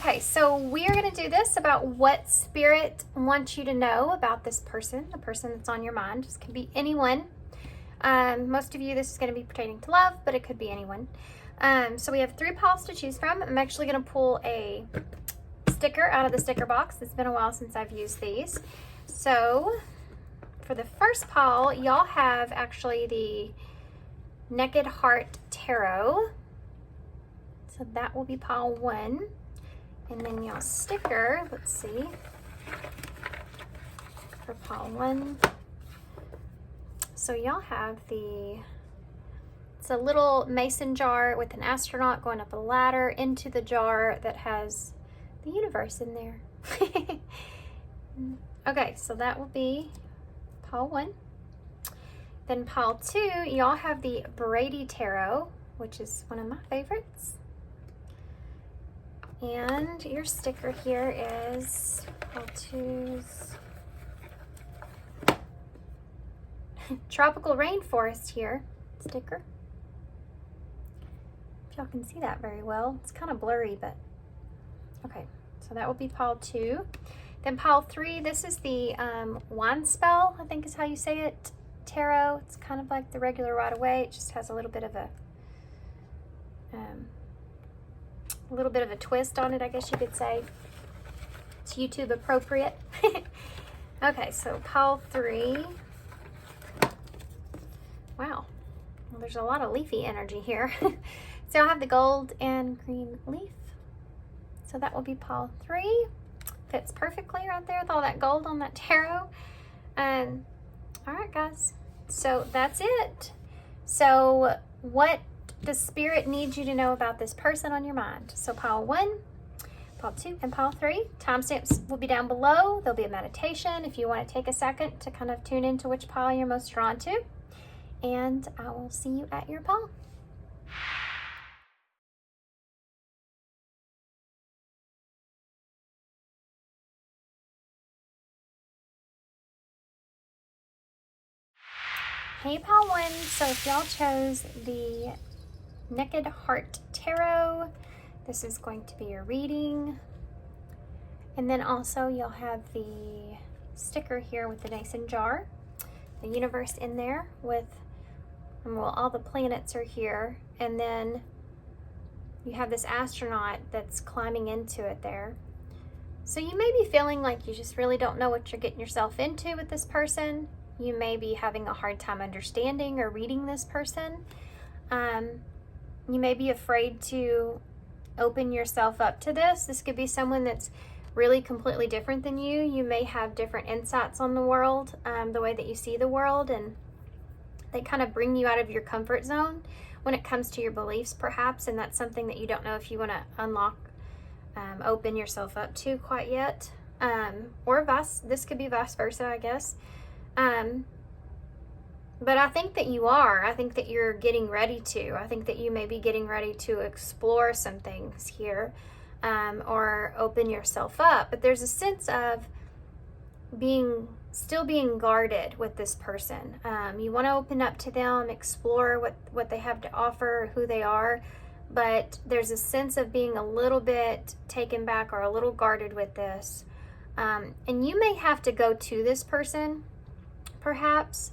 Okay, so we are going to do this about what Spirit wants you to know about this person, the person that's on your mind. This can be anyone. Most of you, this is going to be pertaining to love, but it could be anyone. So we have 3 piles to choose from. I'm actually going to pull a sticker out of the sticker box. It's been a while since I've used these. So for the first pile, y'all have actually the Naked Heart Tarot. So that will be pile 1. And then y'all sticker, let's see, for pile 1. So y'all have it's a little mason jar with an astronaut going up a ladder into the jar that has the universe in there. Okay, so that will be pile 1. Then pile 2, y'all have the Brady Tarot, which is one of my favorites. And your sticker here is pile 2's Tropical Rainforest here sticker. If y'all can see that very well. It's kind of blurry, but okay. So that will be pile 2. Then pile 3, this is the Wysell, I think is how you say it, tarot. It's kind of like the regular Rider-Waite. It just has a little bit of a twist on it, I guess you could say. It's YouTube appropriate. Okay, so pile 3. Wow, well, there's a lot of leafy energy here. So I'll have the gold and green leaf. So that will be pile 3. Fits perfectly right there with all that gold on that tarot. All right, guys, so that's it. So what does Spirit need you to know about this person on your mind? So pile 1, pile 2, and pile 3. Timestamps will be down below. There'll be a meditation if you want to take a second to kind of tune into which pile you're most drawn to. And I will see you at your pile. Hey, pile 1. So if y'all chose the Naked Heart Tarot, this is going to be your reading. And then also you'll have the sticker here with the mason jar, the universe in there with, well, all the planets are here. And then you have this astronaut that's climbing into it there. So you may be feeling like you just really don't know what you're getting yourself into with this person. You may be having a hard time understanding or reading this person. You may be afraid to open yourself up to this. This could be someone that's really completely different than you. You may have different insights on the world, the way that you see the world, and they kind of bring you out of your comfort zone when it comes to your beliefs, perhaps, and that's something that you don't know if you want to unlock, open yourself up to quite yet. Or this could be vice versa, I guess. But I think that you are. I think that you're getting ready to. I think that you may be getting ready to explore some things here, or open yourself up. But there's a sense of still being guarded with this person. You want to open up to them, explore what they have to offer, who they are, but there's a sense of being a little bit taken back or a little guarded with this. And you may have to go to this person, perhaps.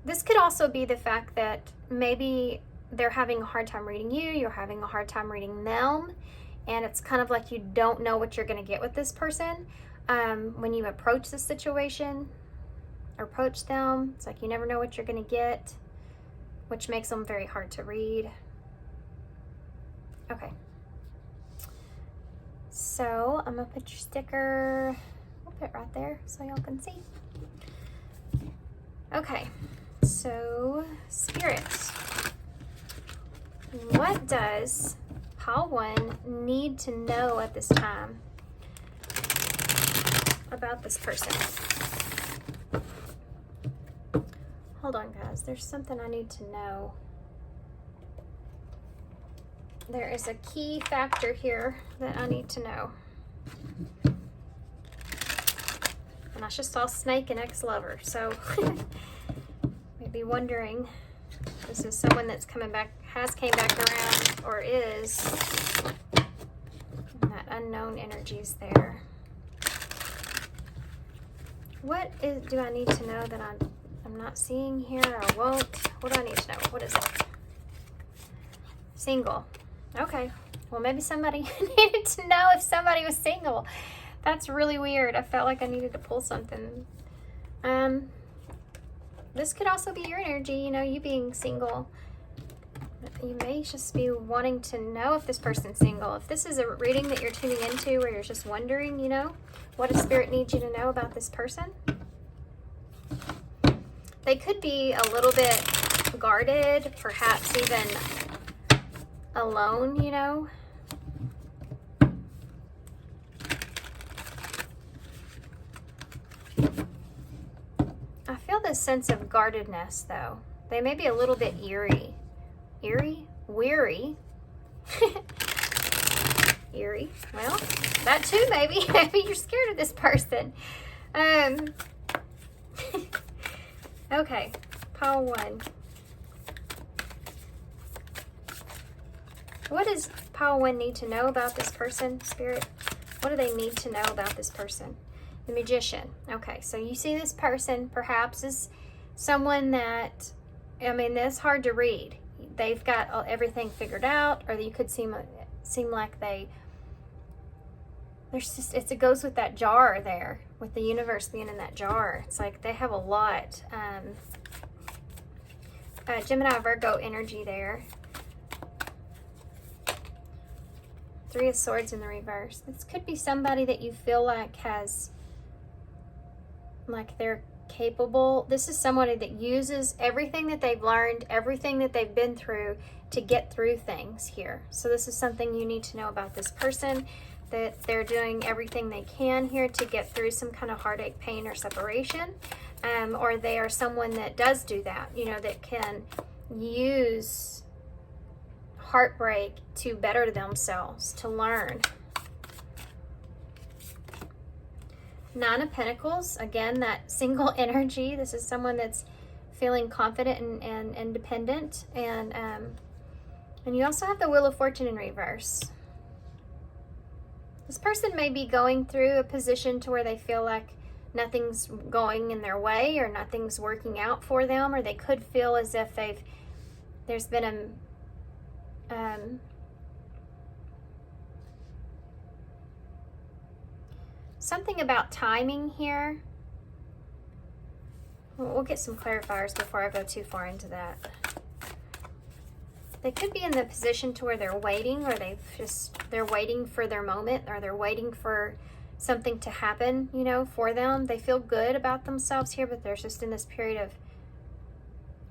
This could also be the fact that maybe they're having a hard time reading you, you're having a hard time reading them, and it's kind of like you don't know what you're going to get with this person. When you approach the situation, approach them, it's like you never know what you're going to get, which makes them very hard to read. Okay. So I'm going to put your sticker, I'll put it right there so y'all can see. Okay, so Spirit, what does pile 1 need to know at this time about this person? Hold on, guys, there's something I need to know. There is a key factor here that I need to know. And I just saw snake and ex-lover, so maybe wondering, this is someone that's came back around, or is. And that unknown energies there. What do I need to know that I'm not seeing here or won't? What do I need to know? What is it? Single. Okay. Well, maybe somebody needed to know if somebody was single. That's really weird. I felt like I needed to pull something. This could also be your energy, you know, you being single. You may just be wanting to know if this person's single. If this is a reading that you're tuning into where you're just wondering, you know, what does Spirit need you to know about this person? They could be a little bit guarded, perhaps even alone, you know. I feel this sense of guardedness, though. They may be a little bit eerie. Eerie? Weary? Eerie. Well, that too, maybe. Maybe you're scared of this person. Okay, pile 1. What does pile 1 need to know about this person, Spirit? What do they need to know about this person? The Magician. Okay, so you see this person perhaps is someone that, I mean, that's hard to read. They've got everything figured out, or you could seem like it goes with that jar there, with the universe being in that jar. It's like they have a lot. Gemini, Virgo energy there. 3 of Swords in the reverse. This could be somebody that you feel like they're capable. This is somebody that uses everything that they've learned, everything that they've been through to get through things here. So this is something you need to know about this person, that they're doing everything they can here to get through some kind of heartache, pain, or separation. Or they are someone that does do that, you know, that can use heartbreak to better themselves, to learn. 9 of Pentacles, again, that single energy. This is someone that's feeling confident and independent. And you also have the Wheel of Fortune in reverse. This person may be going through a position to where they feel like nothing's going in their way or nothing's working out for them, or they could feel as if there's been something about timing here. We'll get some clarifiers before I go too far into that. They could be in the position to where they're waiting, or they're waiting for their moment, or they're waiting for something to happen, you know, for them. They feel good about themselves here, but they're just in this period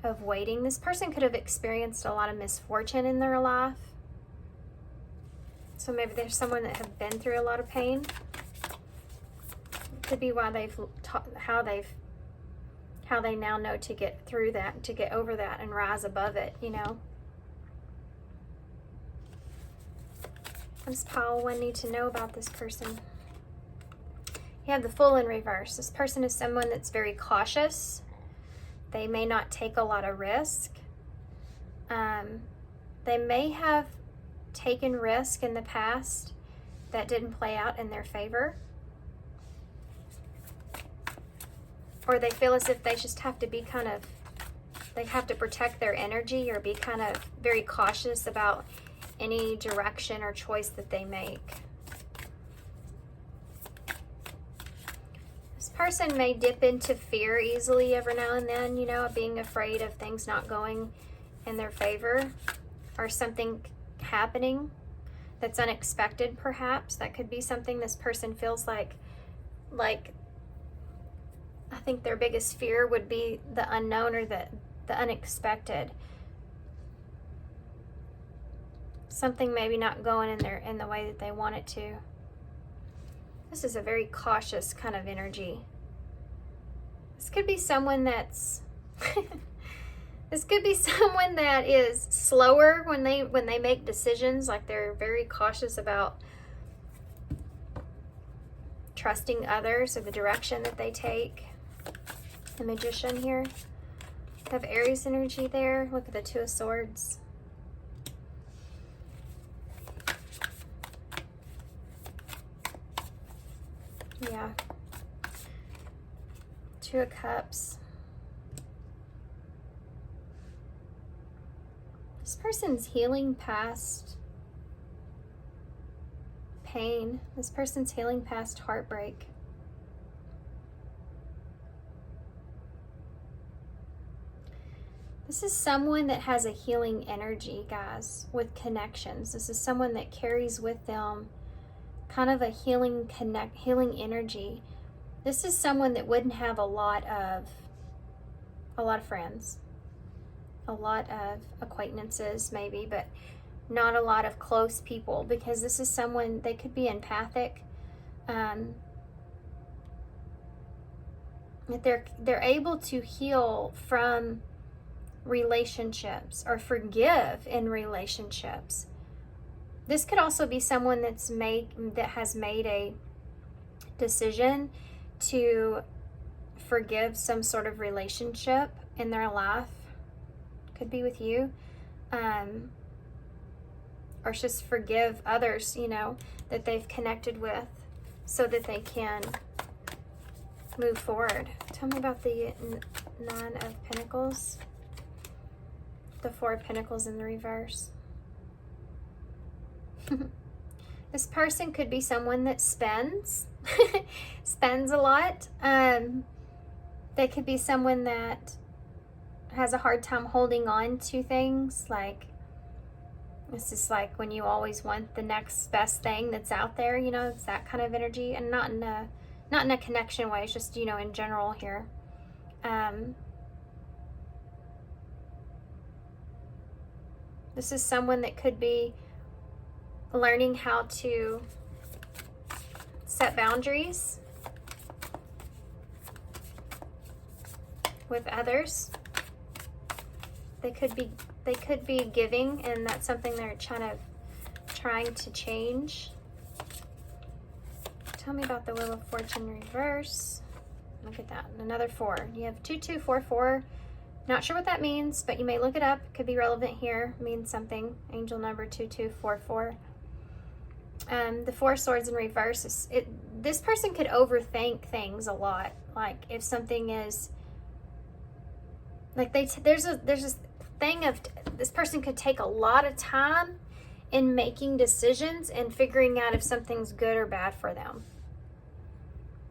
of waiting. This person could have experienced a lot of misfortune in their life. So maybe there's someone that have been through a lot of pain. Could be why how they now know to get through that, to get over that and rise above it, you know. What does pile 1 need to know about this person? You have the Fool in reverse. This person is someone that's very cautious. They may not take a lot of risk. They may have taken risk in the past that didn't play out in their favor. Or they feel as if they just have to be they have to protect their energy, or be kind of very cautious about any direction or choice that they make. This person may dip into fear easily every now and then, you know, being afraid of things not going in their favor, or something happening that's unexpected, perhaps. That could be something this person feels like I think their biggest fear would be the unknown, or the unexpected. Something maybe not going in the way that they want it to. This is a very cautious kind of energy. This could be someone that's this could be someone that is slower when they make decisions, like they're very cautious about trusting others or the direction that they take. The Magician here. Have Aries energy there. Look at the 2 of Swords. Two of Cups. This person's healing past pain. This person's healing past heartbreak. This is someone that has a healing energy, guys, with connections. This is someone that carries with them kind of a healing energy. This is someone that wouldn't have a lot of friends, a lot of acquaintances maybe, but not a lot of close people, because this is someone, they could be empathic. They're able to heal from relationships or forgive in relationships. This could also be someone that has made a decision to forgive some sort of relationship in their life. Could be with you, or just forgive others, you know, that they've connected with, so that they can move forward. Tell me about the Nine of Pentacles. The Four of Pentacles in the reverse. This person could be someone that spends a lot. They could be someone that has a hard time holding on to things. Like, this is like when you always want the next best thing that's out there, you know, it's that kind of energy, and not in a connection way, it's just, you know, in general here. This is someone that could be learning how to set boundaries with others. They could be giving, and that's something they're trying to change. Tell me about the Wheel of Fortune reverse. Look at that, another 4. You have 2244. Not sure what that means, but you may look it up. It could be relevant here. It means something. Angel number 2244. The Four of Swords in reverse. This person could overthink things a lot. Like, if something is like there's this thing of this person could take a lot of time in making decisions and figuring out if something's good or bad for them,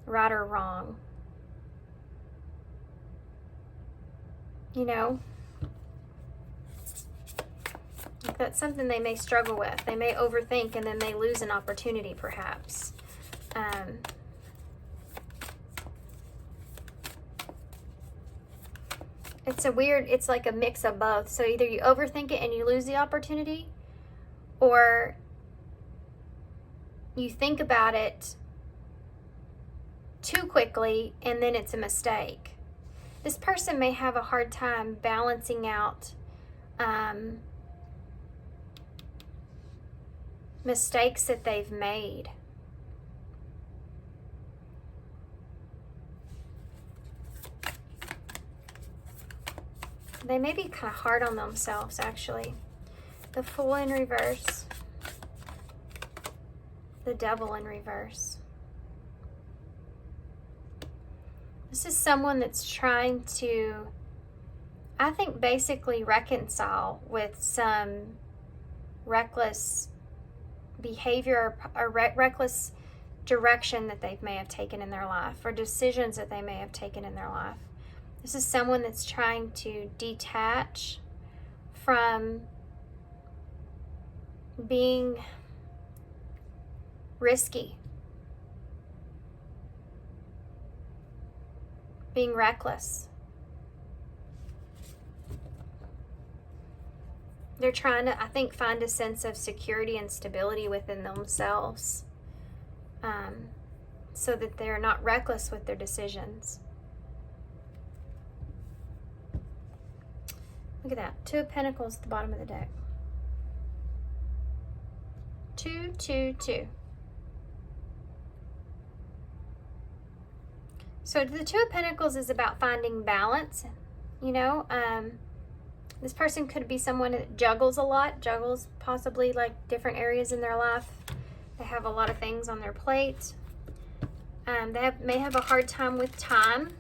right or wrong. You know, that's something they may struggle with. They may overthink, and then they lose an opportunity, perhaps. It's like a mix of both. So either you overthink it and you lose the opportunity, or you think about it too quickly and then it's a mistake. This person may have a hard time balancing out mistakes that they've made. They may be kind of hard on themselves, actually. The Fool in reverse. The Devil in reverse. This is someone that's trying to, I think, basically reconcile with some reckless behavior or reckless direction that they may have taken in their life, or decisions that they may have taken in their life. This is someone that's trying to detach from being risky, being reckless. They're trying to, I think, find a sense of security and stability within themselves, so that they're not reckless with their decisions. Look at that. Two of Pentacles at the bottom of the deck. 2, 2, 2. So the Two of Pentacles is about finding balance, you know. This person could be someone that juggles a lot, juggles possibly like different areas in their life. They have a lot of things on their plate. They may have a hard time with time.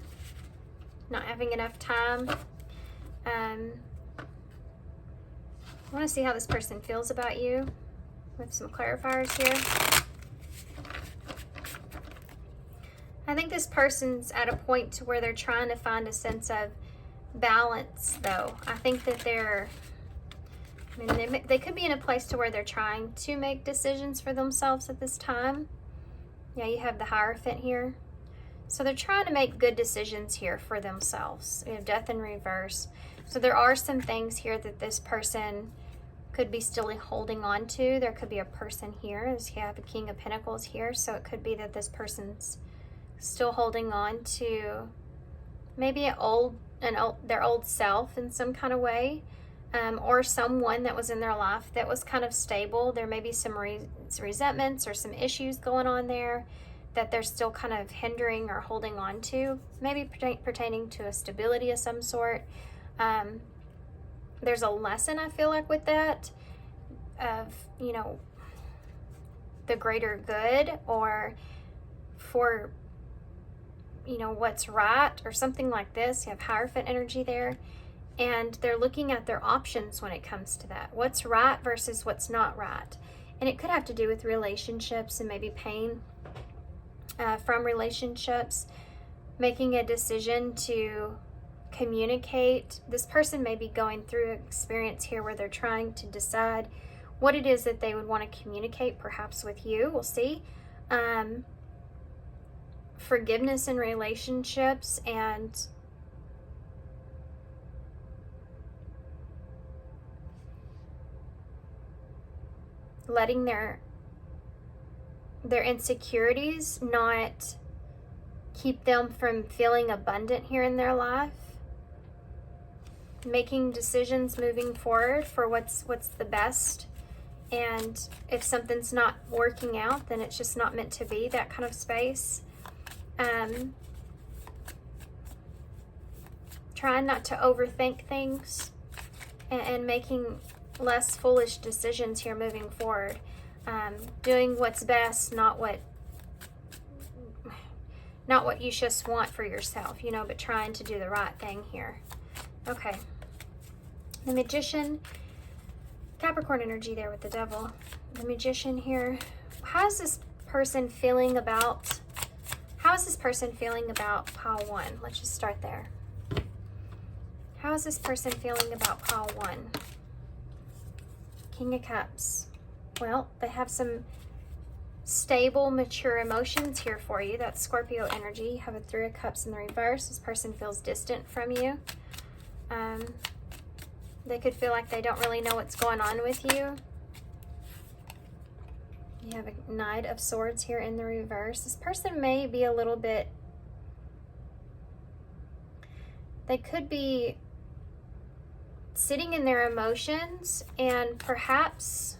not having enough time. I want to see how this person feels about you with some clarifiers here. I think this person's at a point to where they're trying to find a sense of balance, though. I think that they could be in a place to where they're trying to make decisions for themselves at this time. Yeah, you have the Hierophant here. So they're trying to make good decisions here for themselves. We have Death in reverse. So there are some things here that this person could be still holding on to. There could be a person here. You have a King of Pentacles here. So it could be that this person's still holding on to maybe their old self in some kind of way, or someone that was in their life that was kind of stable. There may be some resentments or some issues going on there that they're still kind of hindering or holding on to, maybe pertaining to a stability of some sort. There's a lesson, I feel like, with that of, the greater good, or for what's right, or something like this. You have Hierophant energy there, and they're looking at their options when it comes to that. What's right versus what's not right. And it could have to do with relationships and maybe pain from relationships, making a decision to communicate. This person may be going through an experience here where they're trying to decide what it is that they would want to communicate, perhaps with you. We'll see. Forgiveness in relationships, and letting their insecurities not keep them from feeling abundant here in their life. Making decisions moving forward for what's the best. And if something's not working out, then it's just not meant to be, that kind of space. Trying not to overthink things, and making less foolish decisions here moving forward. Doing what's best, not what you just want for yourself, but trying to do the right thing here. Okay. The Magician, Capricorn energy there with the Devil. The Magician here. How's this person feeling about pile 1? Let's just start there. How is this person feeling about pile 1? King of Cups. Well, they have some stable, mature emotions here for you. That's Scorpio energy. You have a Three of Cups in the reverse. This person feels distant from you. They could feel like they don't really know what's going on with you. You have a Knight of Swords here in the reverse. This person may be a little bit, they could be sitting in their emotions, and perhaps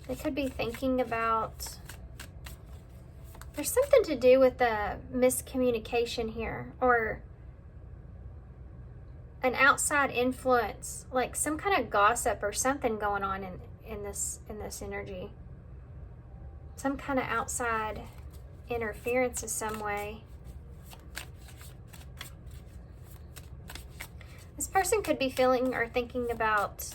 they could be thinking about, there's something to do with the miscommunication here, or an outside influence, like some kind of gossip or something going on in this energy. Some kind of outside interference in some way. This person could be feeling or thinking about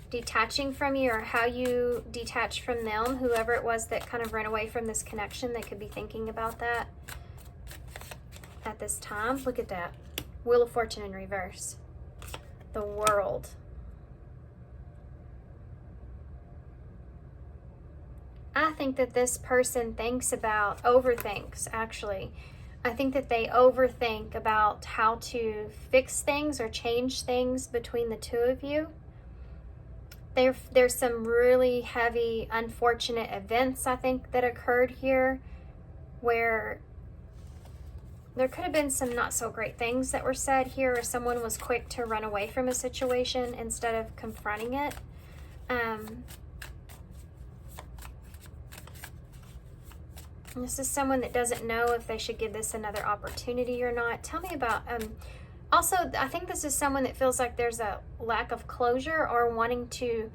detaching from you, or how you detach from them. Whoever it was that kind of ran away from this connection, they could be thinking about that at this time. Look at that. Wheel of Fortune in reverse. The World. I think that this person overthinks, actually. I think that they overthink about how to fix things or change things between the two of you. There's some really heavy, unfortunate events, I think, that occurred here, where there could have been some not so great things that were said here, or someone was quick to run away from a situation instead of confronting it. This is someone that doesn't know if they should give this another opportunity or not. Tell me about, also, I think this is someone that feels like there's a lack of closure, or wanting to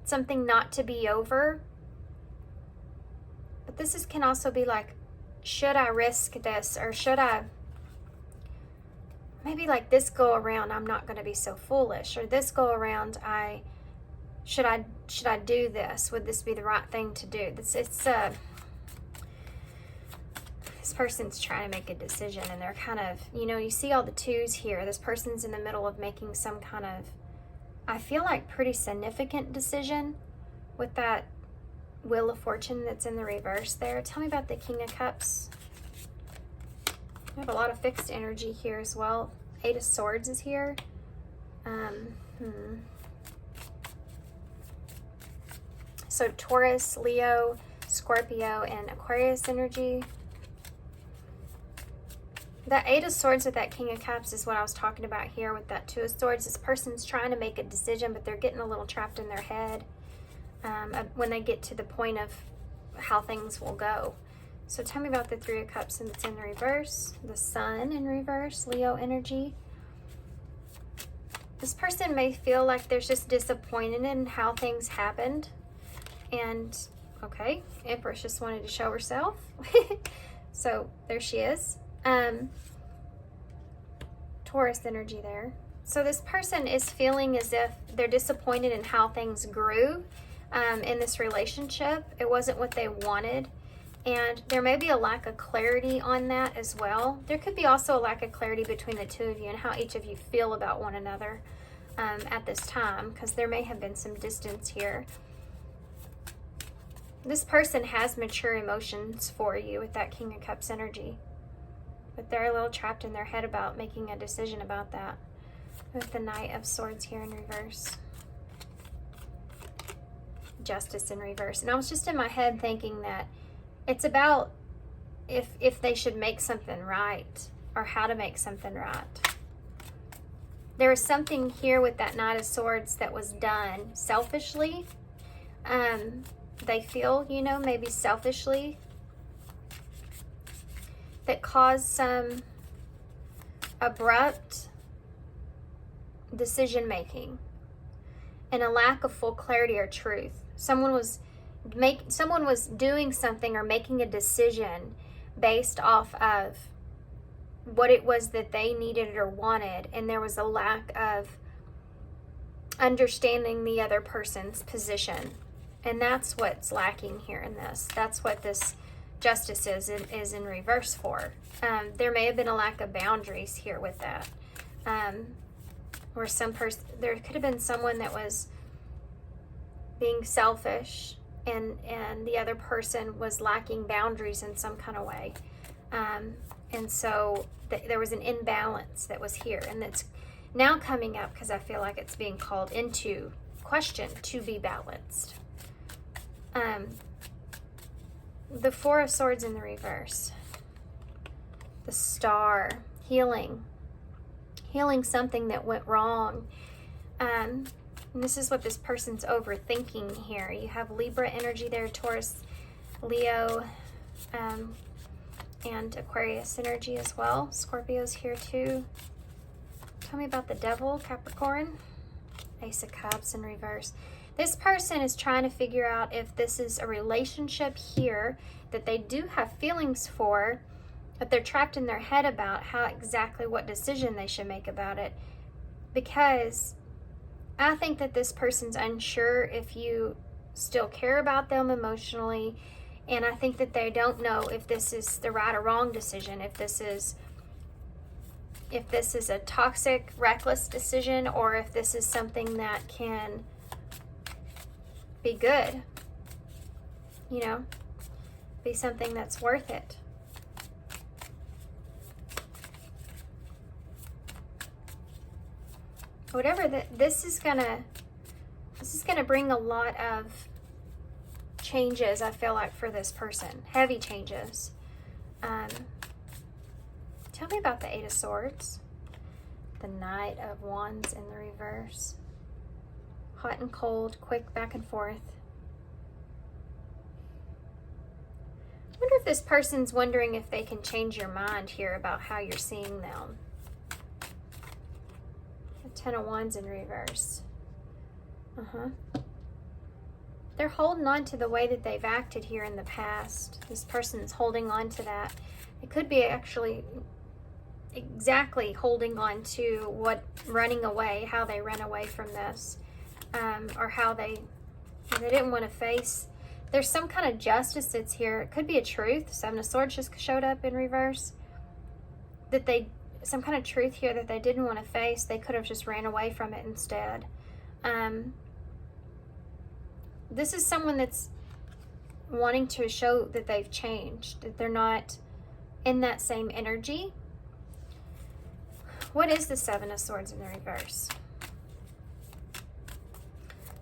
something not to be over. But this can also be like, should I risk this, or should I, maybe like this go around, I'm not going to be so foolish, or this go around, should I do this? Would this be the right thing to do? This person's trying to make a decision, and they're kind of, you see all the twos here. This person's in the middle of making some kind of, I feel like, pretty significant decision with that Wheel of Fortune that's in the reverse there. Tell me about the King of Cups. We have a lot of fixed energy here as well. Eight of Swords is here. So Taurus, Leo, Scorpio, and Aquarius energy. That Eight of Swords with that King of Cups is what I was talking about here with that Two of Swords. This person's trying to make a decision, but they're getting a little trapped in their head when they get to the point of how things will go. So tell me about the Three of Cups and it's in the reverse. The Sun in reverse, Leo energy. This person may feel like there's just disappointed in how things happened. And, okay, Empress just wanted to show herself. So there she is. Taurus energy there. So this person is feeling as if they're disappointed in how things grew in this relationship. It wasn't what they wanted. And there may be a lack of clarity on that as well. There could be also a lack of clarity between the two of you and how each of you feel about one another at this time, because there may have been some distance here. This person has mature emotions for you with that King of Cups energy, but they're a little trapped in their head about making a decision about that with the Knight of Swords here in reverse. Justice in reverse. And I was just in my head thinking that it's about if they should make something right or how to make something right. There was something here with that Knight of Swords that was done selfishly. They feel, maybe selfishly, that caused some abrupt decision making and a lack of full clarity or truth. Someone was doing something or making a decision based off of what it was that they needed or wanted, and there was a lack of understanding the other person's position. And that's what's lacking here in this. That's what this Justice is in reverse for. There may have been a lack of boundaries here with that. Or there could have been someone that was being selfish and the other person was lacking boundaries in some kind of way. And so there was an imbalance that was here. And that's now coming up because I feel like it's being called into question to be balanced. The Four of Swords in the reverse. The Star. Healing something that went wrong. And this is what this person's overthinking here. You have Libra energy there, Taurus, Leo, and Aquarius energy as well. Scorpio's here too. Tell me about the Devil, Capricorn. Ace of Cups in reverse. This person is trying to figure out if this is a relationship here that they do have feelings for, but they're trapped in their head about what decision they should make about it. Because I think that this person's unsure if you still care about them emotionally, and I think that they don't know if this is the right or wrong decision, if this is a toxic, reckless decision, or if this is something that can be good, be something that's worth it. Whatever this is gonna bring a lot of changes, I feel like, for this person. Heavy changes. Tell me about the Eight of Swords. The Knight of Wands in the reverse. Hot and cold, quick back and forth. I wonder if this person's wondering if they can change your mind here about how you're seeing them. The Ten of Wands in reverse. They're holding on to the way that they've acted here in the past. This person's holding on to that. It could be actually exactly holding on to what, running away, how they ran away from this, or how they didn't want to face. There's some kind of justice that's here. It could be a truth. Seven of Swords just showed up in reverse. That some kind of truth here that they didn't want to face. They could have just ran away from it instead. This is someone that's wanting to show that they've changed, that they're not in that same energy. What is the Seven of Swords in the reverse?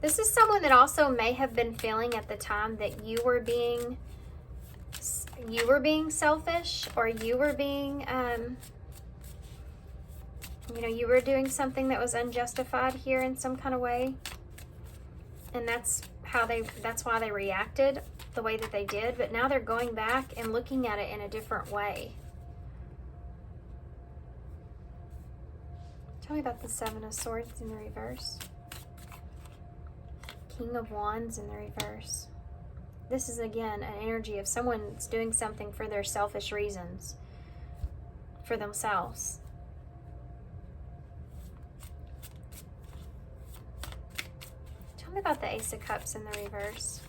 This is someone that also may have been feeling at the time that you were being selfish, or you were being, you were doing something that was unjustified here in some kind of way. And that's why they reacted the way that they did. But now they're going back and looking at it in a different way. Tell me about the Seven of Swords in the reverse. King of Wands in the reverse. This is, again, an energy of someone that's doing something for their selfish reasons, for themselves. Tell me about the Ace of Cups in the reverse.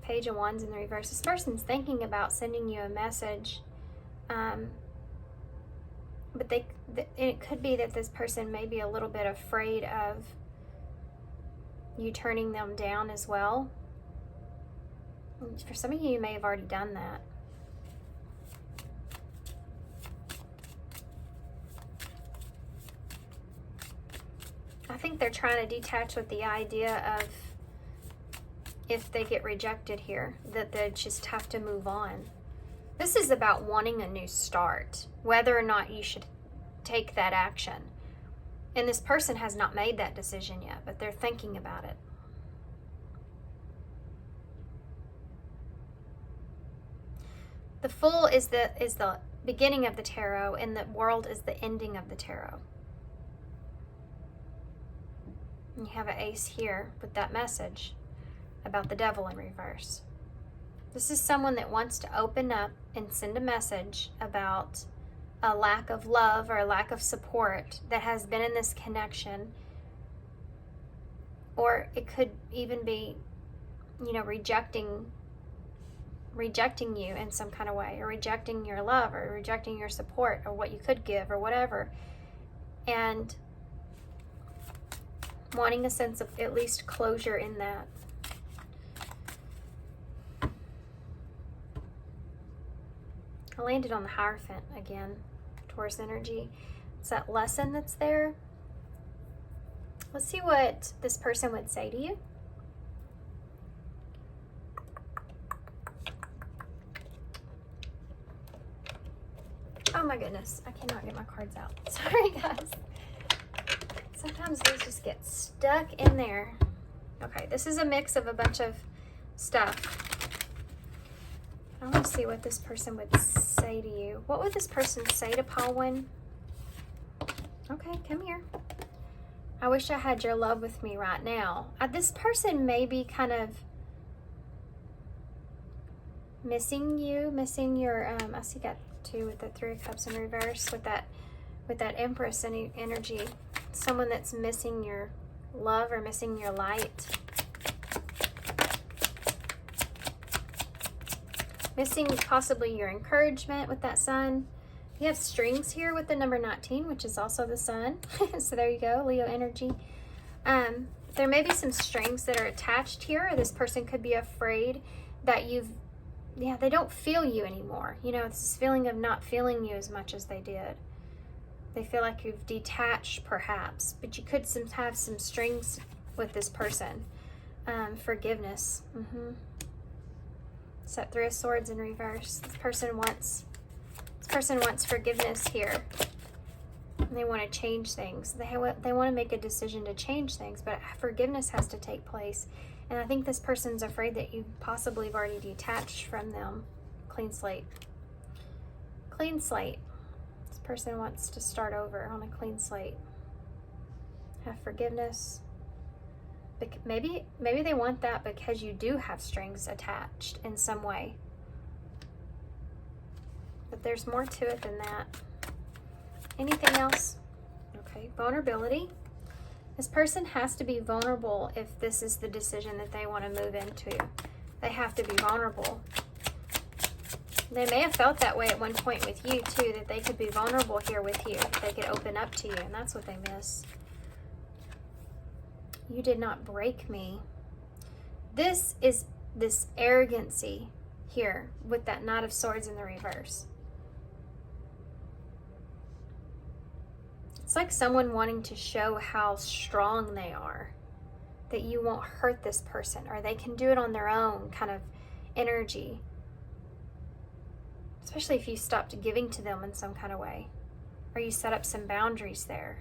Page of Wands in the reverse. This person's thinking about sending you a message, but it could be that this person may be a little bit afraid of you turning them down as well. For some of you, you may have already done that. I think they're trying to detach with the idea of, if they get rejected here, that they just have to move on. This is about wanting a new start, whether or not you should take that action. And this person has not made that decision yet, but they're thinking about it. The Fool is the beginning of the tarot, and the World is the ending of the tarot. And you have an Ace here with that message about the Devil in reverse. This is someone that wants to open up and send a message about a lack of love or a lack of support that has been in this connection. Or it could even be, rejecting you in some kind of way, or rejecting your love, or rejecting your support, or what you could give, or whatever. And wanting a sense of at least closure in that. I landed on the Hierophant again, Taurus energy. It's that lesson that's there. Let's see what this person would say to you. Oh my goodness, I cannot get my cards out. Sorry, guys. Sometimes these just get stuck in there. Okay, this is a mix of a bunch of stuff. I want to see what this person would say to you. What would this person say to Polwyn? Okay, come here. I wish I had your love with me right now. This person may be kind of missing you, missing your, I see got two with the Three of Cups in reverse, with that Empress energy. Someone that's missing your love or missing your light. Missing possibly your encouragement with that Sun. You have strings here with the number 19, which is also the Sun. So there you go, Leo energy. There may be some strings that are attached here. Or this person could be afraid that they don't feel you anymore. It's this feeling of not feeling you as much as they did. They feel like you've detached, perhaps. But you could have some strings with this person. Forgiveness. Set Three of Swords in reverse. This person wants forgiveness here. And they want to change things. They want to make a decision to change things, but forgiveness has to take place. And I think this person's afraid that you possibly have already detached from them. Clean slate. Clean slate. This person wants to start over on a clean slate. Have forgiveness. maybe they want that because you do have strings attached in some way. But there's more to it than that. Anything else? Okay, vulnerability. This person has to be vulnerable if this is the decision that they want to move into. They have to be vulnerable. They may have felt that way at one point with you too, that they could be vulnerable here with you. They could open up to you, and that's what they miss. You did not break me. This is this arrogancy here with that Knight of Swords in the reverse. It's like someone wanting to show how strong they are, that you won't hurt this person, or they can do it on their own kind of energy. Especially if you stopped giving to them in some kind of way, or you set up some boundaries there.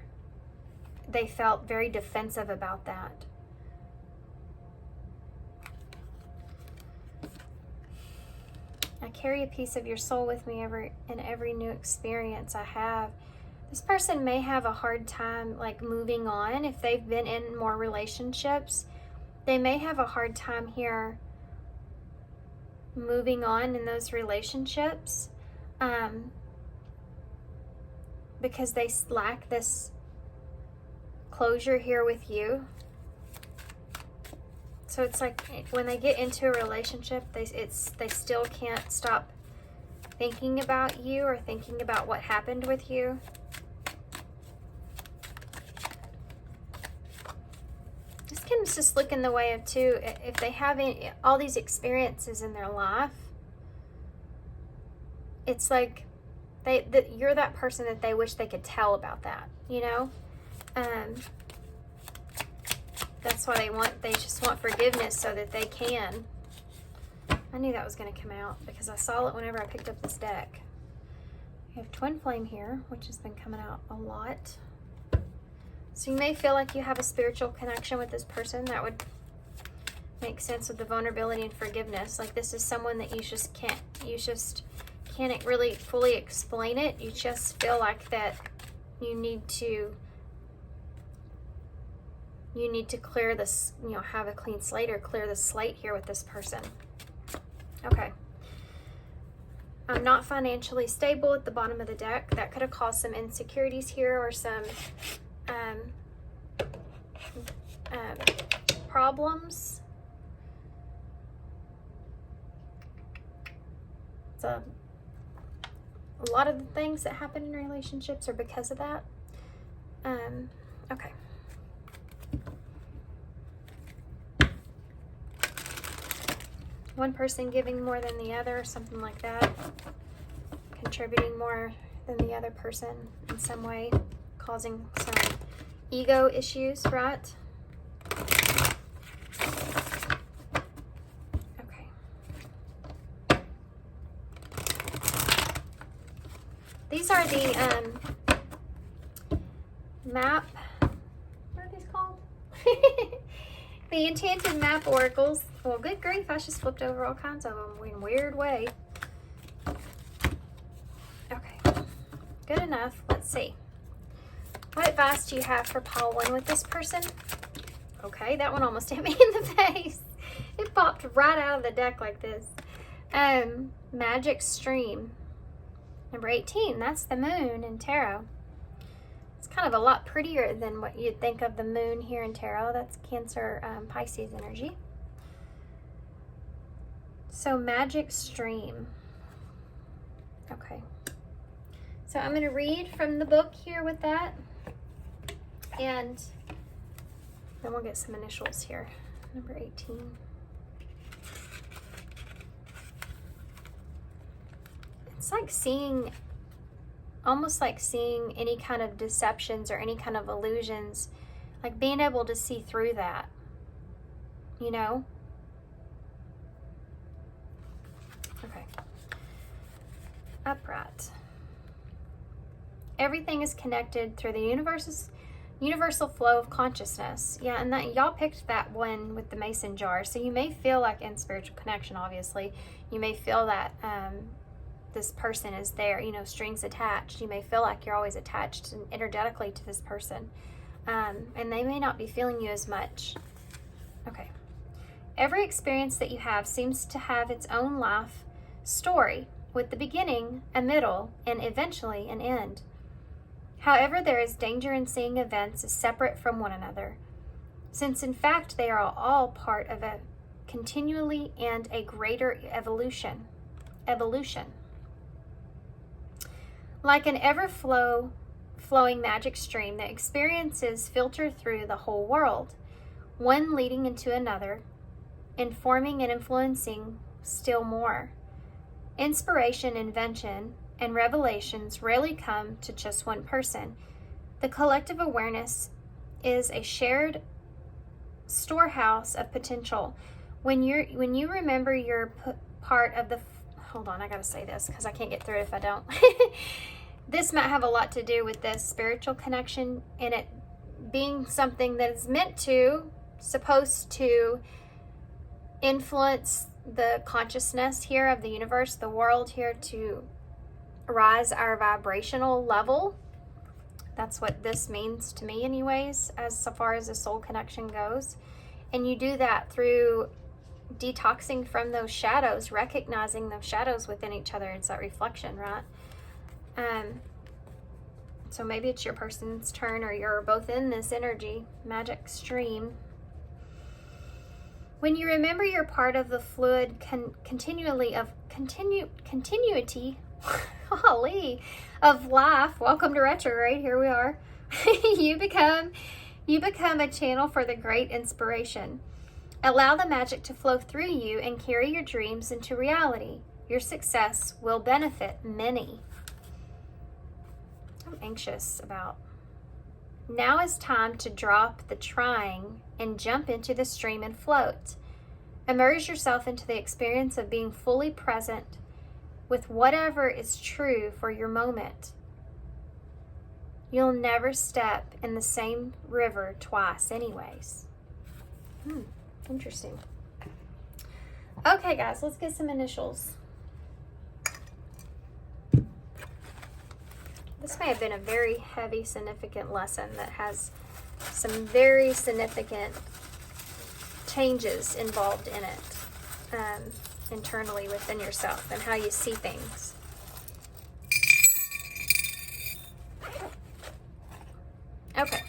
They felt very defensive about that. I carry a piece of your soul with me in every new experience I have. This person may have a hard time like moving on. If they've been in more relationships, they may have a hard time here moving on in those relationships, because they lack this closure here with you. So it's like when they get into a relationship, they still can't stop thinking about you or thinking about what happened with you. This can just look in the way of too, if they have all these experiences in their life, it's like you're that person that they wish they could tell about that, you know? That's why they just want forgiveness so that they can. I knew that was going to come out because I saw it whenever I picked up this deck. We have TwinFlame here, which has been coming out a lot. So you may feel like you have a spiritual connection with this person. That would make sense with the vulnerability and forgiveness. Like this is someone that you just can't really fully explain it. You just feel like that you need to clear this, have a clean slate or clear the slate here with this person. Okay. I'm not financially stable at the bottom of the deck. That could have caused some insecurities here or some problems. So a lot of the things that happen in relationships are because of that. Okay. One person giving more than the other, something like that. Contributing more than the other person in some way, causing some ego issues, right? Okay. These are the map, what are these called? The Enchanted Map Oracles. Well, good grief, I just flipped over all kinds of them in a weird way. Okay, good enough. Let's see. What advice do you have for Pile 1 with this person? Okay, that one almost hit me in the face. It popped right out of the deck like this. Magic Stream. Number 18, that's the moon in tarot. It's kind of a lot prettier than what you'd think of the moon here in tarot. That's Cancer, Pisces energy. So Magic Stream. Okay. So I'm going to read from the book here with that. And then we'll get some initials here. Number 18. It's like seeing, almost like seeing any kind of deceptions or any kind of illusions, like being able to see through that, you know? Okay. Upright. Everything is connected through the universal flow of consciousness. Yeah, and that y'all picked that one with the mason jar. So you may feel like in spiritual connection, obviously, you may feel that this person is there, strings attached. You may feel like you're always attached energetically to this person. And they may not be feeling you as much. Okay. Every experience that you have seems to have its own life story, with the beginning, a middle, and eventually an end. However, there is danger in seeing events as separate from one another, since in fact they are all part of a continually and a greater evolution. Like an flowing magic stream, the experiences filter through the whole world, one leading into another, informing and influencing still more. Inspiration, invention, and revelations rarely come to just one person. The collective awareness is a shared storehouse of potential. When you remember you're part of the hold on, I gotta say this because I can't get through it if I don't. This might have a lot to do with this spiritual connection and it being something that is supposed to influence the consciousness here of the universe, the world here, to rise our vibrational level. That's what this means to me anyways, as so far as the soul connection goes. And you do that through detoxing from those shadows, recognizing those shadows within each other. It's that reflection, right? So maybe it's your person's turn, or you're both in this energy magic stream. When you remember you're part of the fluid continuity golly, of life, welcome to retrograde, here we are. you become a channel for the great inspiration. Allow the magic to flow through you and carry your dreams into reality. Your success will benefit many. I'm anxious about. Now is time to drop the trying and jump into the stream and float. Immerse yourself into the experience of being fully present with whatever is true for your moment. You'll never step in the same river twice anyways. Interesting. Okay, guys, let's get some initials. This may have been a very heavy, significant lesson that has some very significant changes involved in it, internally within yourself and how you see things. Okay.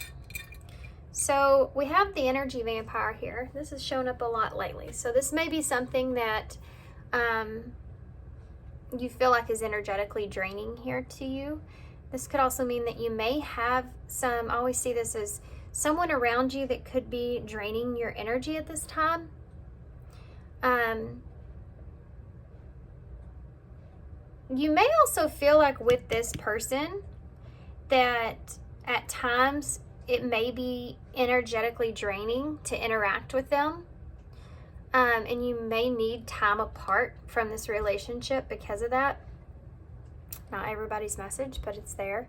So we have the energy vampire here. This has shown up a lot lately. So this may be something that you feel like is energetically draining here to you. This could also mean that you may have I always see this as someone around you that could be draining your energy at this time. You may also feel like with this person that at times it may be energetically draining to interact with them. And you may need time apart from this relationship because of that. Not everybody's message, but it's there.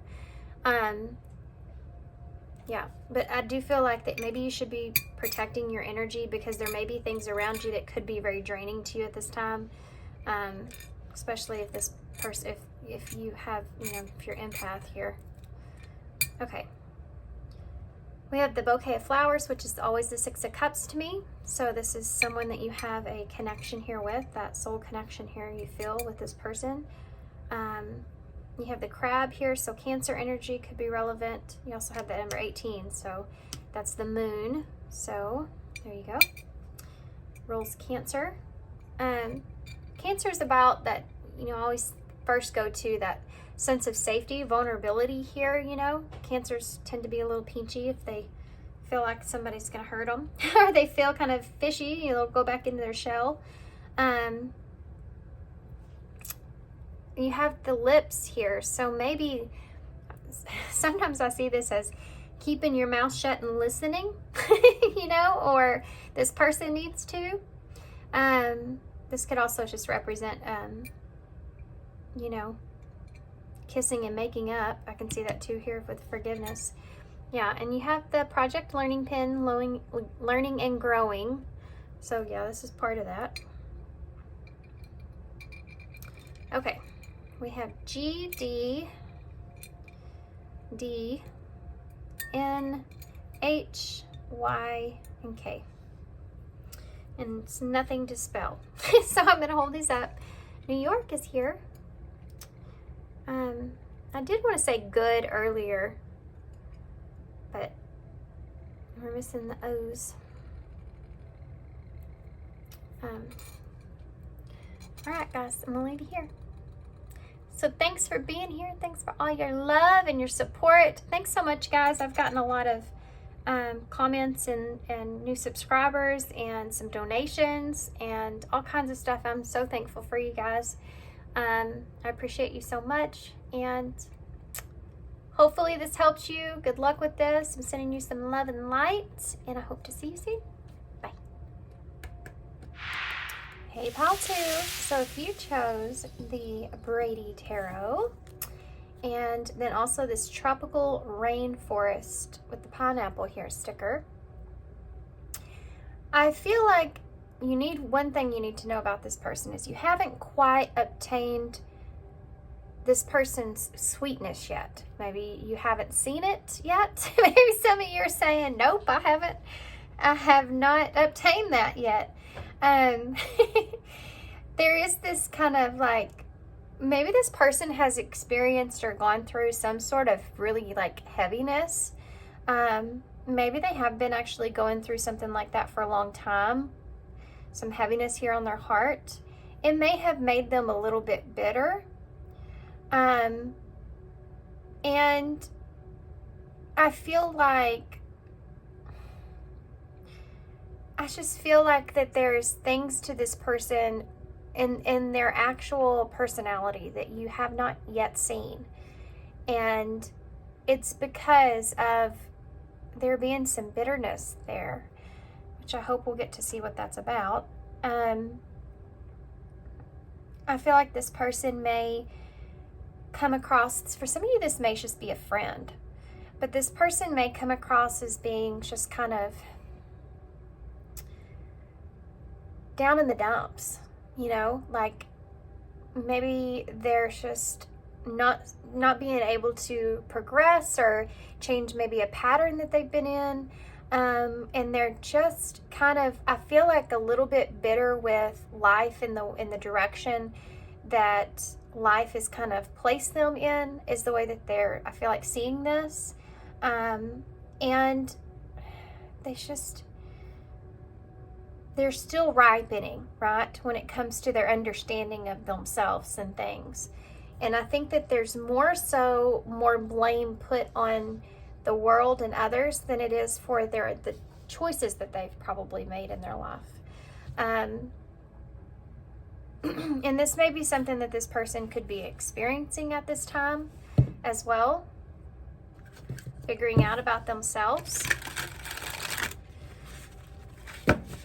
Yeah, but I do feel like that maybe you should be protecting your energy because there may be things around you that could be very draining to you at this time. Especially if this person, if you have, if you're empath here. Okay. We have the bouquet of flowers, which is always the Six of Cups to me. So this is someone that you have a connection here with, that soul connection here you feel with this person. You have the crab here, so Cancer energy could be relevant. You also have the number 18, so that's the moon. So there you go. Rules Cancer. Cancer is about that, I always first go to that sense of safety, vulnerability here, Cancers tend to be a little peachy if they feel like somebody's going to hurt them or they feel kind of fishy, they'll go back into their shell. You have the lips here, so maybe sometimes I see this as keeping your mouth shut and listening, or this person needs to. This could also just represent, kissing and making up. I can see that too here with forgiveness. Yeah, and you have the project learning pin, learning and growing. So yeah, this is part of that. Okay, we have G, D, N, H, Y, and K. and it's nothing to spell. So I'm going to hold these up. New York is here. I did want to say good earlier, but we're missing the O's. All right, guys, I'm going to leave you here. So thanks for being here. Thanks for all your love and your support. Thanks so much, guys. I've gotten a lot of comments and new subscribers and some donations and all kinds of stuff. I'm so thankful for you guys. I appreciate you so much, and hopefully this helps you. Good luck with this. I'm sending you some love and light, and I hope to see you soon. Bye. Hey, pile 2. So if you chose the Brady Tarot, and then also this tropical rainforest with the pineapple here sticker, I feel like one thing you need to know about this person is you haven't quite obtained this person's sweetness yet. Maybe you haven't seen it yet. Maybe some of you are saying, nope, I have not obtained that yet. There is this kind of like, maybe this person has experienced or gone through some sort of really like heaviness. Maybe they have been actually going through something like that for a long time. Some heaviness here on their heart. It may have made them a little bit bitter. And I just feel like that there's things to this person in their actual personality that you have not yet seen. And it's because of there being some bitterness there, which I hope we'll get to see what that's about. I feel like this person may come across, for some of you this may just be a friend, but this person may come across as being just kind of down in the dumps, you know, like maybe they're just not being able to progress or change maybe a pattern that they've been in, and they're just kind of, I feel like a little bit bitter with life in the direction that life has kind of placed them in, is the way that I feel like seeing this, and they're still ripening, right, when it comes to their understanding of themselves and things. And I think that there's more blame put on the world and others than it is for the choices that they've probably made in their life. And this may be something that this person could be experiencing at this time as well, figuring out about themselves.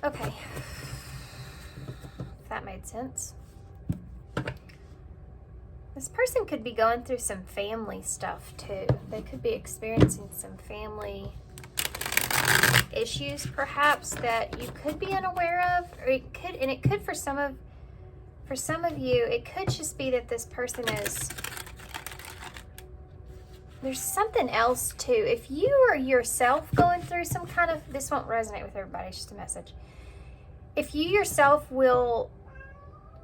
Okay, if that made sense. This person could be going through some family stuff too. They could be experiencing some family issues perhaps that you could be unaware of, or it could for some of you, it could just be that this person there's something else too. If you are yourself going through some kind of, this won't resonate with everybody, it's just a message. If you yourself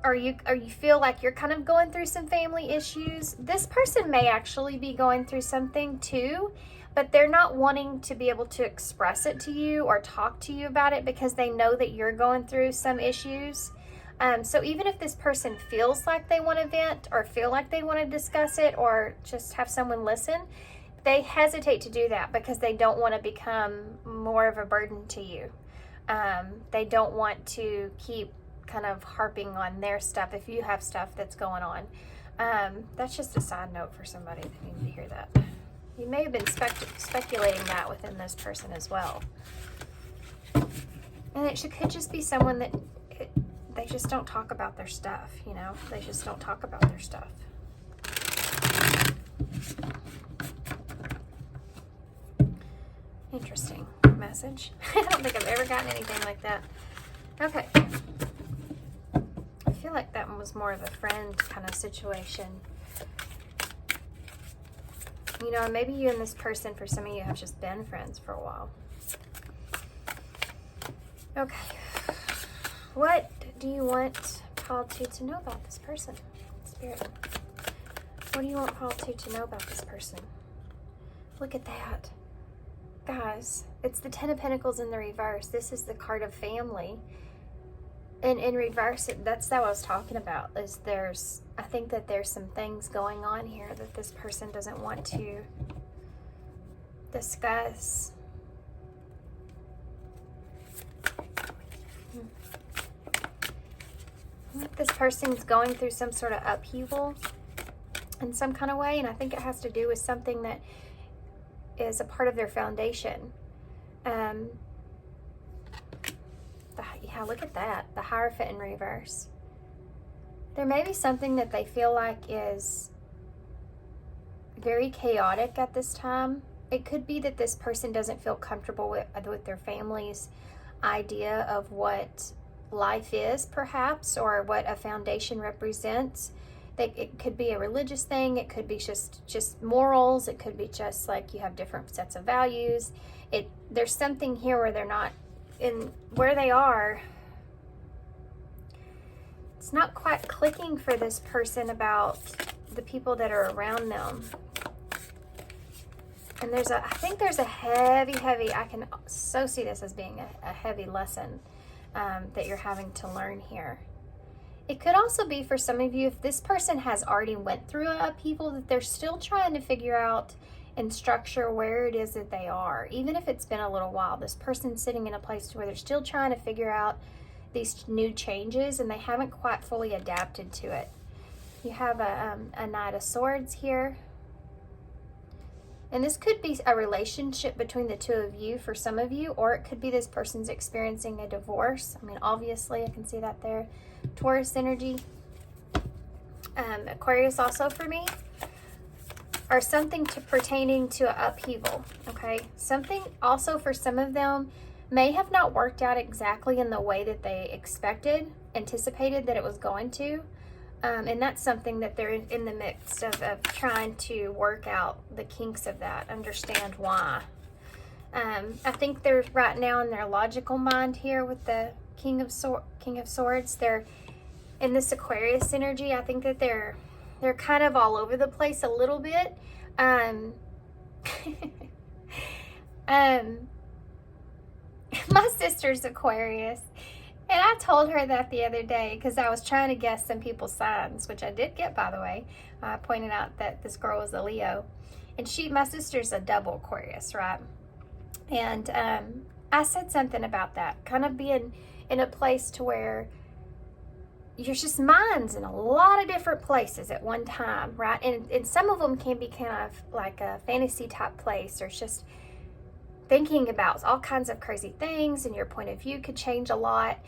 or you feel like you're kind of going through some family issues, this person may actually be going through something too, but they're not wanting to be able to express it to you or talk to you about it because they know that you're going through some issues. So even if this person feels like they want to vent or feel like they want to discuss it or just have someone listen, they hesitate to do that because they don't want to become more of a burden to you. They don't want to keep kind of harping on their stuff if you have stuff that's going on. That's just a side note for somebody that needs to hear that. You may have been speculating that within this person as well. And it could just be someone that they just don't talk about their stuff, you know? They just don't talk about their stuff. Interesting message. I don't think I've ever gotten anything like that. Okay. I feel like that one was more of a friend kind of situation. You know, maybe you and this person, for some of you, have just been friends for a while. Okay. What do you want Paul to know about this person? Spirit. What do you want Paul to know about this person? Look at that. Guys, it's the Ten of Pentacles in the reverse. This is the card of family. And in reverse, that's what I was talking about. I think that there's some things going on here that this person doesn't want to discuss. This person's going through some sort of upheaval in some kind of way, and I think it has to do with something that is a part of their foundation. Yeah, look at that. The Hierophant in reverse. There may be something that they feel like is very chaotic at this time. It could be that this person doesn't feel comfortable with their family's idea of what life is, perhaps, or what a foundation represents. It could be a religious thing. It could be just morals. It could be just like you have different sets of values. There's something here where they're not in where they are. It's not quite clicking for this person about the people that are around them. And I think there's a heavy, I can so see this as being a heavy lesson that you're having to learn here. It could also be for some of you, if this person has already went through an upheaval, that they're still trying to figure out and structure where it is that they are. Even if it's been a little while, this person's sitting in a place where they're still trying to figure out these new changes and they haven't quite fully adapted to it. You have a Knight of Swords here. And this could be a relationship between the two of you for some of you, or it could be this person's experiencing a divorce. I mean, obviously, I can see that there. Taurus energy. Aquarius also for me. Or something pertaining to an upheaval, okay? Something also for some of them may have not worked out exactly in the way that they anticipated that it was going to. And that's something that they're in the midst of trying to work out the kinks of that, understand why. I think they're right now in their logical mind here with the King of Swords. They're in this Aquarius energy. I think that they're kind of all over the place a little bit. My sister's Aquarius. And I told her that the other day because I was trying to guess some people's signs, which I did get, by the way. I pointed out that this girl was a Leo. And my sister's a double Aquarius, right? And I said something about that, kind of being in a place to where you're just minds in a lot of different places at one time, right? And some of them can be kind of like a fantasy type place, or it's just thinking about all kinds of crazy things, and your point of view could change a lot.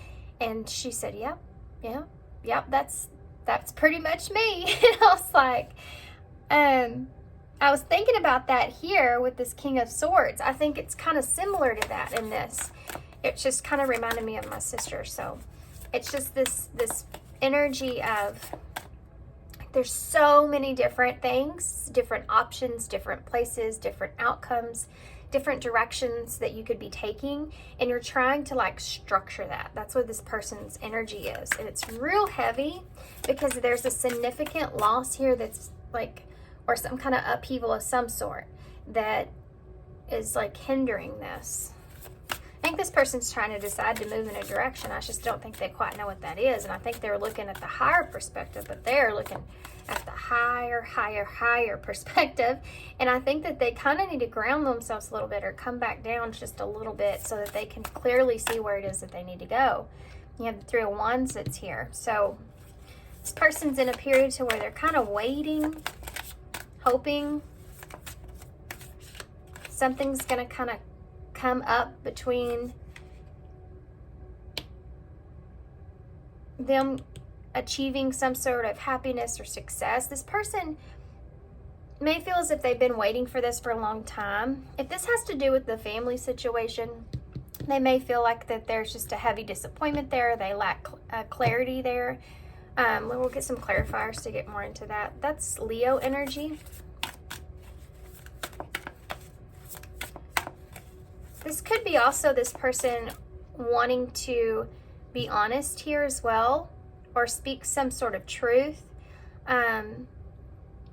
And she said, yep, that's pretty much me. And I was like, I was thinking about that here with this King of Swords. I think it's kind of similar to that in this. It just kind of reminded me of my sister. So it's just this energy of there's so many different things, different options, different places, different outcomes, different directions that you could be taking, and you're trying to like structure that. That's what this person's energy is. And it's real heavy because there's a significant loss here that's like, or some kind of upheaval of some sort that is like hindering this. I think this person's trying to decide to move in a direction. I just don't think they quite know what that is. And I think they're looking at the higher perspective, but they're looking at the higher perspective. And I think that they kind of need to ground themselves a little bit or come back down just a little bit so that they can clearly see where it is that they need to go. You have the Three of Wands that's here. So this person's in a period to where they're kind of waiting, hoping something's going to kind of come up between them achieving some sort of happiness or success. This person may feel as if they've been waiting for this for a long time. If this has to do with the family situation, they may feel like that there's just a heavy disappointment there. They lack clarity there. We'll get some clarifiers to get more into that. That's Leo energy. This could be also this person wanting to be honest here as well, or speak some sort of truth.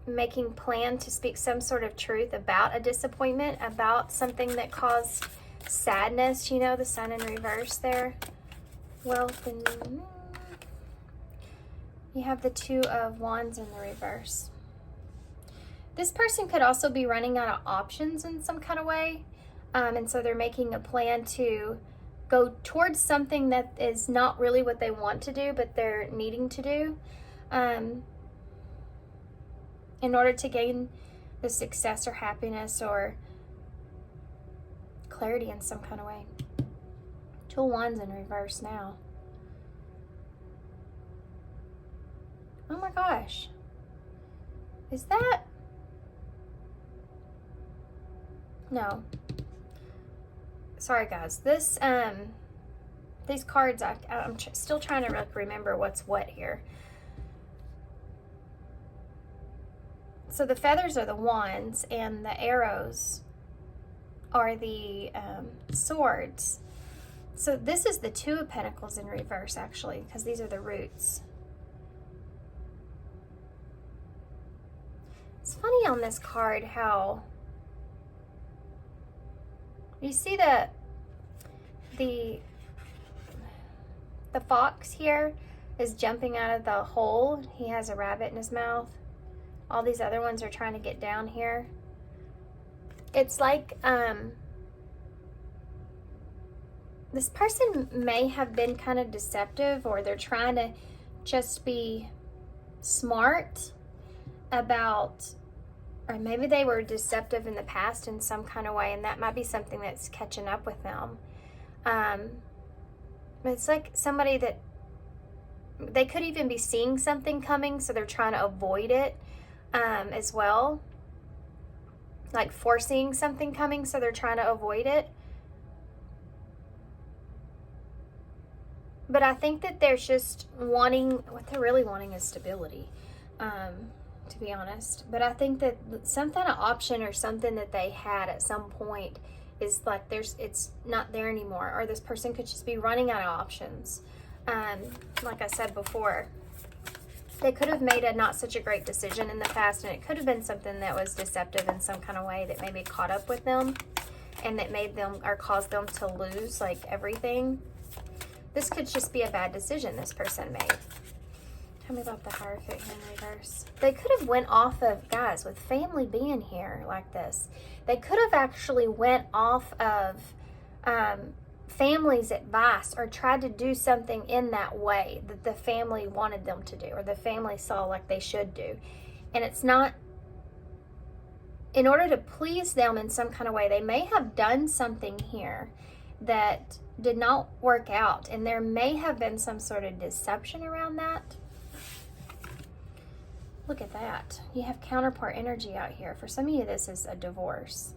Making plan to speak some sort of truth about a disappointment, about something that caused sadness. You know, the sun in reverse there. Wealth, and you have the Two of Wands in the reverse. This person could also be running out of options in some kind of way. And so they're making a plan to go towards something that is not really what they want to do, but they're needing to do in order to gain the success or happiness or clarity in some kind of way. Two of Wands in reverse now. Oh my gosh. Is that? No. Sorry guys. This, these cards, I'm still trying to remember what's what here. So the feathers are the wands and the arrows are the swords. So this is the Two of Pentacles in reverse actually, because these are the roots. It's funny on this card how you see the fox here is jumping out of the hole. He has a rabbit in his mouth. All these other ones are trying to get down here. It's like this person may have been kind of deceptive, or they're trying to just be smart about, or maybe they were deceptive in the past in some kind of way, and that might be something that's catching up with them. It's like somebody that they could even be seeing something coming, so they're trying to avoid it as well. Like foreseeing something coming, so they're trying to avoid it. But I think that they're just wanting, what they're really wanting is stability, to be honest. But I think that some kind of option or something that they had at some point is like it's not there anymore, or this person could just be running out of options. Like I said before, they could have made a not such a great decision in the past, and it could have been something that was deceptive in some kind of way that maybe caught up with them and that made them or caused them to lose like everything. This could just be a bad decision this person made. Tell me about the Hierophant here in reverse. They could have went off of, guys, with family being here like this, they could have actually went off of family's advice or tried to do something in that way that the family wanted them to do, or the family saw like they should do. And it's not, in order to please them in some kind of way, they may have done something here that did not work out, and there may have been some sort of deception around that. Look at that. You have counterpart energy out here. For some of you, this is a divorce.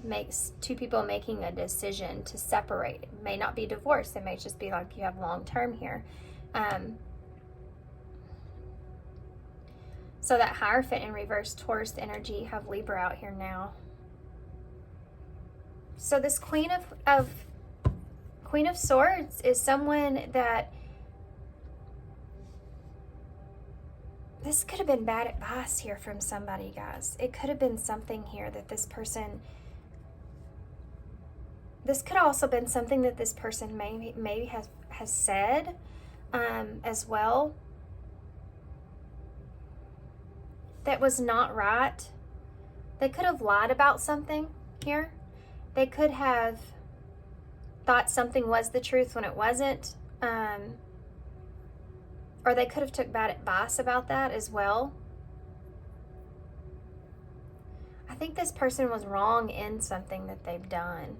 Makes two people making a decision to separate. It may not be divorce. It may just be like you have long term here. So that Hierophant in reverse, Taurus energy, you have Libra out here now. So this Queen of Swords is someone that, this could have been bad advice here from somebody, guys. It could have been something here that this person, this could have also been something that this person maybe has said as well that was not right. They could have lied about something here. They could have thought something was the truth when it wasn't. Or they could have took bad advice about that as well. I think this person was wrong in something that they've done.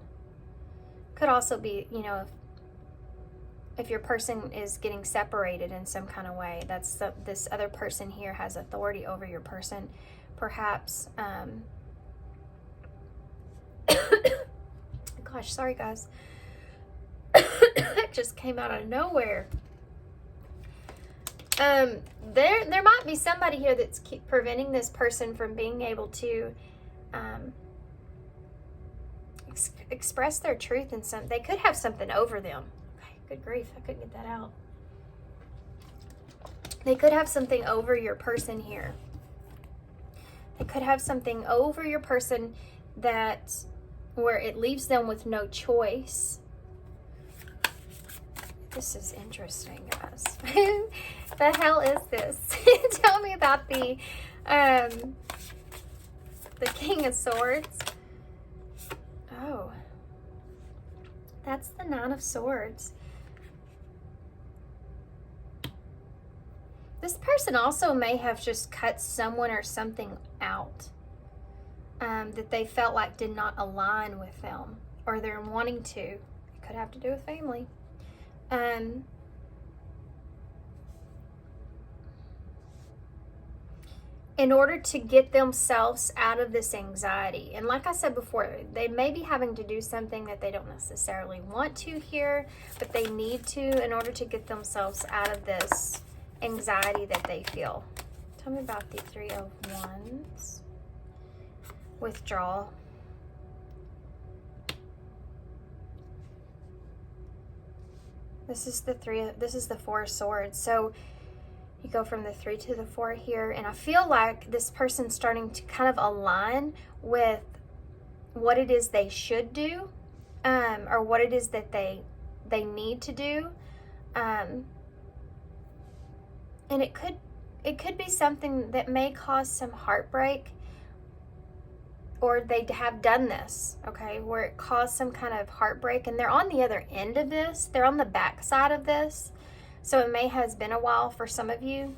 Could also be, you know, if your person is getting separated in some kind of way, that's this other person here has authority over your person. Perhaps, gosh, sorry guys. That just came out of nowhere. There might be somebody here that's preventing this person from being able to express their truth in some. They could have something over them Good grief, I couldn't get that out. They could have something over your person here. They could have something over your person that where it leaves them with no choice. This is interesting, guys. The hell is this? Tell me about the King of Swords. Oh, that's the Nine of Swords. This person also may have just cut someone or something out that they felt like did not align with them, or they're wanting to. It could have to do with family. In order to get themselves out of this anxiety. And like I said before, they may be having to do something that they don't necessarily want to here, but they need to in order to get themselves out of this anxiety that they feel. Tell me about the Three of Wands. Withdrawal. This is the Four of Swords. So you go from the 3 to the 4 here, and I feel like this person's starting to kind of align with what it is they should do, or what it is that they need to do. And it could be something that may cause some heartbreak, or they have done this, okay, where it caused some kind of heartbreak, and they're on the other end of this. They're on the back side of this. So it may has been a while for some of you.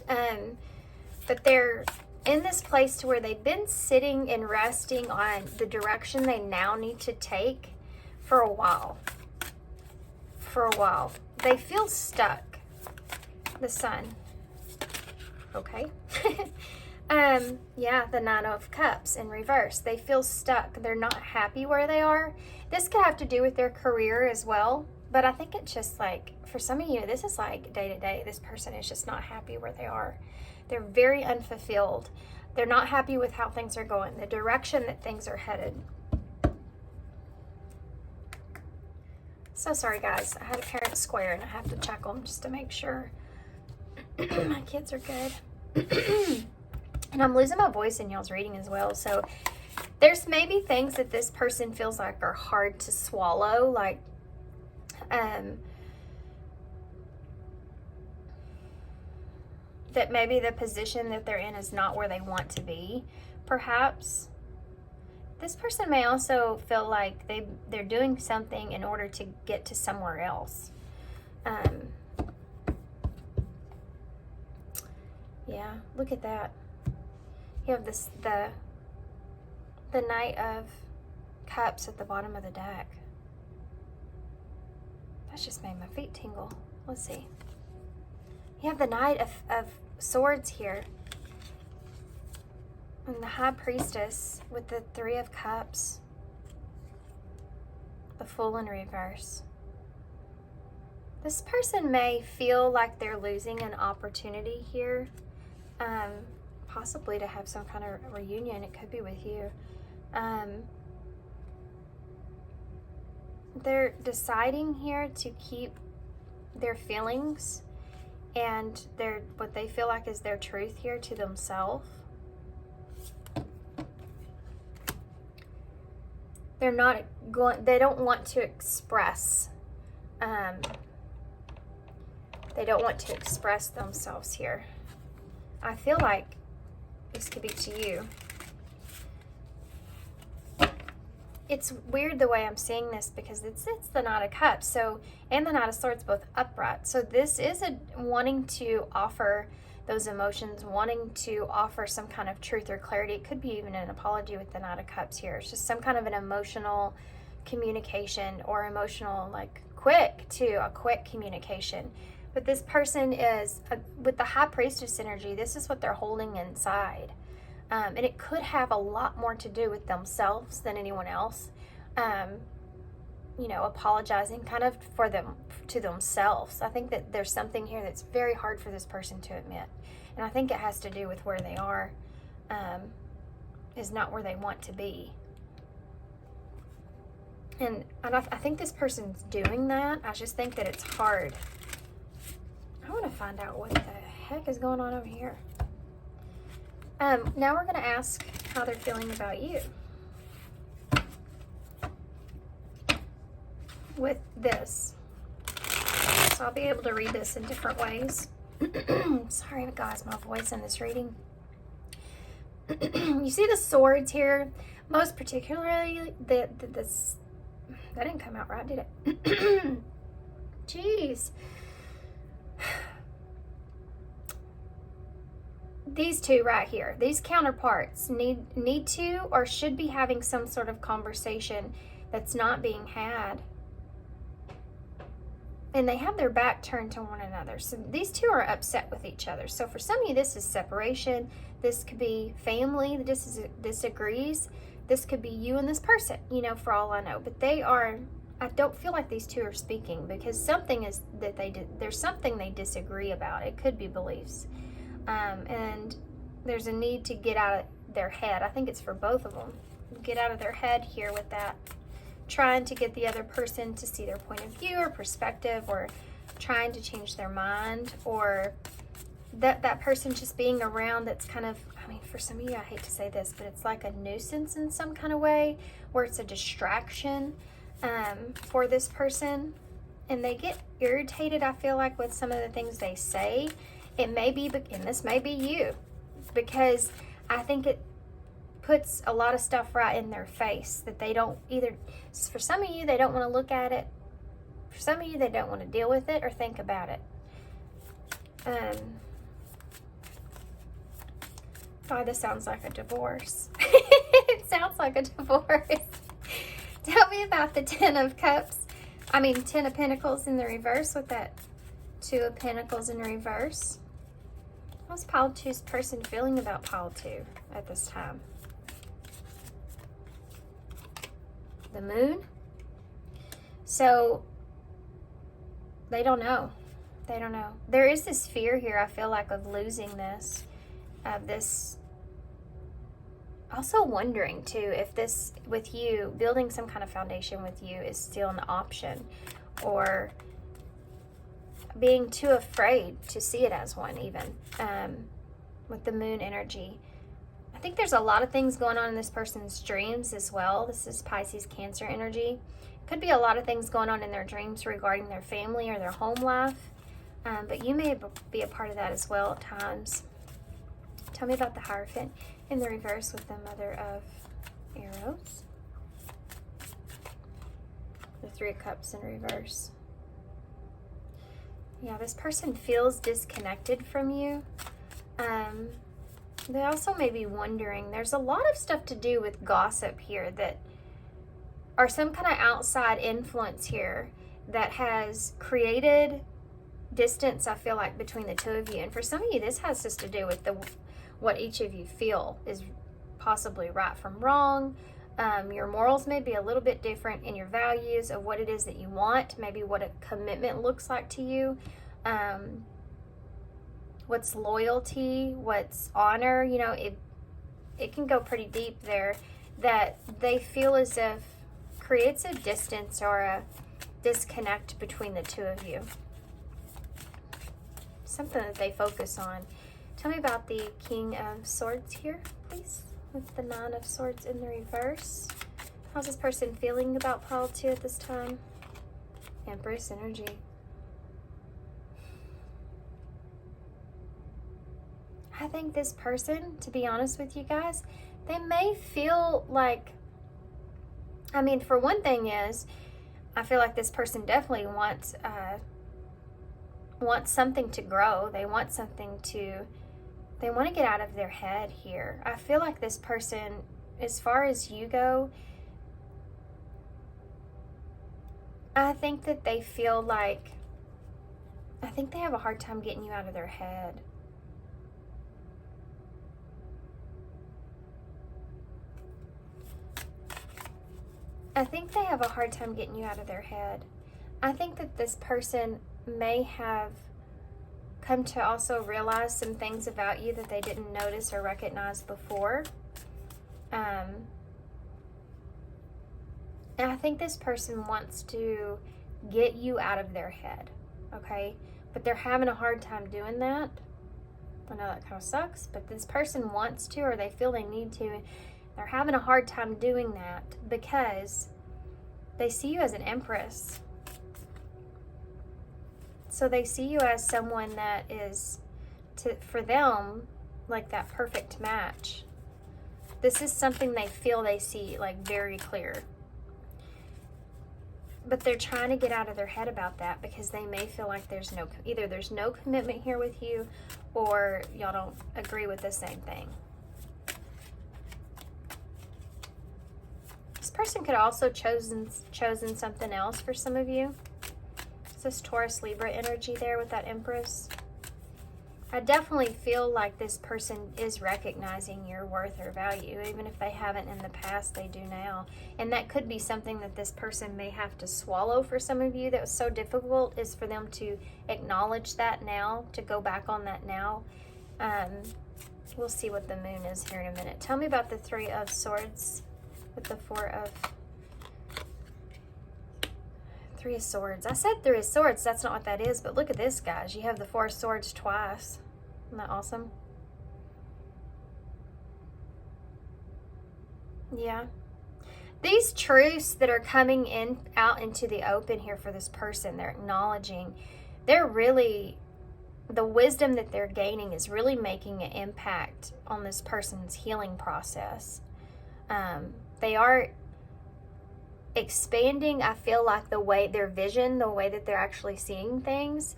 But they're in this place to where they've been sitting and resting on the direction they now need to take for a while. They feel stuck. The Sun. Okay. Yeah, the Nine of Cups in reverse. They feel stuck. They're not happy where they are. This could have to do with their career as well. But I think it's just like, for some of you, this is like day to day. This person is just not happy where they are. They're very unfulfilled. They're not happy with how things are going, the direction that things are headed. So sorry, guys. I had a parent square and I have to check them just to make sure my kids are good. And I'm losing my voice in y'all's reading as well. So there's maybe things that this person feels like are hard to swallow, like that maybe the position that they're in is not where they want to be, perhaps. This person may also feel like they're doing something in order to get to somewhere else. Yeah, look at that. You have this the Knight of Cups at the bottom of the deck. That just made my feet tingle. Let's see. You have the Knight of Swords here. And the High Priestess with the Three of Cups. The Fool in reverse. This person may feel like they're losing an opportunity here. Possibly to have some kind of reunion. It could be with you. They're deciding here to keep their feelings and what they feel like is their truth here to themselves. They don't want to express, they don't want to express themselves here. I feel like this could be to you. It's weird the way I'm seeing this because it's the Knight of Cups, so, and the Knight of Swords, both upright. So this is wanting to offer those emotions, wanting to offer some kind of truth or clarity. It could be even an apology with the Knight of Cups here. It's just some kind of an emotional communication, or emotional, like quick communication. But this person is, with the High Priestess energy, this is what they're holding inside. And it could have a lot more to do with themselves than anyone else. You know, apologizing kind of to themselves. I think that there's something here that's very hard for this person to admit. And I think it has to do with where they are, is not where they want to be. And I think this person's doing that. I just think that it's hard. I want to find out what the heck is going on over here. Now we're going to ask how they're feeling about you with this. So I'll be able to read this in different ways. Sorry, guys, my voice in this reading. You see the swords here? Most particularly, this... That didn't come out right, did it? Jeez. These two right here, these counterparts need to or should be having some sort of conversation that's not being had. And they have their back turned to one another. So these two are upset with each other. So for some of you, this is separation. This could be family that disagrees. This could be you and this person, you know, for all I know. But they are, I don't feel like these two are speaking because something is that there's something they disagree about. It could be beliefs. And there's a need to get out of their head. I think it's for both of them. Get out of their head here with that. Trying to get the other person to see their point of view or perspective, or trying to change their mind, or that person just being around that's kind of, I mean, for some of you, I hate to say this, but it's like a nuisance in some kind of way, where it's a distraction for this person. And they get irritated, I feel like, with some of the things they say. It may be, and this may be you, because I think it puts a lot of stuff right in their face that they don't either, for some of you, they don't want to look at it. For some of you, they don't want to deal with it or think about it. God, this sounds like a divorce. It sounds like a divorce. Tell me about the Ten of Pentacles in the reverse with that Two of Pentacles in reverse. How's pile 2's person feeling about pile 2 at this time? The Moon. So they don't know. They don't know. There is this fear here, I feel like, of losing this, of this. Also wondering too if this, with you, building some kind of foundation with you is still an option, or being too afraid to see it as one, even with the Moon energy. I think there's a lot of things going on in this person's dreams as well. This is Pisces Cancer energy. Could be a lot of things going on in their dreams regarding their family or their home life, but you may be a part of that as well at times. Tell me about the Hierophant in the reverse with the Mother of Arrows. The Three of Cups in reverse. Yeah, this person feels disconnected from you. They also may be wondering, there's a lot of stuff to do with gossip here that are some kind of outside influence here that has created distance, I feel like, between the two of you. And for some of you, this has just to do with what each of you feel is possibly right from wrong. Your morals may be a little bit different in your values of what it is that you want, maybe what a commitment looks like to you, what's loyalty, what's honor. You know, it can go pretty deep there, that they feel as if creates a distance or a disconnect between the two of you. Something that they focus on. Tell me about the King of Swords here, please, with the Nine of Swords in the reverse. How's this person feeling about pile 2 at this time? Empress energy. I think this person, to be honest with you guys, they may feel like, I mean, for one thing is, I feel like this person definitely wants something to grow. They want something to, they want to get out of their head here. I feel like this person, as far as you go, I think that they feel like, I think they have a hard time getting you out of their head. I think they have a hard time getting you out of their head. I think that this person may have come to also realize some things about you that they didn't notice or recognize before. And I think this person wants to get you out of their head, okay? But they're having a hard time doing that. I know that kind of sucks, but this person wants to, or they feel they need to. They're having a hard time doing that because they see you as an empress. So they see you as someone that is, for them, like that perfect match. This is something they feel they see like very clear. But they're trying to get out of their head about that because they may feel like either there's no commitment here with you, or y'all don't agree with the same thing. This person could also chosen something else for some of you. It's this Taurus Libra energy there with that Empress. I definitely feel like this person is recognizing your worth or value. Even if they haven't in the past, they do now. And that could be something that this person may have to swallow for some of you that was so difficult, is for them to acknowledge that now, to go back on that now. We'll see what the moon is here in a minute. Tell me about the Three of Swords with the Three of Swords. I said Three of Swords. That's not what that is. But look at this, guys. You have the Four of Swords twice. Isn't that awesome? Yeah. These truths that are coming out into the open here for this person, they're acknowledging, the wisdom that they're gaining is really making an impact on this person's healing process. They are expanding, I feel like, their vision, the way that they're actually seeing things,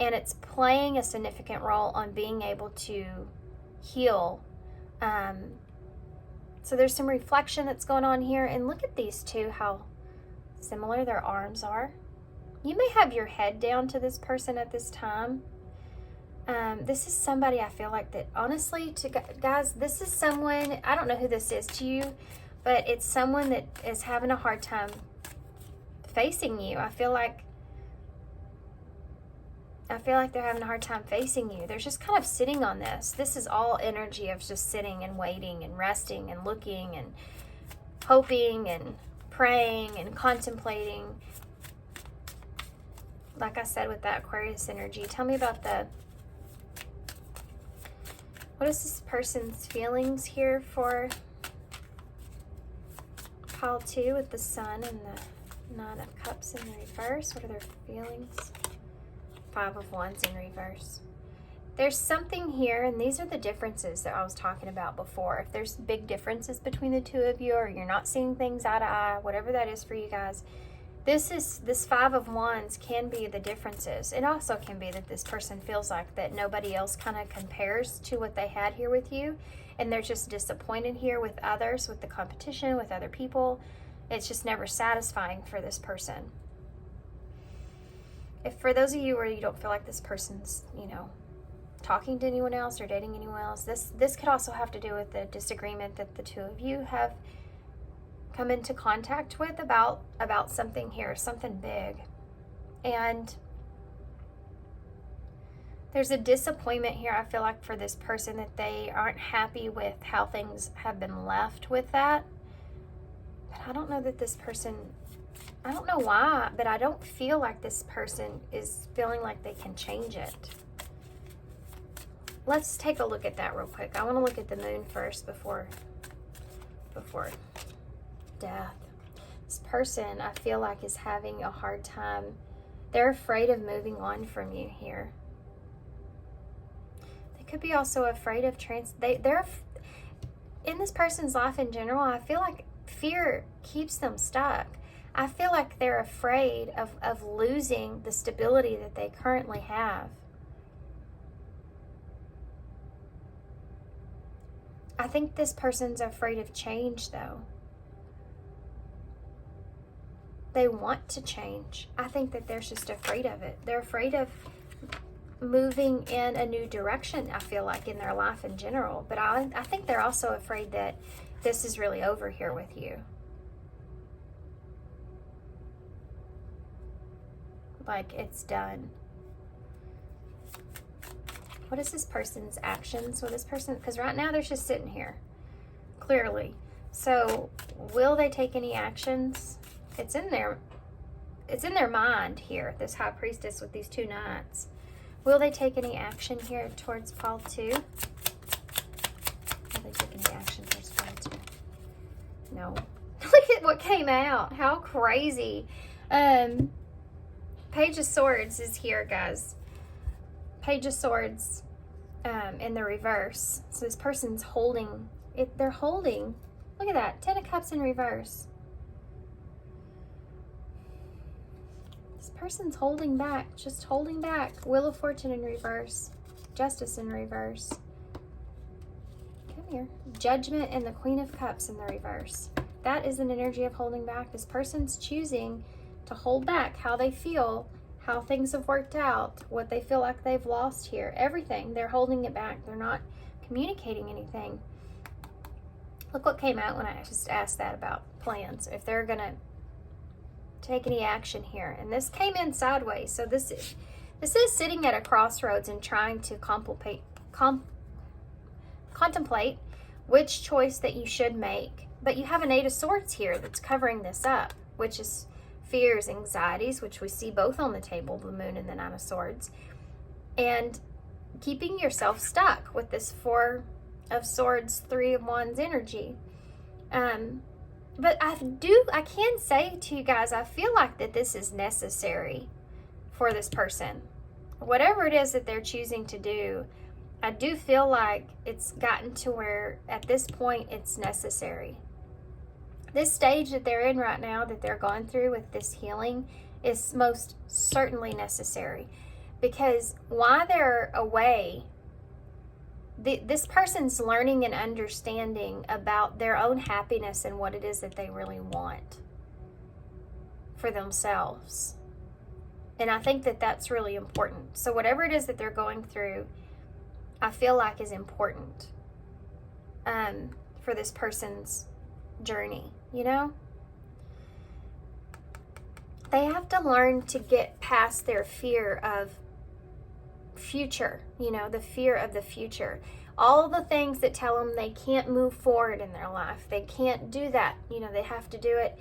and it's playing a significant role on being able to heal. So there's some reflection that's going on here, and look at these two, how similar their arms are. You may have your head down to this person at this time. This is somebody I feel like that, honestly, guys, this is someone, I don't know who this is to you, but it's someone that is having a hard time facing you. I feel like they're having a hard time facing you. They're just kind of sitting on this. This is all energy of just sitting and waiting and resting and looking and hoping and praying and contemplating. Like I said with that Aquarius energy, tell me about what is this person's feelings here for pile 2 with the Sun and the Nine of Cups in reverse? What are their feelings? Five of Wands in reverse. There's something here, and these are the differences that I was talking about before. If there's big differences between the two of you, or you're not seeing things eye to eye, whatever that is for you guys, this Five of Wands can be the differences. It also can be that this person feels like that nobody else kind of compares to what they had here with you, and they're just disappointed here with others, with the competition, with other people. It's just never satisfying for this person. If for those of you where you don't feel like this person's, talking to anyone else or dating anyone else, this could also have to do with the disagreement that the two of you have come into contact with about something here, something big. And there's a disappointment here, I feel like, for this person, that they aren't happy with how things have been left with that. But I don't know that this person, I don't know why, but I don't feel like this person is feeling like they can change it. Let's take a look at that real quick. I want to look at the moon first before death. This person, I feel like, is having a hard time. They're afraid of moving on from you here. They could be also afraid of they're in this person's life in general. I feel like fear keeps them stuck. I feel like they're afraid of losing the stability that they currently have. I think this person's afraid of change, though. They want to change. I think that they're just afraid of it. They're afraid of moving in a new direction, I feel like, in their life in general. But I think they're also afraid that this is really over here with you. Like it's done. What is this person's actions? Well, this person, because right now they're just sitting here, clearly. So will they take any actions? It's in their mind here, this high priestess with these 2 knights. Will they take any action here towards pile 2? Will they take any action towards pile 2? No. Look at what came out. How crazy. Page of Swords is here, guys. Page of Swords in the reverse. So this person's holding it. They're holding. Look at that. 10 of Cups in reverse. This person's holding back. Just holding back. Wheel of Fortune in reverse. Justice in reverse. Come here. Judgment and the Queen of Cups in the reverse. That is an energy of holding back. This person's choosing to hold back how they feel, how things have worked out, what they feel like they've lost here. Everything. They're holding it back. They're not communicating anything. Look what came out when I just asked that about plans. If they're going to take any action here. And this came in sideways. So this is sitting at a crossroads and trying to contemplate which choice that you should make. But you have an 8 of Swords here that's covering this up, which is fears, anxieties, which we see both on the table, the Moon and the 9 of Swords, and keeping yourself stuck with this 4 of Swords, 3 of Wands energy. But I can say to you guys, I feel like that this is necessary for this person. Whatever it is that they're choosing to do, I do feel like it's gotten to where at this point it's necessary. This stage that they're in right now, that they're going through with this healing, is most certainly necessary. Because while they're away, this person's learning and understanding about their own happiness and what it is that they really want for themselves. And I think that that's really important. So whatever it is that they're going through, I feel like is important for this person's journey, you know? They have to learn to get past their fear of future, you know, the fear of the future. All the things that tell them they can't move forward in their life. They can't do that. You know, they have to do it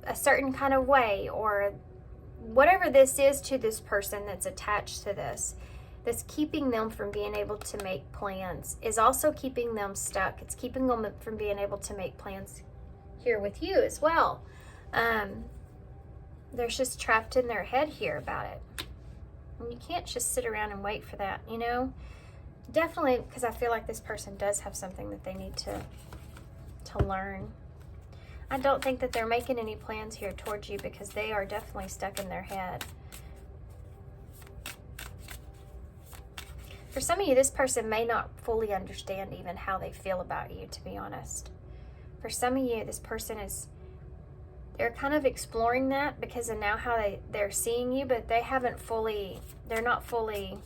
a certain kind of way, or whatever this is to this person that's attached to this, that's keeping them from being able to make plans, is also keeping them stuck. It's keeping them from being able to make plans here with you as well. They're just trapped in their head here about it. And you can't just sit around and wait for that, you know? Definitely, because I feel like this person does have something that they need to learn. I don't think that they're making any plans here towards you because they are definitely stuck in their head. For some of you, this person may not fully understand even how they feel about you, to be honest. For some of you, this person they're kind of exploring that because of now how they're seeing you, but they're not fully,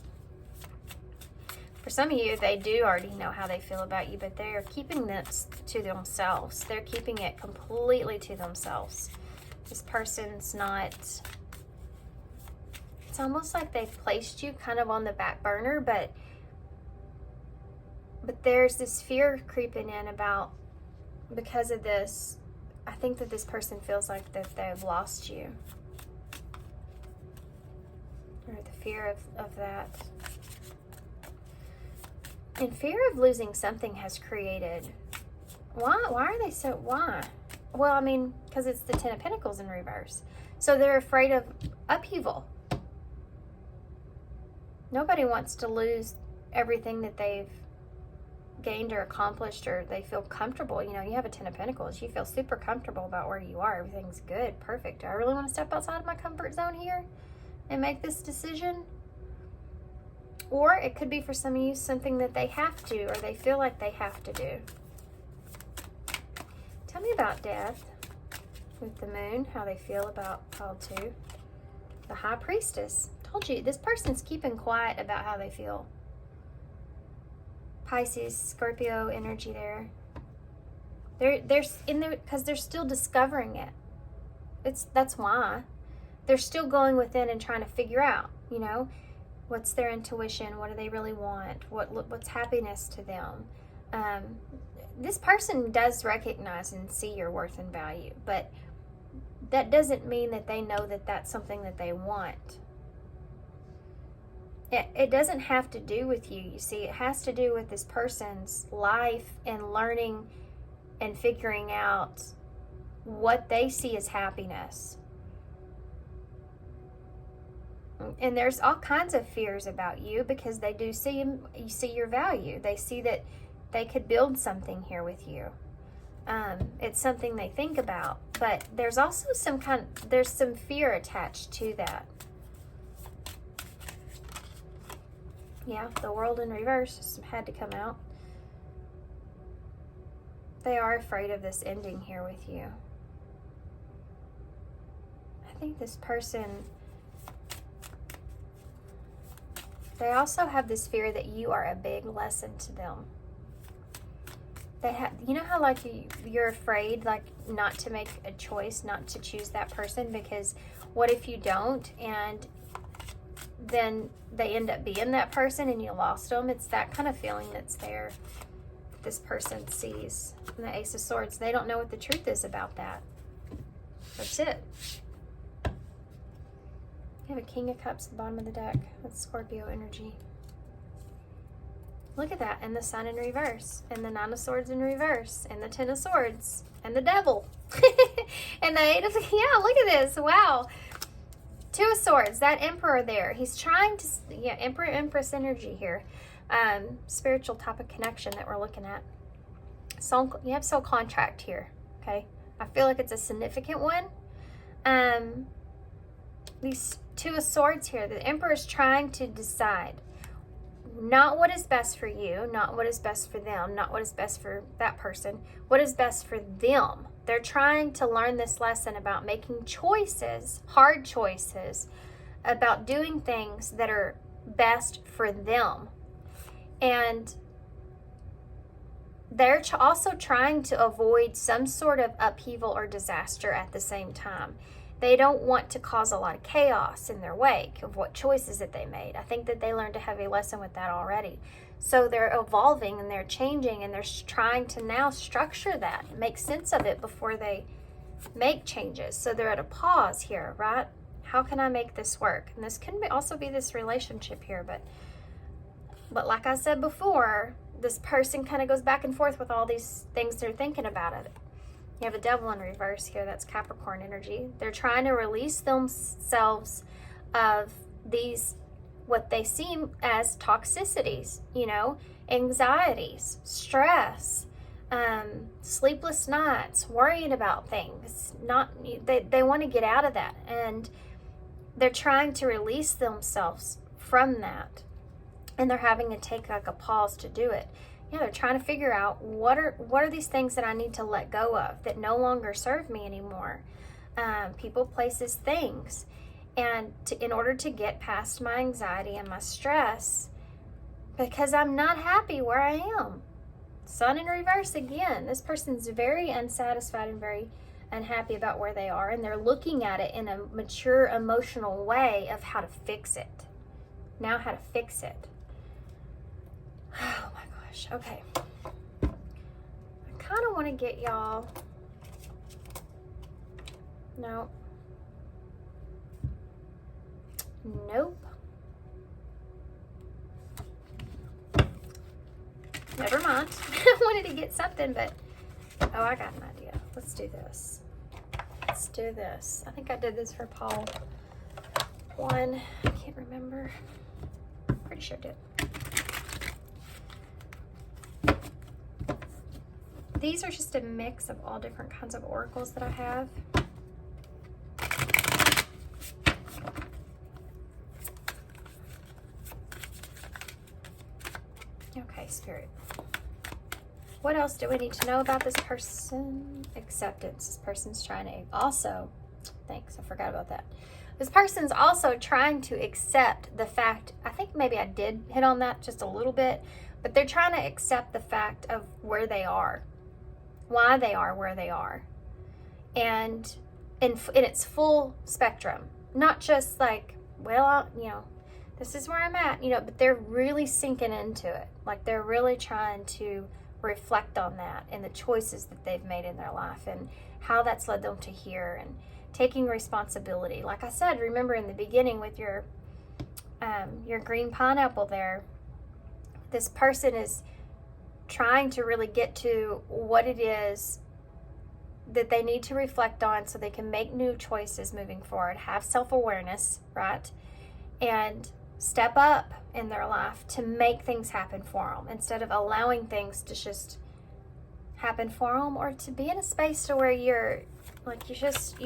for some of you, they do already know how they feel about you, but they're keeping this to themselves. They're keeping it completely to themselves. This person's not, it's almost like they've placed you kind of on the back burner, but there's this fear creeping in about, because of this, I think that this person feels like that they've lost you. Or the fear of that. And fear of losing something has created. Why are they so, why? Well, I mean, because it's the 10 of Pentacles in reverse. So they're afraid of upheaval. Nobody wants to lose everything that they've gained or accomplished, or they feel comfortable. You know, you have a 10 of Pentacles. You feel super comfortable about where you are. Everything's good, perfect. Do I really want to step outside of my comfort zone here and make this decision? Or it could be for some of you something that they have to, or they feel like they have to do. Tell me about death with the Moon, how they feel about pile 2. The High Priestess. Told you, this person's keeping quiet about how they feel. Pisces, Scorpio energy there. They're in there because they're still discovering it. That's why. They're still going within and trying to figure out, you know, what's their intuition, what do they really want, what's happiness to them. This person does recognize and see your worth and value, but that doesn't mean that they know that that's something that they want. It doesn't have to do with you. You see, it has to do with this person's life and learning and figuring out what they see as happiness. And there's all kinds of fears about you because they do see your value. They see that they could build something here with you. It's something they think about, but there's also there's some fear attached to that. Yeah, the World in reverse just had to come out. They are afraid of this ending here with you. I think this person, they also have this fear that you are a big lesson to them. They have, you know how like you're afraid like not to make a choice, not to choose that person, because what if you don't and then they end up being that person and you lost them? It's that kind of feeling that's there. This person sees. And the Ace of Swords, they don't know what the truth is about that. That's it. You have a King of Cups at the bottom of the deck. That's Scorpio energy. Look at that. And the Sun in reverse. And the Nine of Swords in reverse. And the Ten of Swords. And the Devil. And the Eight of... Yeah, look at this. Wow. Two of Swords. That Emperor there. He's trying to... Yeah, Emperor, Empress energy here. Spiritual type of connection that we're looking at. Soul, you have soul contract here. Okay. I feel like it's a significant one. These Two of Swords here. The Emperor is trying to decide not what is best for you, not what is best for them, not what is best for that person, what is best for them. They're trying to learn this lesson about making choices, hard choices, about doing things that are best for them. And they're also trying to avoid some sort of upheaval or disaster at the same time. They don't want to cause a lot of chaos in their wake of what choices that they made. I think that they learned a heavy lesson with that already. So they're evolving and they're changing and they're trying to now structure that and make sense of it before they make changes. So they're at a pause here, right? How can I make this work? And this can also be this relationship here, but like I said before, this person kind of goes back and forth with all these things they're thinking about it. You have a Devil in reverse here. That's Capricorn energy. They're trying to release themselves of these, what they seem as toxicities, you know, anxieties, stress, sleepless nights, worrying about things. They want to get out of that, and they're trying to release themselves from that. And they're having to take like a pause to do it. Yeah, they're trying to figure out what are these things that I need to let go of that no longer serve me anymore. People, places, things. And in order to get past my anxiety and my stress, because I'm not happy where I am. Sun in reverse again. This person's very unsatisfied and very unhappy about where they are. And they're looking at it in a mature, emotional way of how to fix it. Now how to fix it. Oh my gosh. Okay. I kind of want to get y'all. No. Nope. Never mind. I wanted to get something, but oh, I got an idea. Let's do this. Let's do this. I think I did this for Paul. One. I can't remember. Pretty sure I did. These are just a mix of all different kinds of oracles that I have. Okay, Spirit. What else do we need to know about this person? Acceptance. This person's trying to also, thanks, I forgot about that. This person's also trying to accept the fact, I think maybe I did hit on that just a little bit, but they're trying to accept the fact of where they are. Why they are where they are, and in its full spectrum, not just like, well, you know, this is where I'm at, you know, but they're really sinking into it. Like they're really trying to reflect on that and the choices that they've made in their life and how that's led them to here and taking responsibility. Like I said, remember in the beginning with your green pineapple there, this person is trying to really get to what it is that they need to reflect on so they can make new choices moving forward, have self-awareness, right? And step up in their life to make things happen for them instead of allowing things to just happen for them, or to be in a space to where you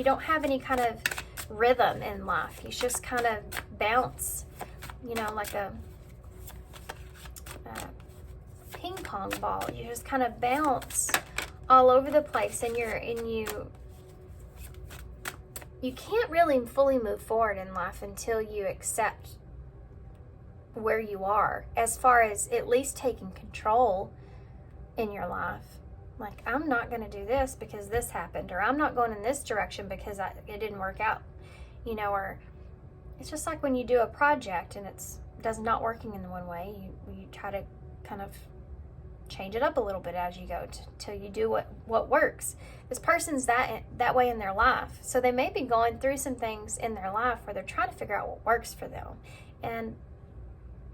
don't have any kind of rhythm in life. You just kind of bounce, like a ping pong ball. You just kind of bounce all over the place, and you can't really fully move forward in life until you accept where you are, as far as at least taking control in your life. Like, I'm not going to do this because this happened, or I'm not going in this direction because it didn't work out, or it's just like when you do a project and it's not working in one way, you try to kind of change it up a little bit as you go till you do what works. This person's that way in their life, so they may be going through some things in their life where they're trying to figure out what works for them. And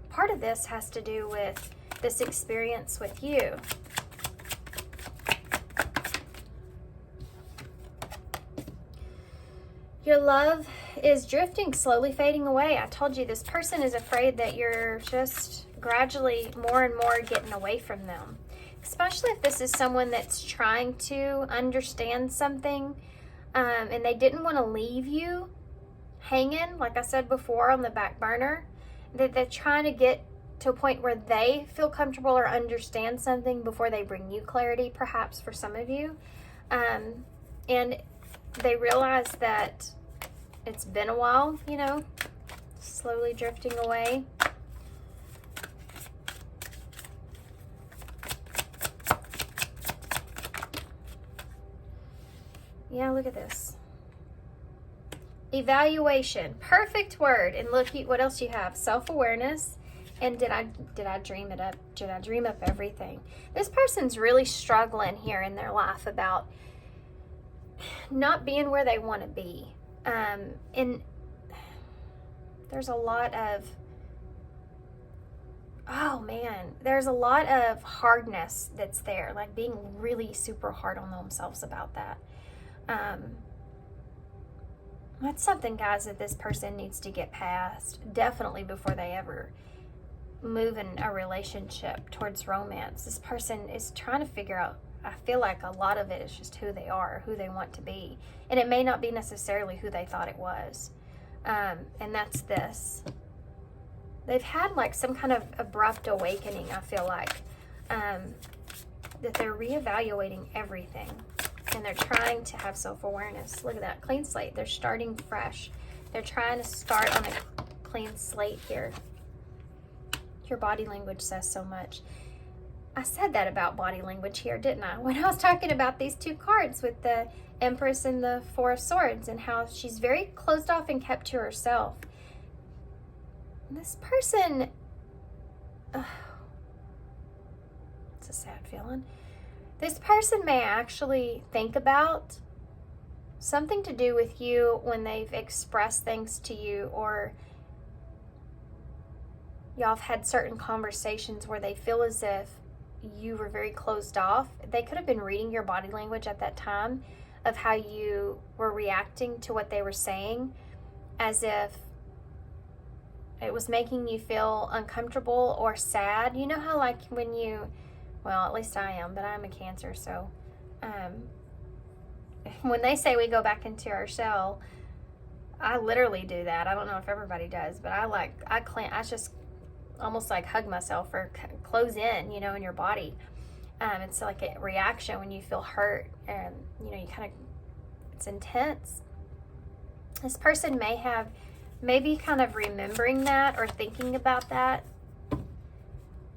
part of this has to do with this experience with you. Your love is drifting, slowly fading away. I told you this person is afraid that you're just gradually more and more getting away from them. Especially if this is someone that's trying to understand something, and they didn't want to leave you hanging, like I said before, on the back burner. That they're trying to get to a point where they feel comfortable or understand something before they bring you clarity, perhaps for some of you. And they realize that it's been a while, slowly drifting away. Yeah, look at this. Evaluation, perfect word. And look, what else you have? Self-awareness. And did I dream it up? Did I dream up everything? This person's really struggling here in their life about not being where they want to be. And there's a lot of, there's a lot of hardness that's there, like being really super hard on themselves about that. That's something, guys, that this person needs to get past, definitely before they ever move in a relationship towards romance. This person is trying to figure out, I feel like a lot of it is just who they are, who they want to be. And it may not be necessarily who they thought it was. And that's this. They've had like some kind of abrupt awakening, I feel like, that they're reevaluating everything. And they're trying to have self-awareness. Look at that, clean slate. They're starting fresh. They're trying to start on a clean slate here. Your body language says so much. I said that about body language here, didn't I? When I was talking about these two cards with the Empress and the Four of Swords, and how she's very closed off and kept to herself. This person, it's a sad feeling. This person may actually think about something to do with you when they've expressed things to you, or y'all have had certain conversations where they feel as if you were very closed off. They could have been reading your body language at that time of how you were reacting to what they were saying, as if it was making you feel uncomfortable or sad. You know how like when you, well, at least I am, but I'm a Cancer, so when they say we go back into our shell, I literally do that. I don't know if everybody does, but I just almost like hug myself or close in, in your body. It's like a reaction when you feel hurt, and you kind of, it's intense. This person maybe kind of remembering that or thinking about that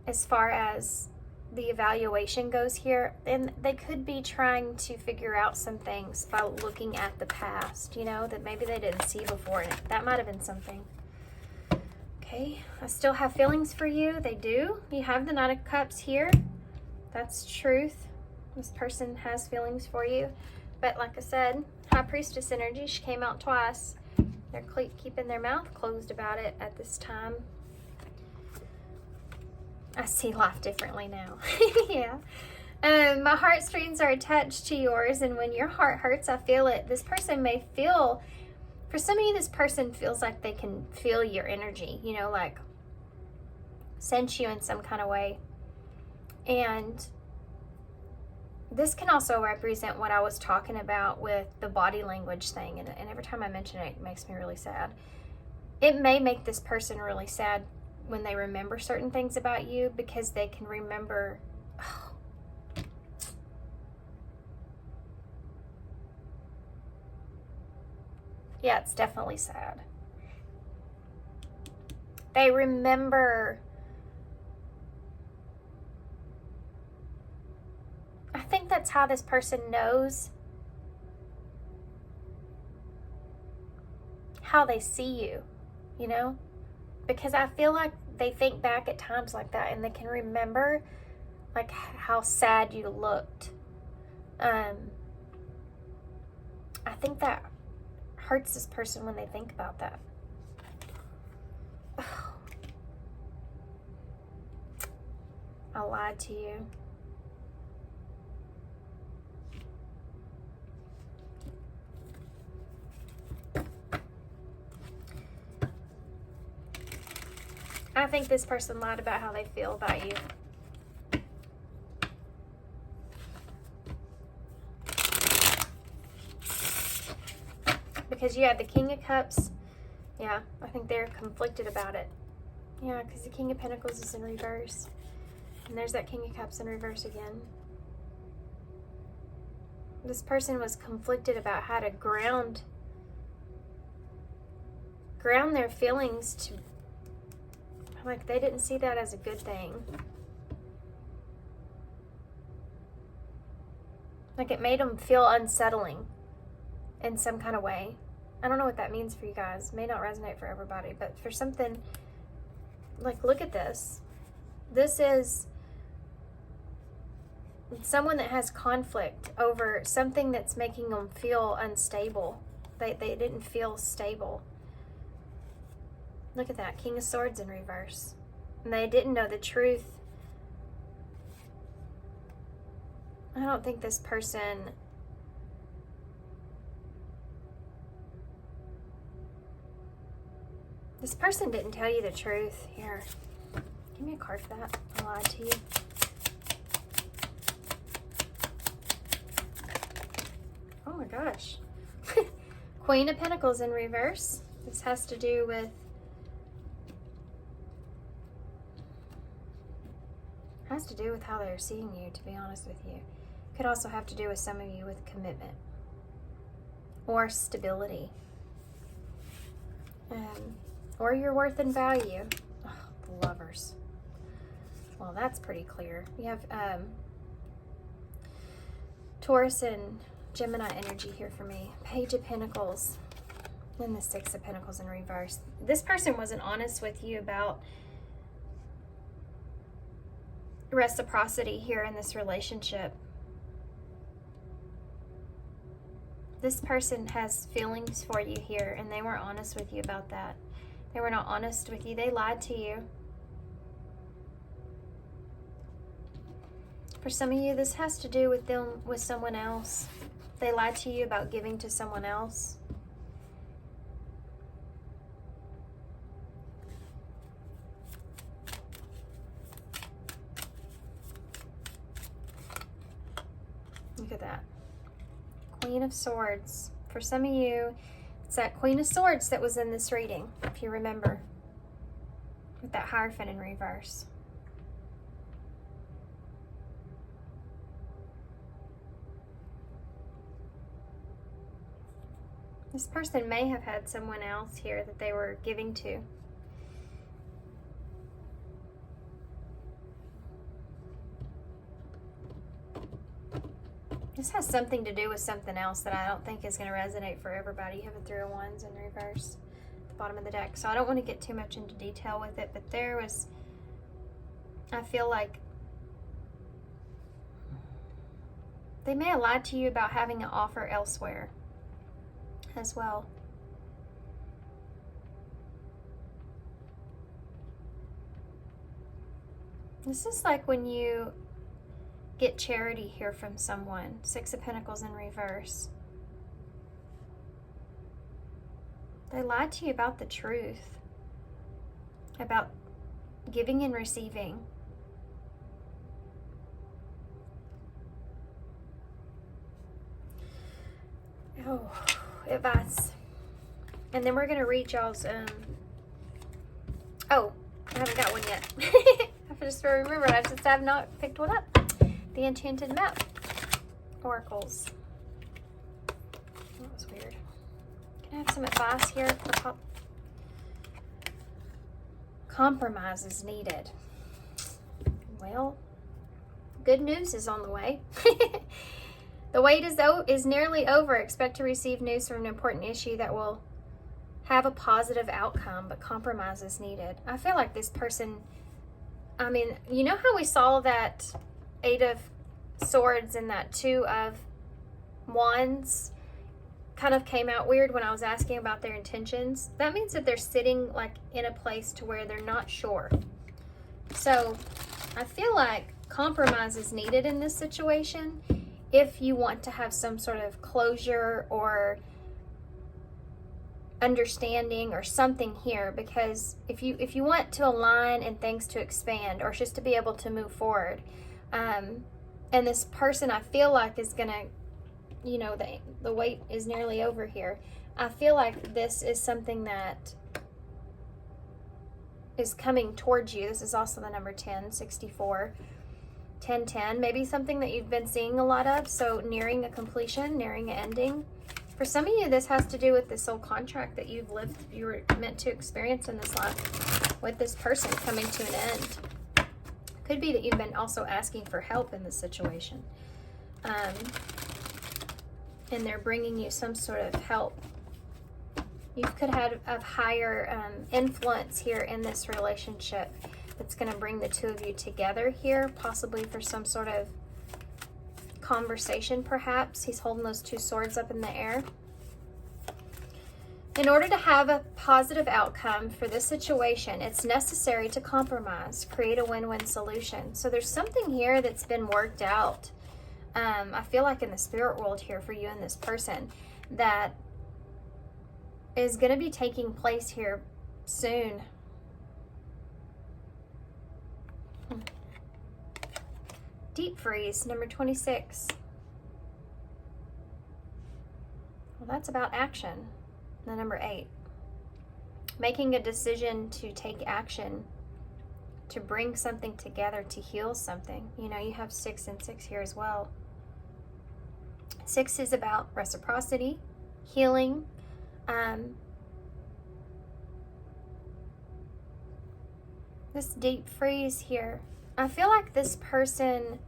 as far as the evaluation goes here. And they could be trying to figure out some things by looking at the past, that maybe they didn't see before, and that might have been something. Okay, I still have feelings for you. They do. You have the Knight of Cups here. That's truth. This person has feelings for you. But like I said, High Priestess energy, she came out twice. They're keeping their mouth closed about it at this time. I see life differently now. Yeah. My heartstrings are attached to yours, and when your heart hurts, I feel it. This person may feel, for some of you, this person feels like they can feel your energy, you know, like sense you in some kind of way. And this can also represent what I was talking about with the body language thing. And every time I mention it, it makes me really sad. It may make this person really sad when they remember certain things about you, because they can remember, oh, yeah, it's definitely sad. They remember, I think that's how this person knows how they see you, you know? Because I feel like they think back at times like that, and they can remember like how sad you looked. I think that hurts this person when they think about that. I lied to you. I think this person lied about how they feel about you. Because you have the King of Cups. Yeah, I think they're conflicted about it. Yeah, because the King of Pentacles is in reverse. And there's that King of Cups in reverse again. This person was conflicted about how to ground their feelings to, like, they didn't see that as a good thing. Like, it made them feel unsettling in some kind of way. I don't know what that means for you guys. It may not resonate for everybody, but for something, like, look at this. This is someone that has conflict over something that's making them feel unstable. They didn't feel stable. Look at that, King of Swords in reverse. And they didn't know the truth. I don't think this person, didn't tell you the truth. Here, give me a card for that. I lied to you. Oh my gosh. Queen of Pentacles in reverse. This has to do with, how they're seeing you, to be honest with you. Could also have to do with some of you with commitment or stability, or your worth and value. Oh, the Lovers. Well, that's pretty clear. You have Taurus and Gemini energy here for me. Page of Pentacles and the Six of Pentacles in reverse. This person wasn't honest with you about reciprocity here in this relationship. This person has feelings for you here, and they weren't honest with you about that. They were not honest with you. They lied to you. For some of you, this has to do with them with someone else. They lied to you about giving to someone else. Look at that. Queen of Swords. For some of you, it's that Queen of Swords that was in this reading, if you remember, with that Hierophant in reverse. This person may have had someone else here that they were giving to. This has something to do with something else that I don't think is going to resonate for everybody. You have a Three of Wands in reverse at the bottom of the deck. So I don't want to get too much into detail with it, but there was, I feel like They may have lied to you about having an offer elsewhere as well. This is like when you get charity here from someone. 6 of Pentacles in reverse. They lied to you about the truth, about giving and receiving. Oh, advice. And then we're going to read y'all's, oh, I haven't got one yet. I just remembered, I just have not picked one up. The Enchanted Map. Oracles. That was weird. Can I have some advice here for compromise is needed? Well, good news is on the way. The wait is nearly over. Expect to receive news from an important issue that will have a positive outcome, but compromise is needed. I feel like this person, I mean, you know how we saw that 8 of Swords and that 2 of Wands kind of came out weird when I was asking about their intentions? That means that they're sitting like in a place to where they're not sure. So I feel like compromise is needed in this situation if you want to have some sort of closure or understanding or something here, because if you want to align and things to expand or just to be able to move forward, and this person I feel like is gonna, you know, the wait is nearly over here. I feel like this is something that is coming towards you. This is also the number 10, 64, 10, 10. Maybe something that you've been seeing a lot of, so nearing a completion, nearing an ending. For some of you, this has to do with this soul contract that you were meant to experience in this life with this person coming to an end. Could be that you've been also asking for help in this situation. And they're bringing you some sort of help. You could have a higher influence here in this relationship that's going to bring the 2 of you together here, possibly for some sort of conversation perhaps. He's holding those 2 swords up in the air. In order to have a positive outcome for this situation, it's necessary to compromise, create a win-win solution. So there's something here that's been worked out. I feel like in the spirit world here for you and this person that is going to be taking place here soon. Deep freeze, number 26. Well, that's about action. The number 8. Making a decision to take action, to bring something together, to heal something. You know, you have 6 and 6 here as well. 6 is about reciprocity, healing. This deep freeze here. I feel like this person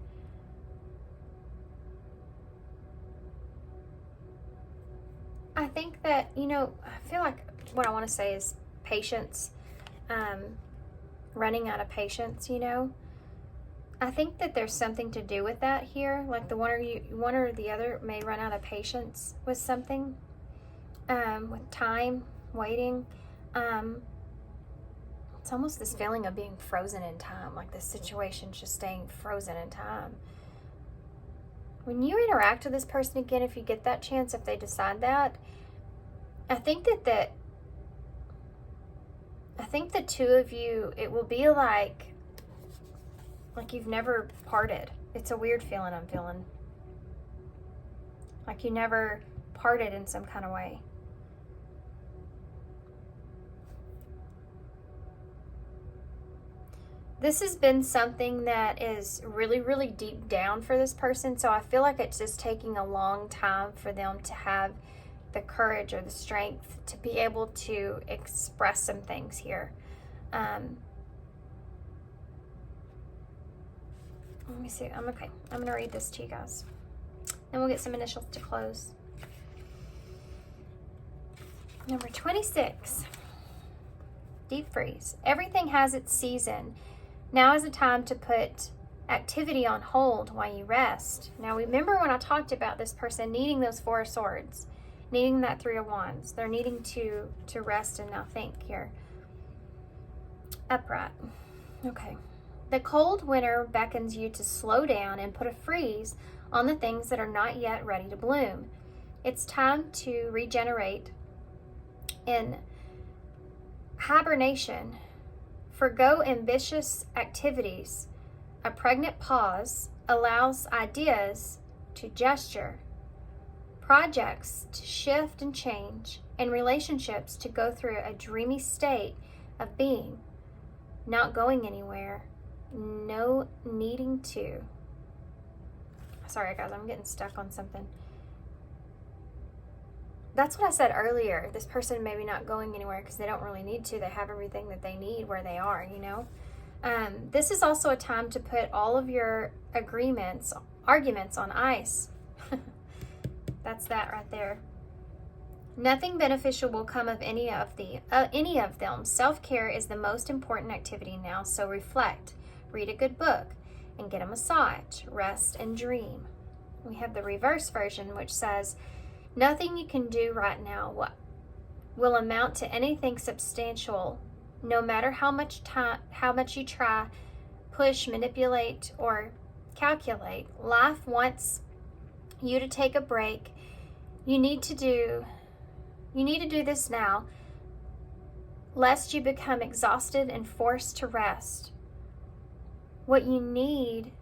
I think that, you know, I feel like what I want to say is patience, running out of patience, you know. I think that there's something to do with that here. Like the one or the other may run out of patience with something, with time, waiting. It's almost this feeling of being frozen in time, like this situation's just staying frozen in time. When you interact with this person again, if you get that chance, if they decide that, I think that the 2 of you, it will be like you've never parted. It's a weird feeling I'm feeling. Like you never parted in some kind of way. This has been something that is really, really deep down for this person. So I feel like it's just taking a long time for them to have the courage or the strength to be able to express some things here. Let me see. I'm okay. I'm going to read this to you guys. And we'll get some initials to close. Number 26. Deep freeze. Everything has its season. Now is the time to put activity on hold while you rest. Now remember when I talked about this person needing those 4 of Swords, needing that 3 of Wands. They're needing to rest and now think here. Upright. Okay. The cold winter beckons you to slow down and put a freeze on the things that are not yet ready to bloom. It's time to regenerate. In hibernation, forgo ambitious activities. A pregnant pause allows ideas to gesture, projects to shift and change, and relationships to go through a dreamy state of being, not going anywhere, no needing to. Sorry guys, I'm getting stuck on something. That's what I said earlier. This person maybe not going anywhere because they don't really need to. They have everything that they need where they are, you know. This is also a time to put all of your arguments on ice. That's that right there. Nothing beneficial will come of any of them. Self-care is the most important activity now, so reflect, read a good book, and get a massage, rest, and dream. We have the reverse version, which says, nothing you can do right now will amount to anything substantial, no matter how much you try, push, manipulate, or calculate. Life wants you to take a break. You need to do this now, lest you become exhausted and forced to rest. What you need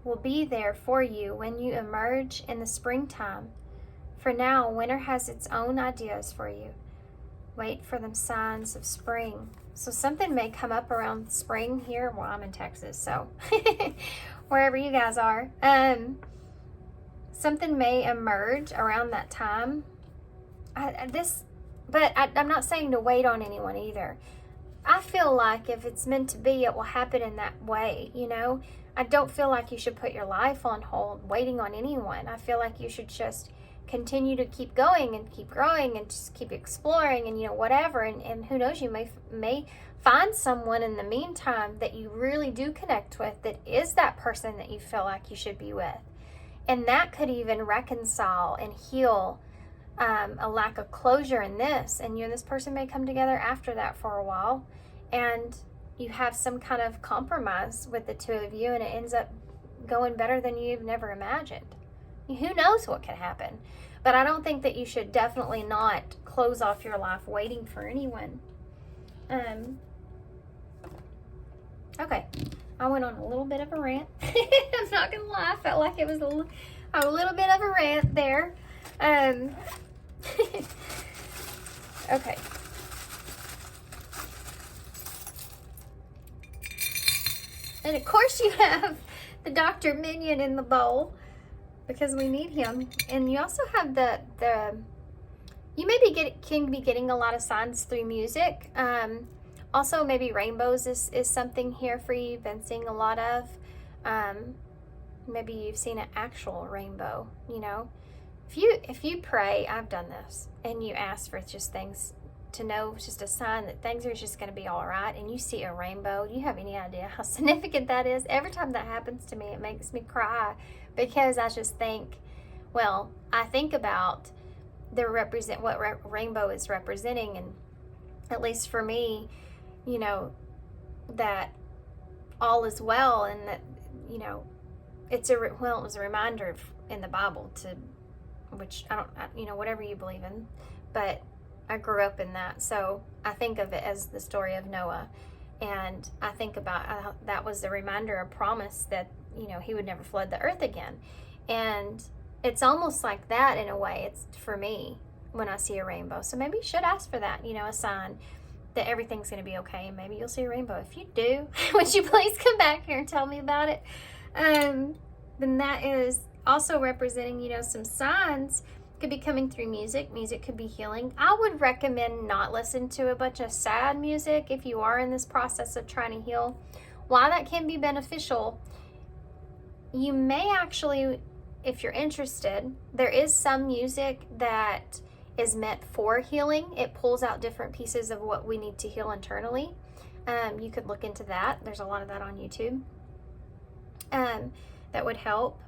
will be there for you when you emerge in the springtime. For now, winter has its own ideas for you. Wait for the signs of spring. So something may come up around spring here. Well, I'm in Texas, so wherever you guys are. Something may emerge around that time. I'm not saying to wait on anyone either. I feel like if it's meant to be, it will happen in that way, you know? I don't feel like you should put your life on hold waiting on anyone. I feel like you should just continue to keep going and keep growing and just keep exploring and, you know, whatever. And who knows, you may find someone in the meantime that you really do connect with that is that person that you feel like you should be with. And that could even reconcile and heal a lack of closure in this. And you and this person may come together after that for a while. And you have some kind of compromise with the two of you, and it ends up going better than you've never imagined. Who knows what could happen? But I don't think that you should definitely not close off your life waiting for anyone. Okay, I went on a little bit of a rant. I'm not gonna lie, I felt like it was a little bit of a rant there. Okay. And of course you have the Dr. Minion in the bowl, because we need him. And you also have the you maybe can be getting a lot of signs through music. Also maybe rainbows is something here for you. You've been seeing a lot of. Maybe you've seen an actual rainbow, you know. If you pray, I've done this, and you ask for just things to know, it's just a sign that things are just going to be all right, and you see a rainbow, do you have any idea how significant that is? Every time that happens to me, it makes me cry, because I just think, well, I think about what rainbow is representing, and at least for me, you know, that all is well, and that, you know, it was a reminder in the Bible which you know, whatever you believe in, but I grew up in that, so I think of it as the story of Noah, and I think about that was the reminder, a promise that, you know, he would never flood the earth again. And it's almost like that in a way. It's for me when I see a rainbow. So maybe you should ask for that, you know, a sign that everything's going to be okay, and maybe you'll see a rainbow. If you do, would you please come back here and tell me about it? Then that is also representing, you know, some signs could be coming through music. Music could be healing. I would recommend not listen to a bunch of sad music if you are in this process of trying to heal. While that can be beneficial, you may actually, if you're interested, there is some music that is meant for healing. It pulls out different pieces of what we need to heal internally. You could look into that. There's a lot of that on YouTube. that would help.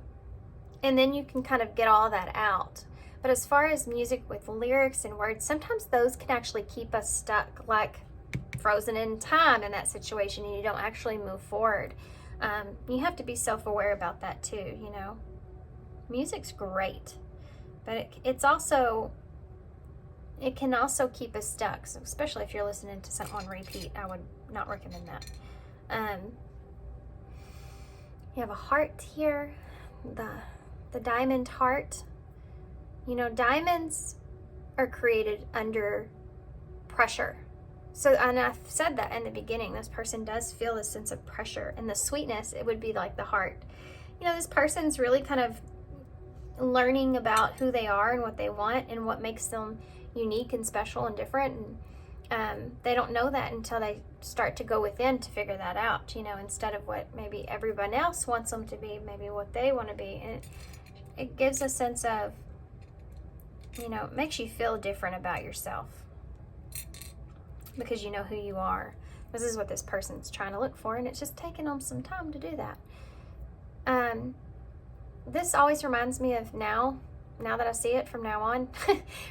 And then you can kind of get all that out. But as far as music with lyrics and words, sometimes those can actually keep us stuck, like frozen in time in that situation, and you don't actually move forward. You have to be self-aware about that too, you know. Music's great, but it can also keep us stuck, so especially if you're listening to something on repeat. I would not recommend that. You have a heart here, the diamond heart. You know, diamonds are created under pressure. So, and I've said that in the beginning, this person does feel a sense of pressure, and the sweetness, it would be like the heart. You know, this person's really kind of learning about who they are and what they want and what makes them unique and special and different. And they don't know that until they start to go within to figure that out, you know, instead of what maybe everyone else wants them to be, maybe what they want to be. And it gives a sense of, you know, it makes you feel different about yourself because you know who you are. This is what this person's trying to look for, and it's just taking them some time to do that. This always reminds me of now that I see it from now on,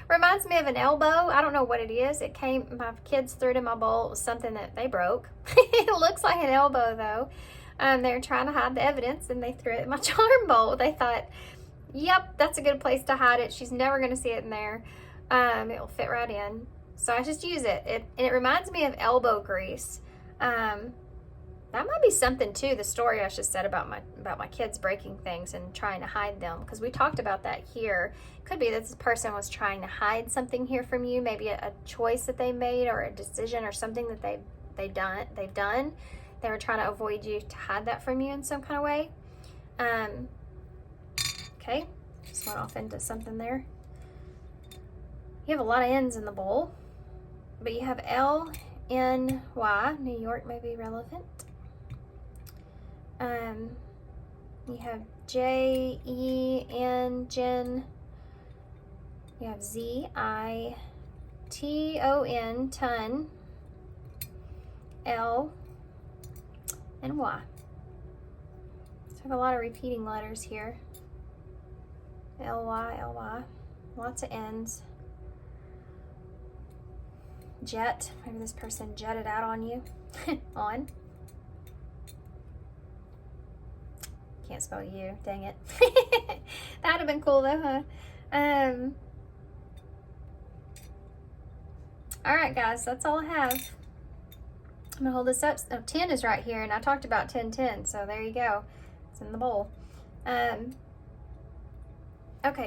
reminds me of an elbow. I don't know what it is. It came, my kids threw it in my bowl. It was something that they broke. It looks like an elbow though. They were trying to hide the evidence and they threw it in my charm bowl. They thought, yep, that's a good place to hide it. She's never going to see it in there. It will fit right in. So I just use it. And it reminds me of elbow grease. That might be something too, the story I just said about my kids breaking things and trying to hide them, because we talked about that here. Could be that this person was trying to hide something here from you, maybe a choice that they made or a decision or something that they've done. They were trying to avoid you to hide that from you in some kind of way. Okay, just went off into something there. You have a lot of N's in the bowl, but you have L-N-Y, New York may be relevant. You have J-E-N, Jen. You have Z-I-T-O-N, ton. L and Y. So I have a lot of repeating letters here. L-Y, L-Y. Lots of N's. Jet. Maybe this person jetted out on you. On. Can't spell you, dang it. That'd have been cool though, huh? All right, guys, that's all I have. I'm gonna hold this up. Oh, 10 is right here, and I talked about 10-10, so there you go. It's in the bowl. Okay,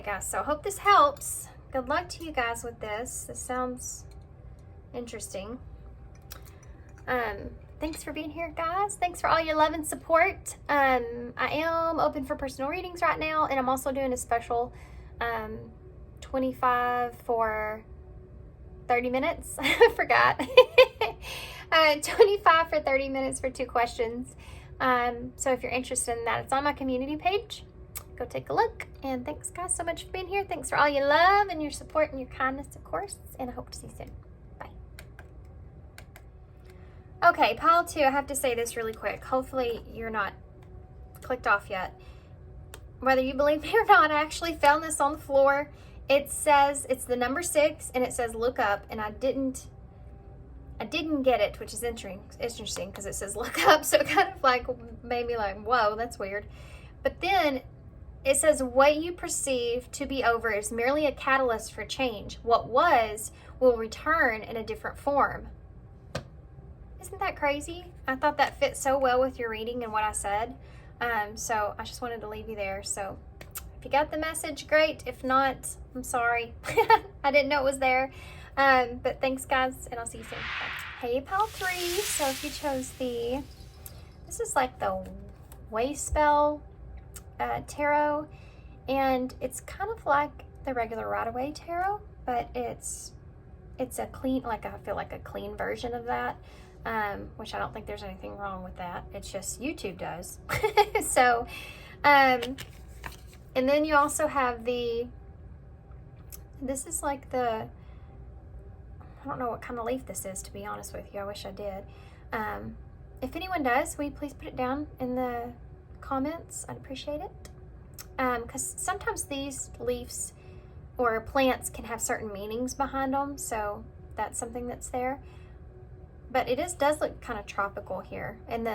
guys, so I hope this helps. Good luck to you guys with this. This sounds interesting. Thanks for being here, guys. Thanks for all your love and support. I am open for personal readings right now, and I'm also doing a special 25 for 30 minutes. I forgot. 25 for 30 minutes for 2 questions. So if you're interested in that, it's on my community page. Go take a look. And thanks, guys, so much for being here. Thanks for all your love and your support and your kindness, of course. And I hope to see you soon. Okay, pile 2, I have to say this really quick. Hopefully you're not clicked off yet. Whether you believe me or not, I actually found this on the floor. It says, it's the number 6, and it says look up, and I didn't get it, which is interesting because it says look up, so it kind of like made me like, whoa, that's weird. But then it says what you perceive to be over is merely a catalyst for change. What was will return in a different form. Isn't that crazy? I thought that fit so well with your reading and what I said. So I just wanted to leave you there. So if you got the message, great. If not, I'm sorry. I didn't know it was there. But thanks, guys, and I'll see you soon. Bye. Hey, pile 3. So if you chose this is like the Wysell tarot, and it's kind of like the regular Rider-Waite tarot, but it's a clean, like I feel like a clean version of that. Which I don't think there's anything wrong with that. It's just YouTube does. So, and then you also have this is like I don't know what kind of leaf this is, to be honest with you. I wish I did. If anyone does, will you please put it down in the comments. I'd appreciate it. Because sometimes these leaves or plants can have certain meanings behind them, so that's something that's there. But it does look kind of tropical here, and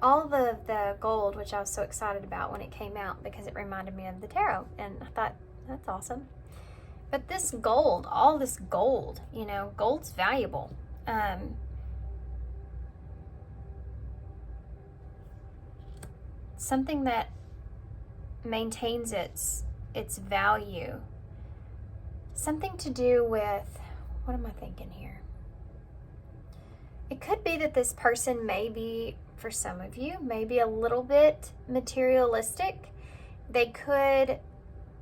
all the gold, which I was so excited about when it came out because it reminded me of the tarot, and I thought that's awesome. But this gold, all this gold, you know, gold's valuable. Something that maintains its value. Something to do with, what am I thinking here? It could be that this person may be, for some of you, maybe a little bit materialistic. They could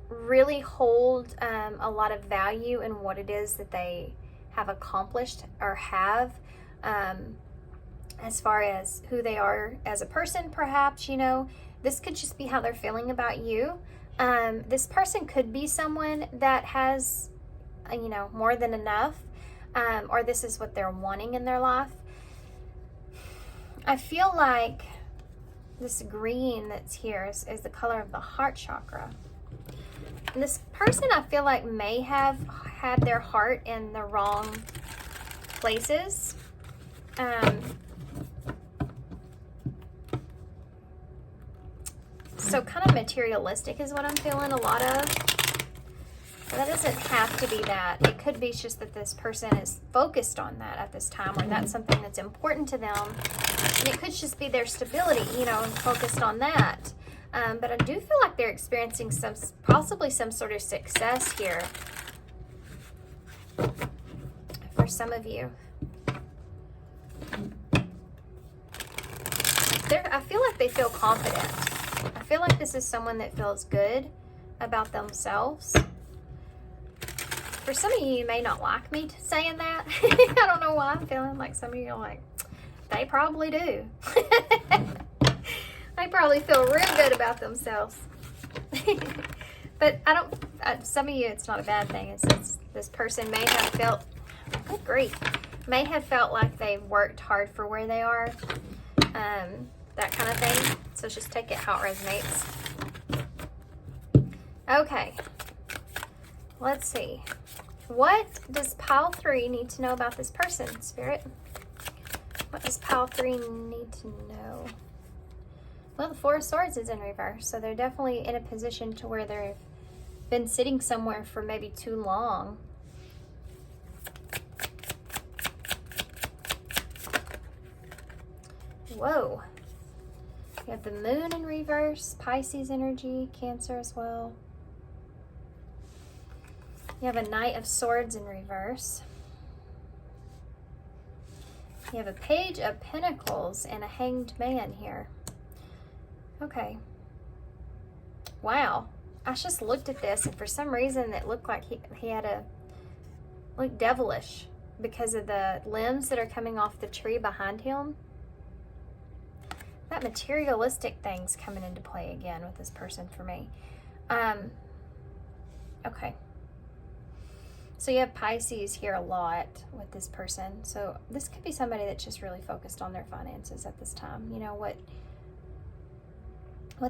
really hold a lot of value in what it is that they have accomplished or have, as far as who they are as a person, perhaps. You know, this could just be how they're feeling about you. This person could be someone that has, you know, more than enough, or this is what they're wanting in their life. I feel like this green that's here is the color of the heart chakra. And this person, I feel like, may have had their heart in the wrong places. So kind of materialistic is what I'm feeling a lot of. But that doesn't have to be that. It could be just that this person is focused on that at this time, or that's something that's important to them. And it could just be their stability, you know, and focused on that. But I do feel like they're experiencing possibly some sort of success here for some of you. I feel like they feel confident. I feel like this is someone that feels good about themselves. For some of you, you may not like me saying that. I don't know why I'm feeling like some of you are like, they probably do. They probably feel real good about themselves. But some of you, it's not a bad thing. It's this person may have felt, good grief, may have felt like they've worked hard for where they are. That kind of thing. So just take it how it resonates. Okay. Let's see. What does pile 3 need to know about this person, Spirit? What does pile 3 need to know? Well, the 4 of Swords is in reverse, so they're definitely in a position to where they've been sitting somewhere for maybe too long. Whoa. You have the Moon in reverse, Pisces energy, Cancer as well. You have a Knight of Swords in reverse. You have a Page of Pentacles and a Hanged Man here. Okay. Wow. I just looked at this, and for some reason it looked like he had looked devilish because of the limbs that are coming off the tree behind him. That materialistic thing's coming into play again with this person for me. Okay. So you have Pisces here a lot with this person. So this could be somebody that's just really focused on their finances at this time. You know, what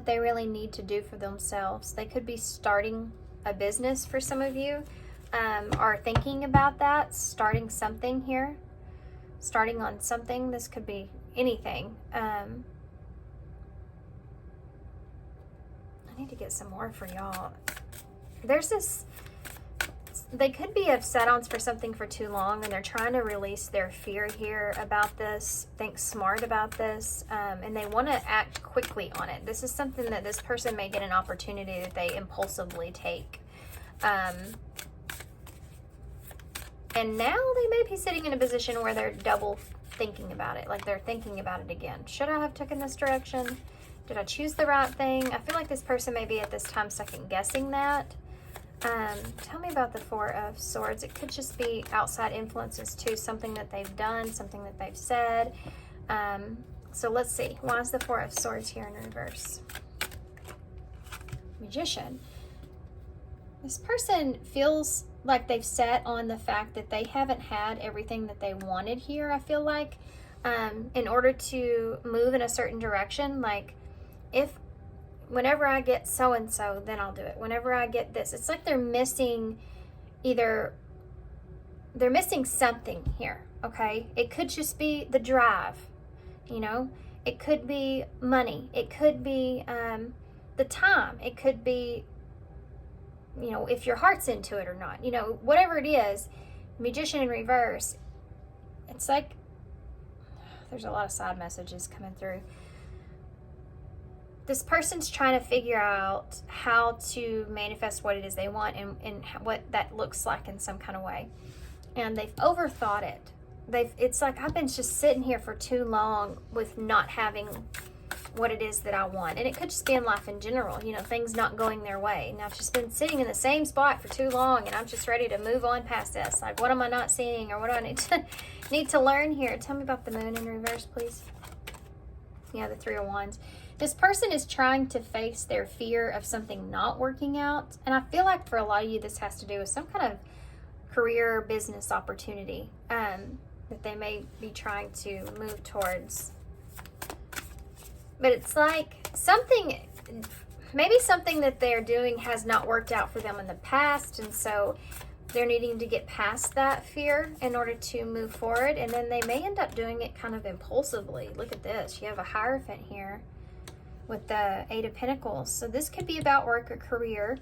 they really need to do for themselves. They could be starting a business for some of you, or thinking about that, starting something here, starting on something. This could be anything. I need to get some more for y'all. There's this, they could be upset on for something for too long, and they're trying to release their fear here about this, think smart about this, and they want to act quickly on it. This is something that this person may get an opportunity that they impulsively take. And now they may be sitting in a position where they're double thinking about it, like they're thinking about it again. Should I have taken this direction? Did I choose the right thing? I feel like this person may be at this time second guessing that. Tell me about the 4 of Swords. It could just be outside influences too, something that they've done, something that they've said. So let's see. Why is the 4 of Swords here in reverse? Magician. This person feels like they've set on the fact that they haven't had everything that they wanted here, I feel like, in order to move in a certain direction. Like, if whenever I get so-and-so, then I'll do it. Whenever I get this. It's like they're missing they're missing something here, okay? It could just be the drive, you know? It could be money. It could be the time. It could be, you know, if your heart's into it or not. You know, whatever it is, Magician in reverse, it's like there's a lot of side messages coming through. This person's trying to figure out how to manifest what it is they want and what that looks like in some kind of way. And they've overthought it. It's like, I've been just sitting here for too long with not having what it is that I want. And it could just be in life in general, you know, things not going their way. And I've just been sitting in the same spot for too long, and I'm just ready to move on past this. Like, what am I not seeing, or what do I need to learn here? Tell me about the moon in reverse, please. Yeah, the Three of Wands. This person is trying to face their fear of something not working out. And I feel like for a lot of you, this has to do with some kind of career or business opportunity that they may be trying to move towards. But it's like maybe something that they're doing has not worked out for them in the past. And so they're needing to get past that fear in order to move forward. And then they may end up doing it kind of impulsively. Look at this. You have a Hierophant here with the Eight of Pentacles. So this could be about work or career.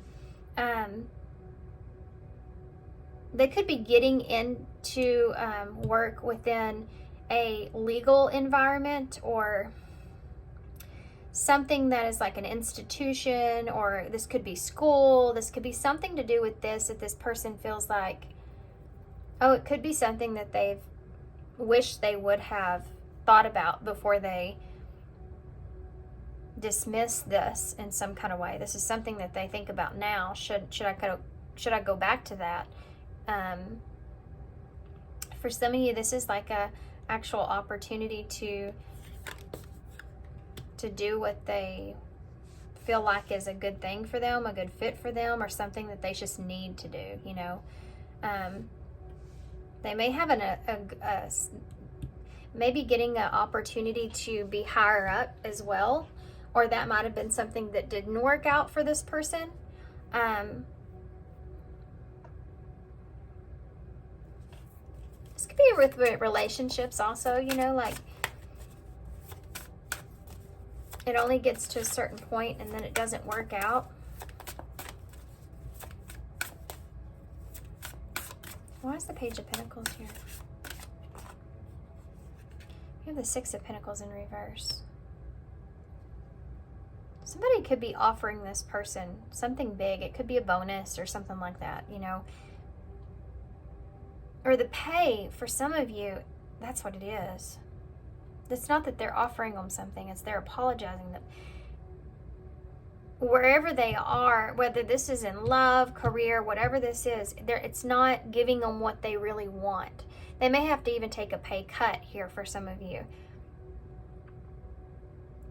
They could be getting into work within a legal environment, or something that is like an institution, or this could be school. This could be something to do with this, that this person feels like, oh, it could be something that they've wished they would have thought about before they dismiss this in some kind of way. This is something that they think about now. Should I go back to that? For some of you, this is like a actual opportunity to do what they feel like is a good thing for them, a good fit for them, or something that they just need to do, you know. They may have maybe getting an opportunity to be higher up as well, or that might have been something that didn't work out for this person. This could be with relationships also, you know, like it only gets to a certain point and then it doesn't work out. Why is the Page of Pentacles here? You have the Six of Pentacles in reverse. Somebody could be offering this person something big. It could be a bonus or something like that, you know. Or the pay, for some of you, that's what it is. It's not that they're offering them something, it's they're apologizing. That wherever they are, whether this is in love, career, whatever this is, it's not giving them what they really want. They may have to even take a pay cut here for some of you.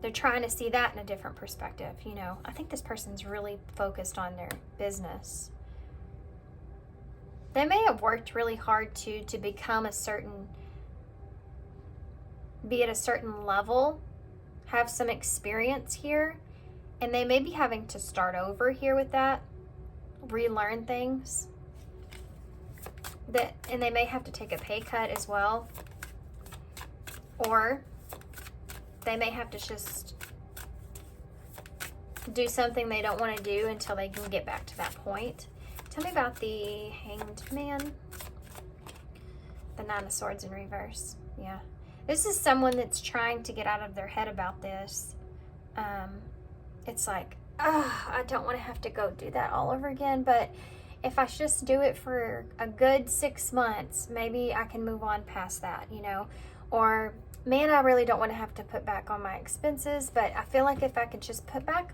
They're trying to see that in a different perspective, you know. I think this person's really focused on their business. They may have worked really hard to become be at a certain level, have some experience here, and they may be having to start over here with that, relearn things. And they may have to take a pay cut as well, or they may have to just do something they don't want to do until they can get back to that point. Tell me about the Hanged Man. The Nine of Swords in reverse. Yeah. This is someone that's trying to get out of their head about this. It's like, I don't want to have to go do that all over again, but if I just do it for a good 6 months, maybe I can move on past that, you know. Or, man, I really don't want to have to put back on my expenses, but I feel like if I could just put back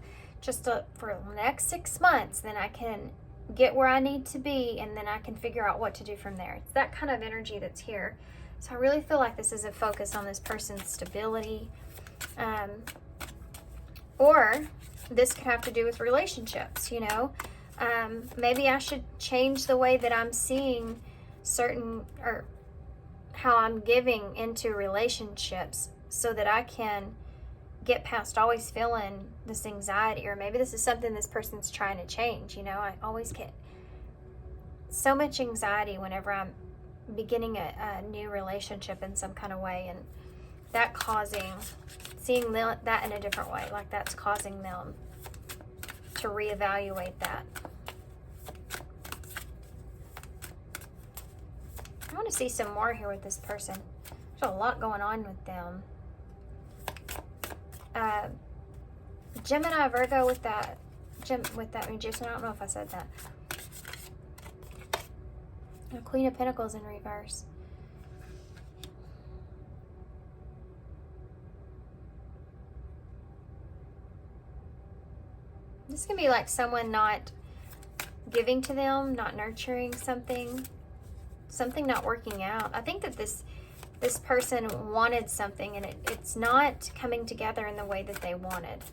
for the next 6 months, then I can get where I need to be, and then I can figure out what to do from there. It's that kind of energy that's here. So I really feel like this is a focus on this person's stability. Or this could have to do with relationships, you know. Maybe I should change the way that I'm seeing or how I'm giving into relationships so that I can get past always feeling this anxiety, or maybe this is something this person's trying to change. You know, I always get so much anxiety whenever I'm beginning a new relationship in some kind of way, and that causing, seeing that in a different way, like that's causing them to reevaluate that. I want to see some more here with this person. There's a lot going on with them. Gemini, Virgo with that Magician. I don't know if I said that. Queen of Pentacles in reverse. This can be like someone not giving to them, not nurturing something not working out. I think that this person wanted something and it's not coming together in the way that they wanted.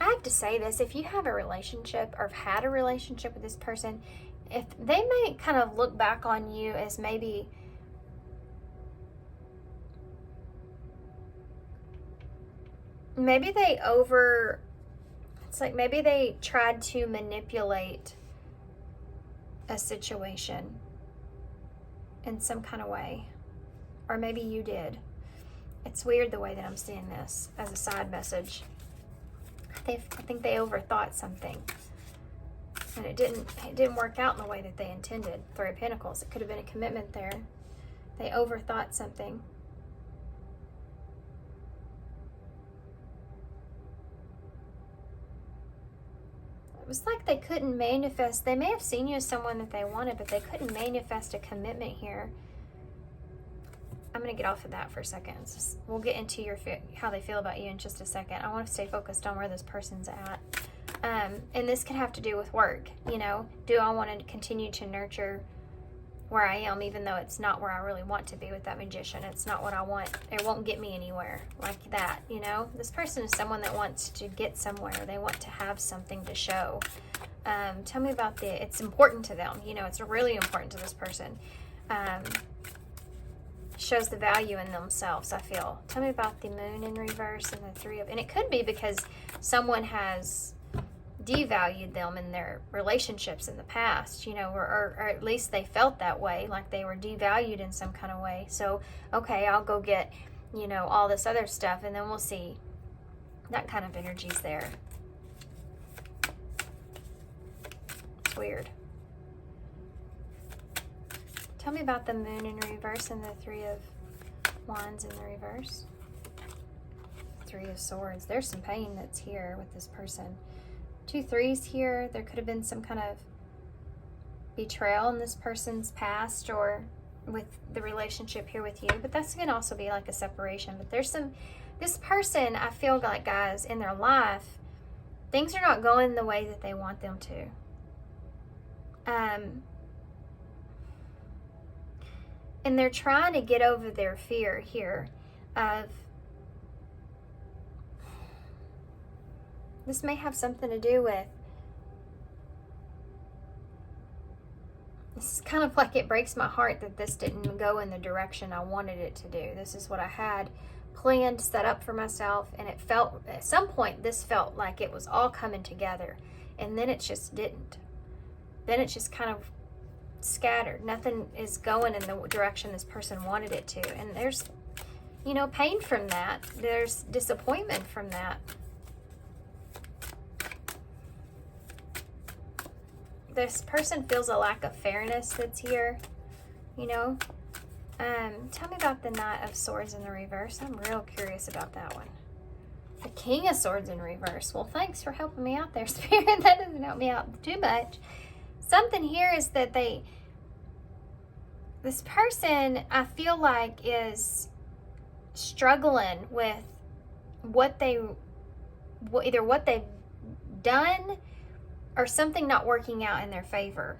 I have to say this, if you have a relationship or have had a relationship with this person, if they may kind of look back on you as maybe it's like maybe they tried to manipulate a situation in some kind of way. Or maybe you did. It's weird the way that I'm seeing this as a side message. I think they overthought something. And it didn't work out in the way that they intended. Three of Pentacles. It could have been a commitment there. They overthought something. It was like they couldn't manifest. They may have seen you as someone that they wanted, but they couldn't manifest a commitment here. I'm going to get off of that for a second. We'll get into how they feel about you in just a second. I want to stay focused on where this person's at. And this could have to do with work. You know, do I want to continue to nurture where I am, even though it's not where I really want to be with that Magician? It's not what I want. It won't get me anywhere like that, you know? This person is someone that wants to get somewhere. They want to have something to show. Tell me about it's important to them. You know, it's really important to this person. Shows the value in themselves, I feel. Tell me about the Moon in reverse and the and it could be because someone has devalued them in their relationships in the past, you know, or at least they felt that way, like they were devalued in some kind of way. So, okay, I'll go get, you know, all this other stuff, and then we'll see. That kind of energy's there. It's weird. Tell me about the Moon in reverse and the Three of Wands in the reverse. Three of Swords. There's some pain that's here with this person. 2 3s here. There could have been some kind of betrayal in this person's past or with the relationship here with you. But that's going to also be like a separation. But there's this person, I feel like, guys, in their life, things are not going the way that they want them to. And they're trying to get over their fear here of, this may have something to do with, this is kind of like, it breaks my heart that this didn't go in the direction I wanted it to do. This is what I had planned, set up for myself, and it felt, at some point, this felt like it was all coming together, and then it just didn't. Then it just kind of scattered. Nothing is going in the direction this person wanted it to. And there's, you know, pain from that. There's disappointment from that. This person feels a lack of fairness that's here, you know. Tell me about the Knight of Swords in the reverse. I'm real curious about that one. The King of Swords in reverse. Well, thanks for helping me out there, Spirit. That doesn't help me out too much. Something here is that this person, I feel like, is struggling with either what they've done or something not working out in their favor,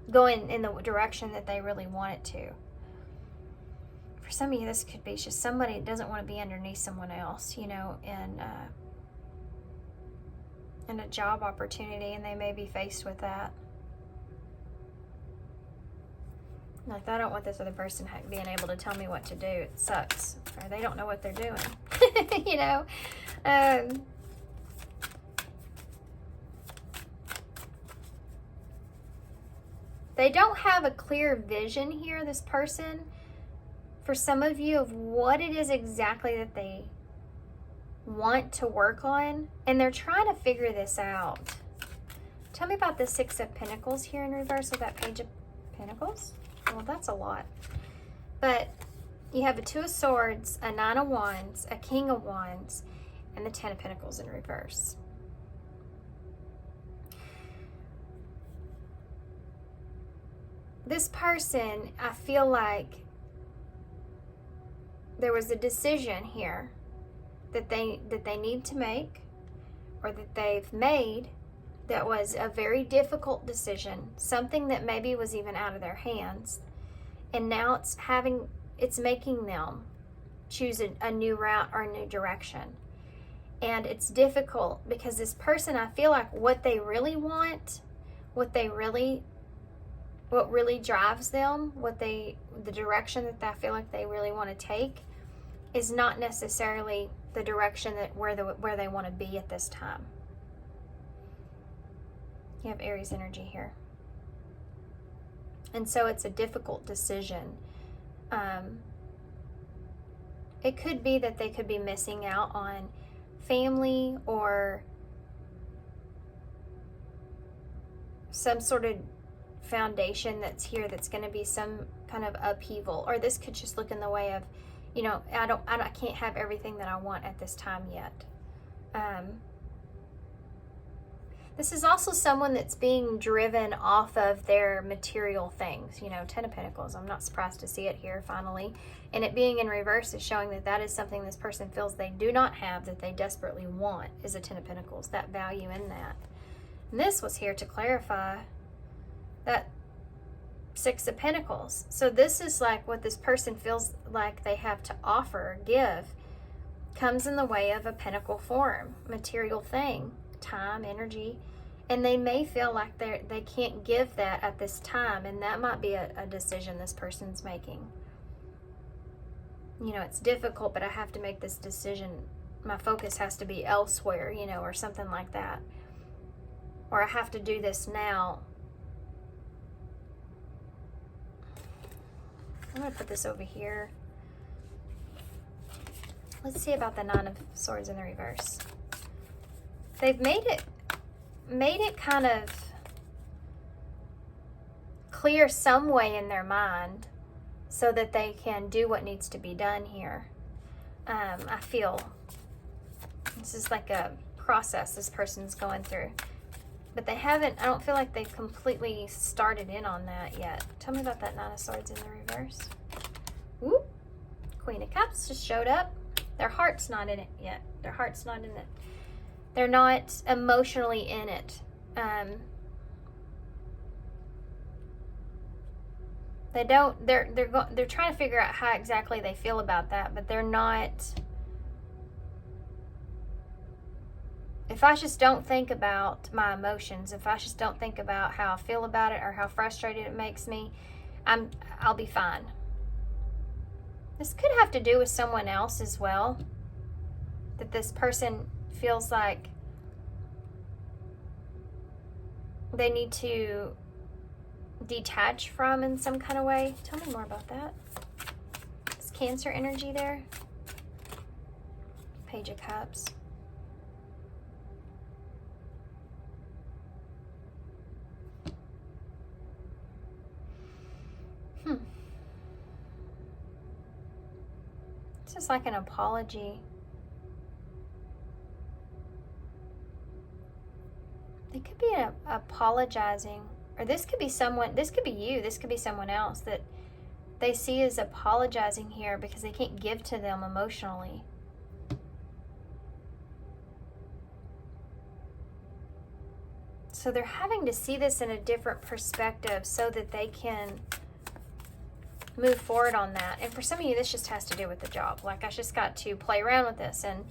going in the direction that they really want it to. For some of you, this could be just somebody that doesn't want to be underneath someone else, you know, in a job opportunity, and they may be faced with that. Like, I don't want this other person being able to tell me what to do. It sucks. Or they don't know what they're doing. You know? They don't have a clear vision here, this person, for some of you, of what it is exactly that they want to work on. And they're trying to figure this out. Tell me about the Six of Pentacles here in reverse with that Page of Pentacles. Well, that's a lot. But you have a Two of Swords, a Nine of Wands, a King of Wands, and the Ten of Pentacles in reverse. This person, I feel like there was a decision here that they need to make, or that they've made, that was a very difficult decision, something that maybe was even out of their hands, and now it's making them choose a new route or a new direction. And it's difficult because this person, I feel like what they really want, what really drives them, the direction that I feel like they really want to take, is not necessarily the direction that where they want to be at this time. You have Aries energy here. And so it's a difficult decision. It could be that they could be missing out on family or some sort of foundation that's here that's going to be some kind of upheaval. Or this could just look in the way of, you know, I can't have everything that I want at this time yet. This is also someone that's being driven off of their material things. You know, Ten of Pentacles. I'm not surprised to see it here finally. And it being in reverse is showing that is something this person feels they do not have, that they desperately want, is a Ten of Pentacles, that value in that. And this was here to clarify that Six of Pentacles. So this is like what this person feels like they have to offer, give, comes in the way of a pentacle form, material thing. Time, energy, and they may feel like they can't give that at this time, and that might be a decision this person's making. You know, it's difficult, but I have to make this decision. My focus has to be elsewhere, you know, or something like that. Or I have to do this now. I'm going to put this over here. Let's see about the Nine of Swords in the reverse. They've made it kind of clear some way in their mind so that they can do what needs to be done here. I feel this is like a process this person's going through. But I don't feel like they've completely started in on that yet. Tell me about that Nine of Swords in the reverse. Whoop. Queen of Cups just showed up. Their heart's not in it yet. Their heart's not in it. They're not emotionally in it. They're trying to figure out how exactly they feel about that, but they're not. If I just don't think about my emotions, if I just don't think about how I feel about it or how frustrated it makes me, I'll be fine. This could have to do with someone else as well. That this person feels like they need to detach from in some kind of way. Tell me more about that. Is Cancer energy there? Page of Cups. It's just like an apology. They could be apologizing, or this could be someone, this could be you, this could be someone else that they see as apologizing here because they can't give to them emotionally. So they're having to see this in a different perspective so that they can move forward on that. And for some of you, this just has to do with the job. Like, I just got to play around with this and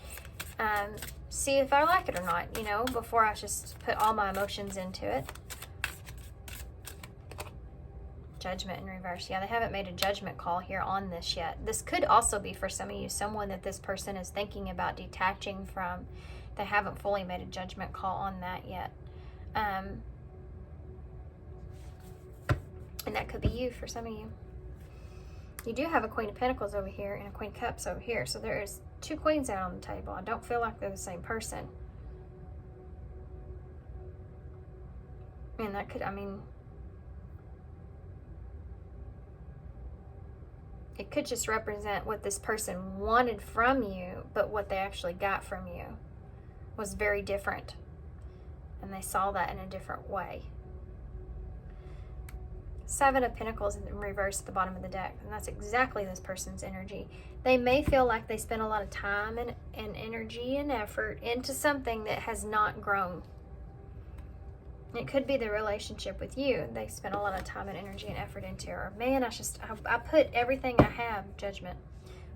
see if I like it or not, you know, before I just put all my emotions into it. Judgment in reverse. Yeah, they haven't made a judgment call here on this yet. This could also be for some of you, someone that this person is thinking about detaching from. They haven't fully made a judgment call on that yet. And that could be you for some of you. You do have a Queen of Pentacles over here and a Queen of Cups over here. So there is two queens out on the table. I don't feel like they're the same person. And that could, I mean, it could just represent what this person wanted from you, but what they actually got from you was very different. And they saw that in a different way. Seven of Pentacles in reverse at the bottom of the deck. And that's exactly this person's energy. They may feel like they spent a lot of time and energy and effort into something that has not grown. It could be the relationship with you. They spent a lot of time and energy and effort into, or man, I put everything I have, Judgment.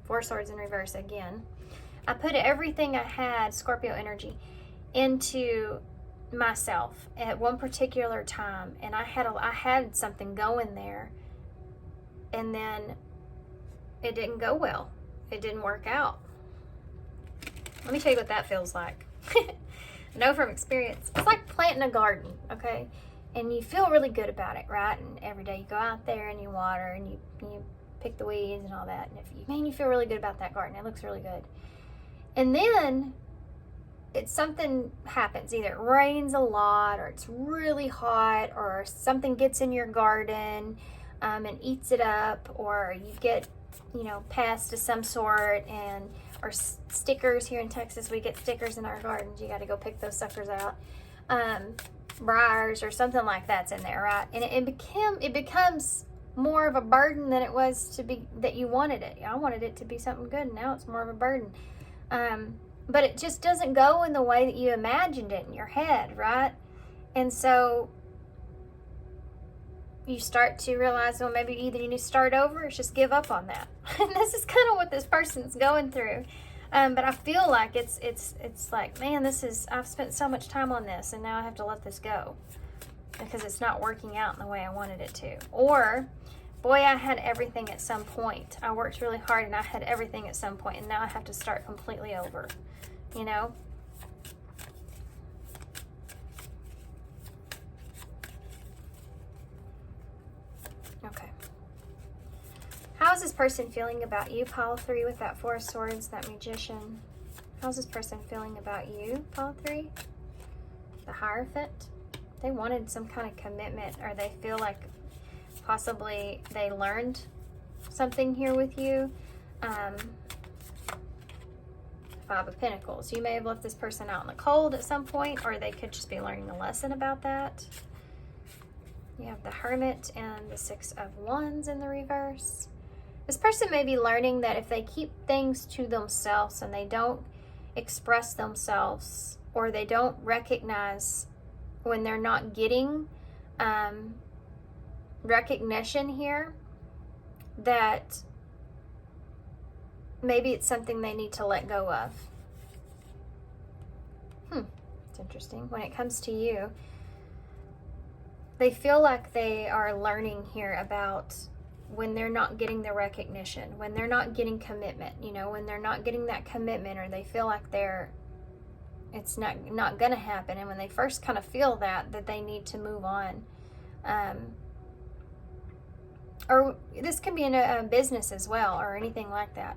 Four Swords in reverse again. I put everything I had, Scorpio energy, into myself at one particular time, and I had something going there, and then it didn't go well. It didn't work out. Let me tell you what that feels like. I know from experience. It's like planting a garden, okay? And you feel really good about it, right? And every day you go out there and you water and you pick the weeds and all that. And you feel really good about that garden. It looks really good. And then something happens. Either it rains a lot, or it's really hot, or something gets in your garden and eats it up, or you get, pests of some sort, or stickers. Here in Texas, we get stickers in our gardens. You got to go pick those suckers out. Briars or something like that's in there, right? And it becomes more of a burden than it was to be, that you wanted it. I wanted it to be something good, and now it's more of a burden. But it just doesn't go in the way that you imagined it in your head, right? And so you start to realize, well, maybe either you need to start over or just give up on that. And this is kind of what this person's going through. But I feel like it's like, man, I've spent so much time on this, and now I have to let this go because it's not working out in the way I wanted it to. Or, boy, I had everything at some point. I worked really hard and I had everything at some point, and now I have to start completely over, Okay. How's this person feeling about you, pile 3, with that Four of Swords, that Magician? How's this person feeling about you, pile 3? The Hierophant. They wanted some kind of commitment, or they feel like possibly they learned something here with you. Five of Pentacles. You may have left this person out in the cold at some point, or they could just be learning a lesson about that. You have the Hermit and the Six of Wands in the reverse. This person may be learning that if they keep things to themselves and they don't express themselves, or they don't recognize when they're not getting recognition here, that maybe it's something they need to let go of. It's interesting. When it comes to you, they feel like they are learning here about when they're not getting the recognition, when they're not getting commitment, when they're not getting that commitment, or they feel like it's not going to happen. And when they first kind of feel that they need to move on. Or this can be in a business as well, or anything like that.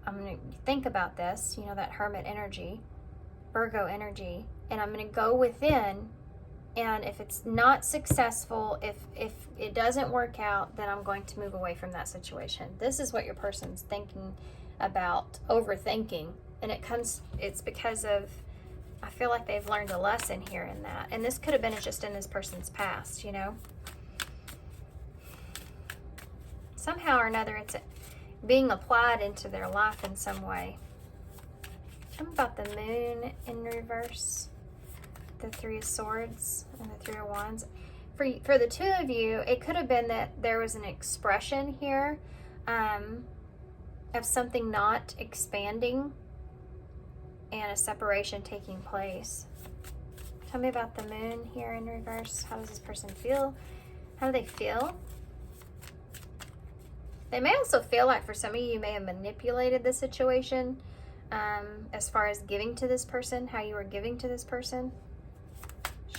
I'm going to think about this, that Hermit energy, Virgo energy, and I'm going to go within, and if it's not successful, if it doesn't work out, then I'm going to move away from that situation. This is what your person's thinking about, overthinking, and it's because of, I feel like they've learned a lesson here in that, and this could have been just in this person's past, Somehow or another, it's being applied into their life in some way. Tell me about the Moon in reverse, the Three of Swords and the Three of Wands. For the two of you, it could have been that there was an expression here of something not expanding and a separation taking place. Tell me about the Moon here in reverse. How does this person feel? How do they feel? They may also feel like for some of you may have manipulated the situation as far as giving to this person, how you were giving to this person.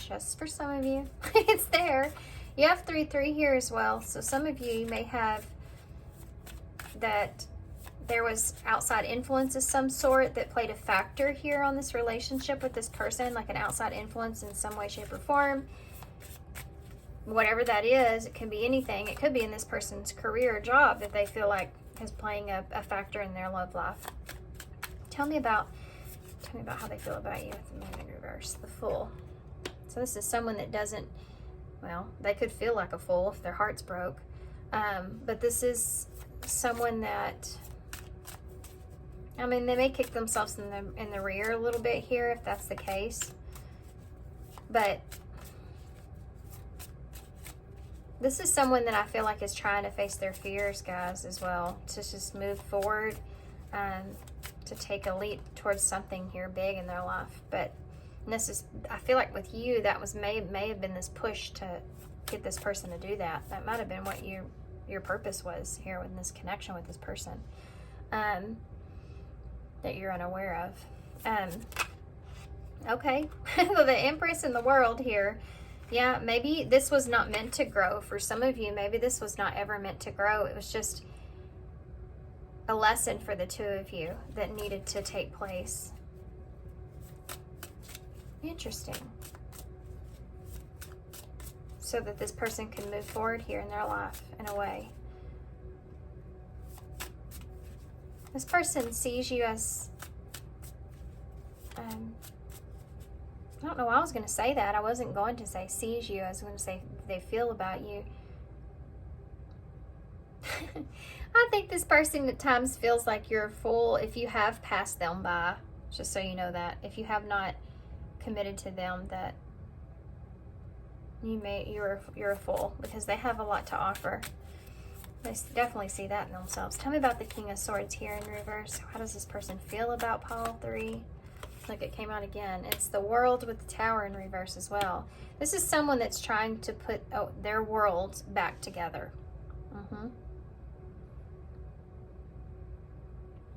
Just for some of you, it's there. You have 3-3 here as well. So some of you may have that there was outside influence of some sort that played a factor here on this relationship with this person, like an outside influence in some way, shape, or form. Whatever that is, it can be anything. It could be in this person's career or job that they feel like is playing a factor in their love life. Tell me about how they feel about you with the Moon in reverse, the Fool. So this is someone that doesn't, well, they could feel like a fool if their heart's broke. But this is someone that, I mean, they may kick themselves in the rear a little bit here if that's the case. But this is someone that I feel like is trying to face their fears, guys, as well. To just move forward, to take a leap towards something here big in their life. But this is, I feel like with you, that was may have been this push to get this person to do that. That might have been what your purpose was here with this connection with this person. That you're unaware of. Okay, the Empress in the World here. Yeah, maybe this was not meant to grow. For some of you, maybe this was not ever meant to grow. It was just a lesson for the two of you that needed to take place. Interesting. So that this person can move forward here in their life in a way. This person sees you as, I don't know why I was going to say that. I wasn't going to say sees you. I was going to say they feel about you. I think this person at times feels like you're a fool if you have passed them by. Just so you know that. If you have not committed to them, that you're a fool, because they have a lot to offer. They definitely see that in themselves. Tell me about the King of Swords here in reverse. How does this person feel about pile 3? Look, it came out again. It's the World with the Tower in reverse as well. This is someone that's trying to put their world back together.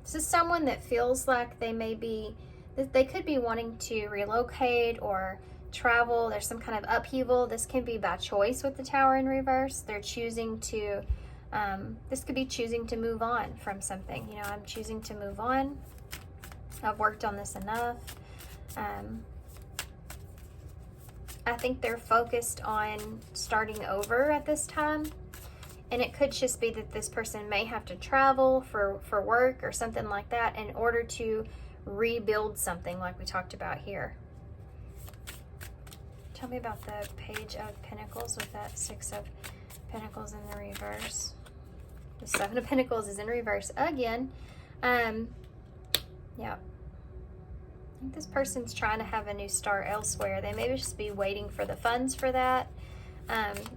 This is someone that feels like they could be wanting to relocate or travel. There's some kind of upheaval. This can be by choice with the Tower in reverse. They're choosing to, this could be choosing to move on from something. You know, I'm choosing to move on. I've worked on this enough. I think they're focused on starting over at this time. And it could just be that this person may have to travel for work or something like that in order to rebuild something like we talked about here. Tell me about the Page of Pentacles with that 6 of Pentacles in the reverse. The 7 of Pentacles is in reverse again. Yeah. I think this person's trying to have a new start elsewhere. They may just be waiting for the funds for that.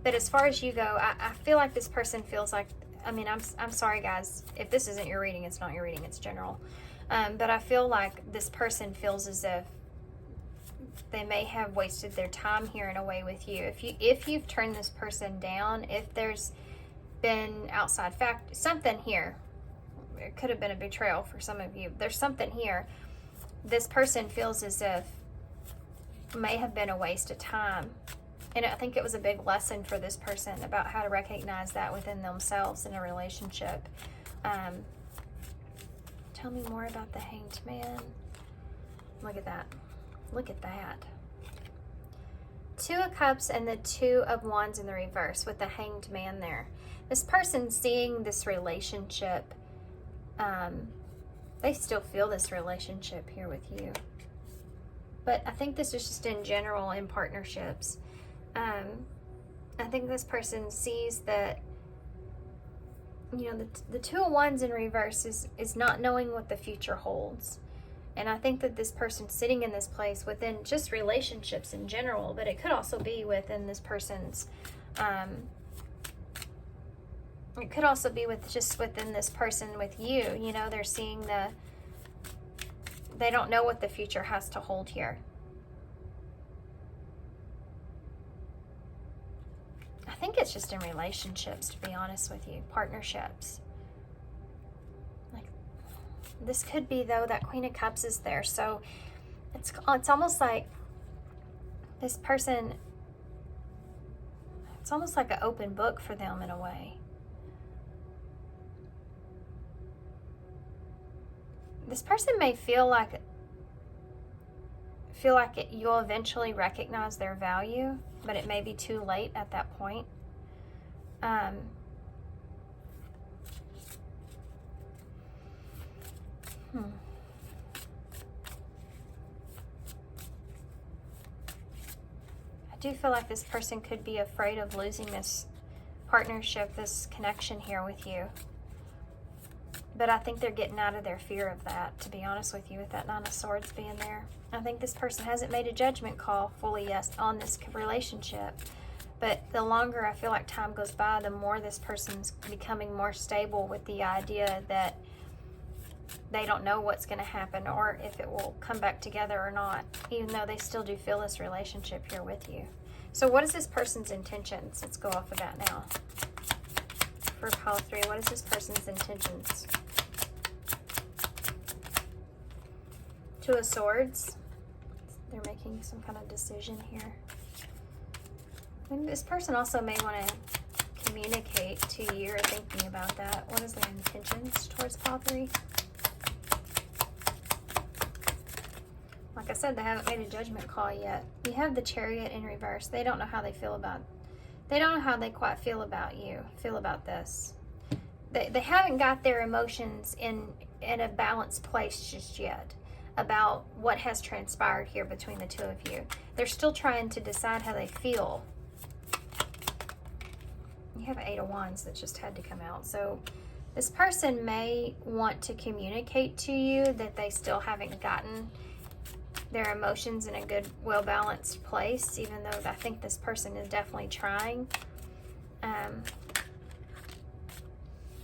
But as far as you go, I feel like this person feels like, I mean, I'm sorry guys, if this isn't your reading, it's not your reading, it's general. But I feel like this person feels as if they may have wasted their time here in a way with you. If you've turned this person down, if there's been outside something here, it could have been a betrayal for some of you. There's something here. This person feels as if may have been a waste of time. And I think it was a big lesson for this person about how to recognize that within themselves in a relationship. Tell me more about the Hanged Man. Look at that. Look at that. 2 of Cups and the 2 of Wands in the reverse with the Hanged Man there. This person seeing this relationship, they still feel this relationship here with you. But I think this is just in general in partnerships. I think this person sees that, you know, the 2 of Wands in reverse is not knowing what the future holds. And I think that this person sitting in this place within just relationships in general, but it could also be within this person's, it could also be within this person with you. You know, they're seeing they don't know what the future has to hold here. I think it's just in relationships, to be honest with you, partnerships. This could be, though, that Queen of Cups is there. So it's almost like this person, it's almost like an open book for them in a way. This person may feel like you'll eventually recognize their value, but it may be too late at that point. I do feel like this person could be afraid of losing this partnership, this connection here with you. But I think they're getting out of their fear of that, to be honest with you, with that Nine of Swords being there. I think this person hasn't made a judgment call fully yet on this relationship. But the longer I feel like time goes by, the more this person's becoming more stable with the idea that they don't know what's going to happen or if it will come back together or not, even though they still do feel this relationship here with you. So what is this person's intentions? Let's go off of that now. For pile 3, what is this person's intentions? Two of Swords. They're making some kind of decision here. And this person also may want to communicate to you or thinking about that. What is their intentions towards pile 3? Like I said, they haven't made a judgment call yet. You have the Chariot in reverse. They don't know how they feel about, they don't know how they quite feel about you, feel about this. They haven't got their emotions in a balanced place just yet about what has transpired here between the two of you. They're still trying to decide how they feel. You have 8 of Wands that just had to come out. So this person may want to communicate to you that they still haven't gotten their emotions in a good, well-balanced place, even though I think this person is definitely trying. You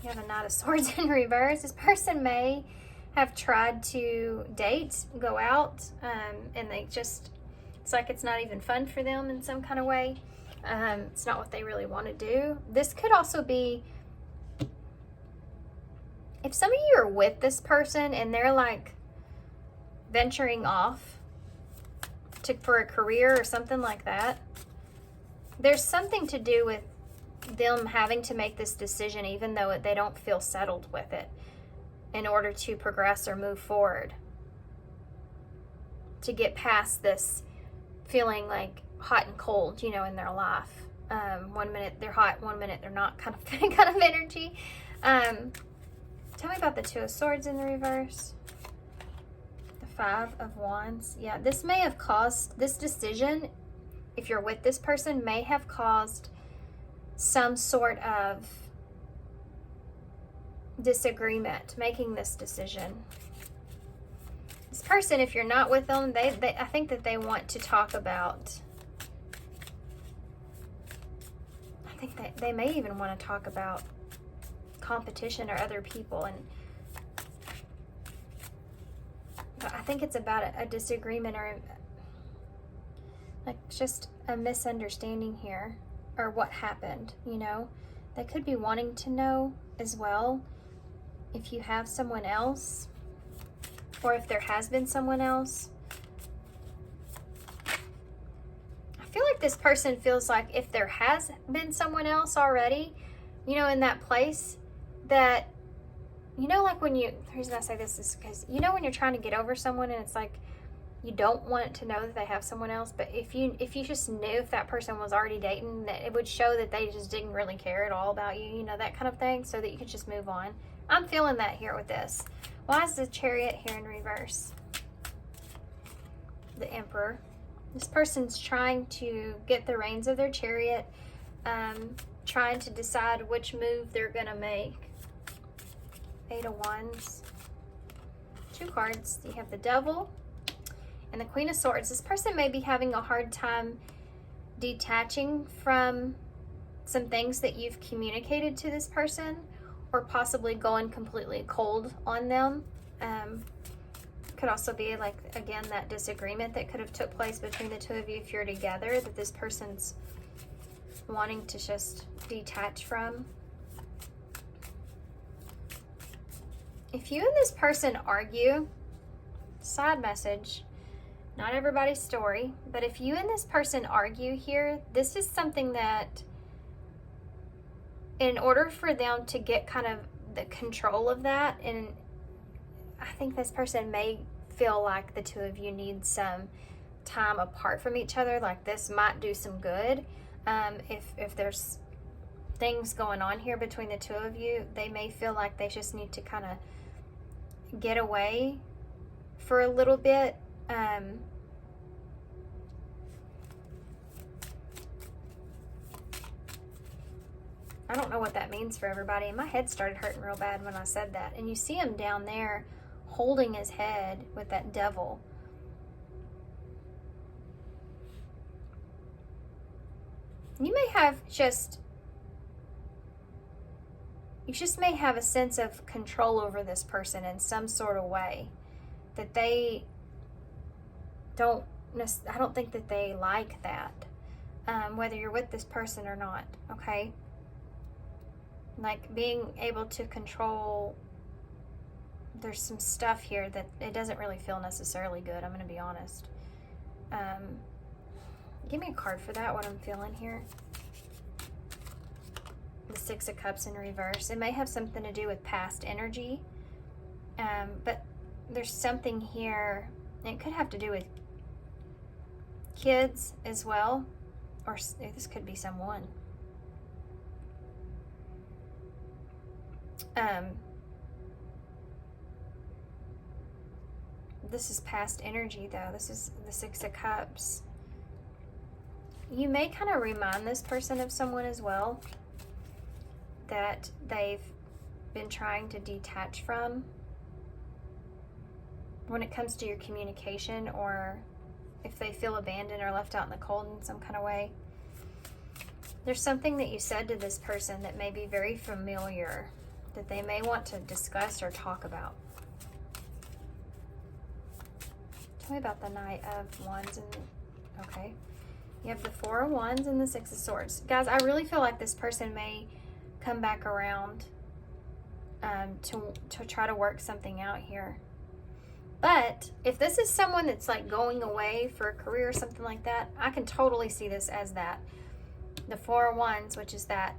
have a Knight of Swords in reverse. This person may have tried to date, go out, and they just, it's like it's not even fun for them in some kind of way. It's not what they really want to do. This could also be, if some of you are with this person and they're like venturing off for a career or something like that, there's something to do with them having to make this decision even though they don't feel settled with it in order to progress or move forward, to get past this feeling like hot and cold, you know, in their life. 1 minute they're hot, 1 minute they're not, kind of energy. Tell me about the Two of Swords in the reverse. The 5 of Wands. Yeah, this may have caused, this decision, if you're with this person, may have caused some sort of disagreement making this decision. This person, if you're not with them, I think that they want to talk about, I think that they may even want to talk about competition or other people, and I think it's about a disagreement or like just a misunderstanding here, or what happened, you know. They could be wanting to know as well if you have someone else, or if there has been someone else. I feel like this person feels like if there has been someone else already, you know, in that place, that, you know, like when you, the reason I say this is because, you know, when you're trying to get over someone and it's like you don't want it to know that they have someone else, but if you just knew if that person was already dating, that it would show that they just didn't really care at all about you, you know, that kind of thing, so that you could just move on. I'm feeling that here with this. Why is the Chariot here in reverse? The Emperor. This person's trying to get the reins of their chariot, trying to decide which move they're gonna make. 8 of Wands. 2 cards. You have the Devil and the Queen of Swords. This person may be having a hard time detaching from some things that you've communicated to this person, or possibly going completely cold on them. Could also be like, again, that disagreement that could have took place between the two of you if you're together, that this person's wanting to just detach from. If you and this person argue, side message, not everybody's story, but if you and this person argue here, this is something that in order for them to get kind of the control of that, and I think this person may feel like the two of you need some time apart from each other, like this might do some good. If there's things going on here between the two of you, they may feel like they just need to kind of get away for a little bit. I don't know what that means for everybody. And my head started hurting real bad when I said that. And you see him down there holding his head with that devil. You may have you just may have a sense of control over this person in some sort of way that they don't, I don't think that they like that, whether you're with this person or not, okay? Like being able to control, there's some stuff here that it doesn't really feel necessarily good, I'm going to be honest. Give me a card for that, what I'm feeling here. The Six of Cups in reverse. It may have something to do with past energy, but there's something here, it could have to do with kids as well, or this could be someone. This is past energy though. This is the Six of Cups. You may kind of remind this person of someone as well that they've been trying to detach from when it comes to your communication, or if they feel abandoned or left out in the cold in some kind of way. There's something that you said to this person that may be very familiar, that they may want to discuss or talk about. Tell me about the Knight of Wands. Okay. You have the Four of Wands and the Six of Swords. Guys, I really feel like this person may come back around to try to work something out here. But if this is someone that's like going away for a career or something like that, I can totally see this as that. The Four of Wands, which is that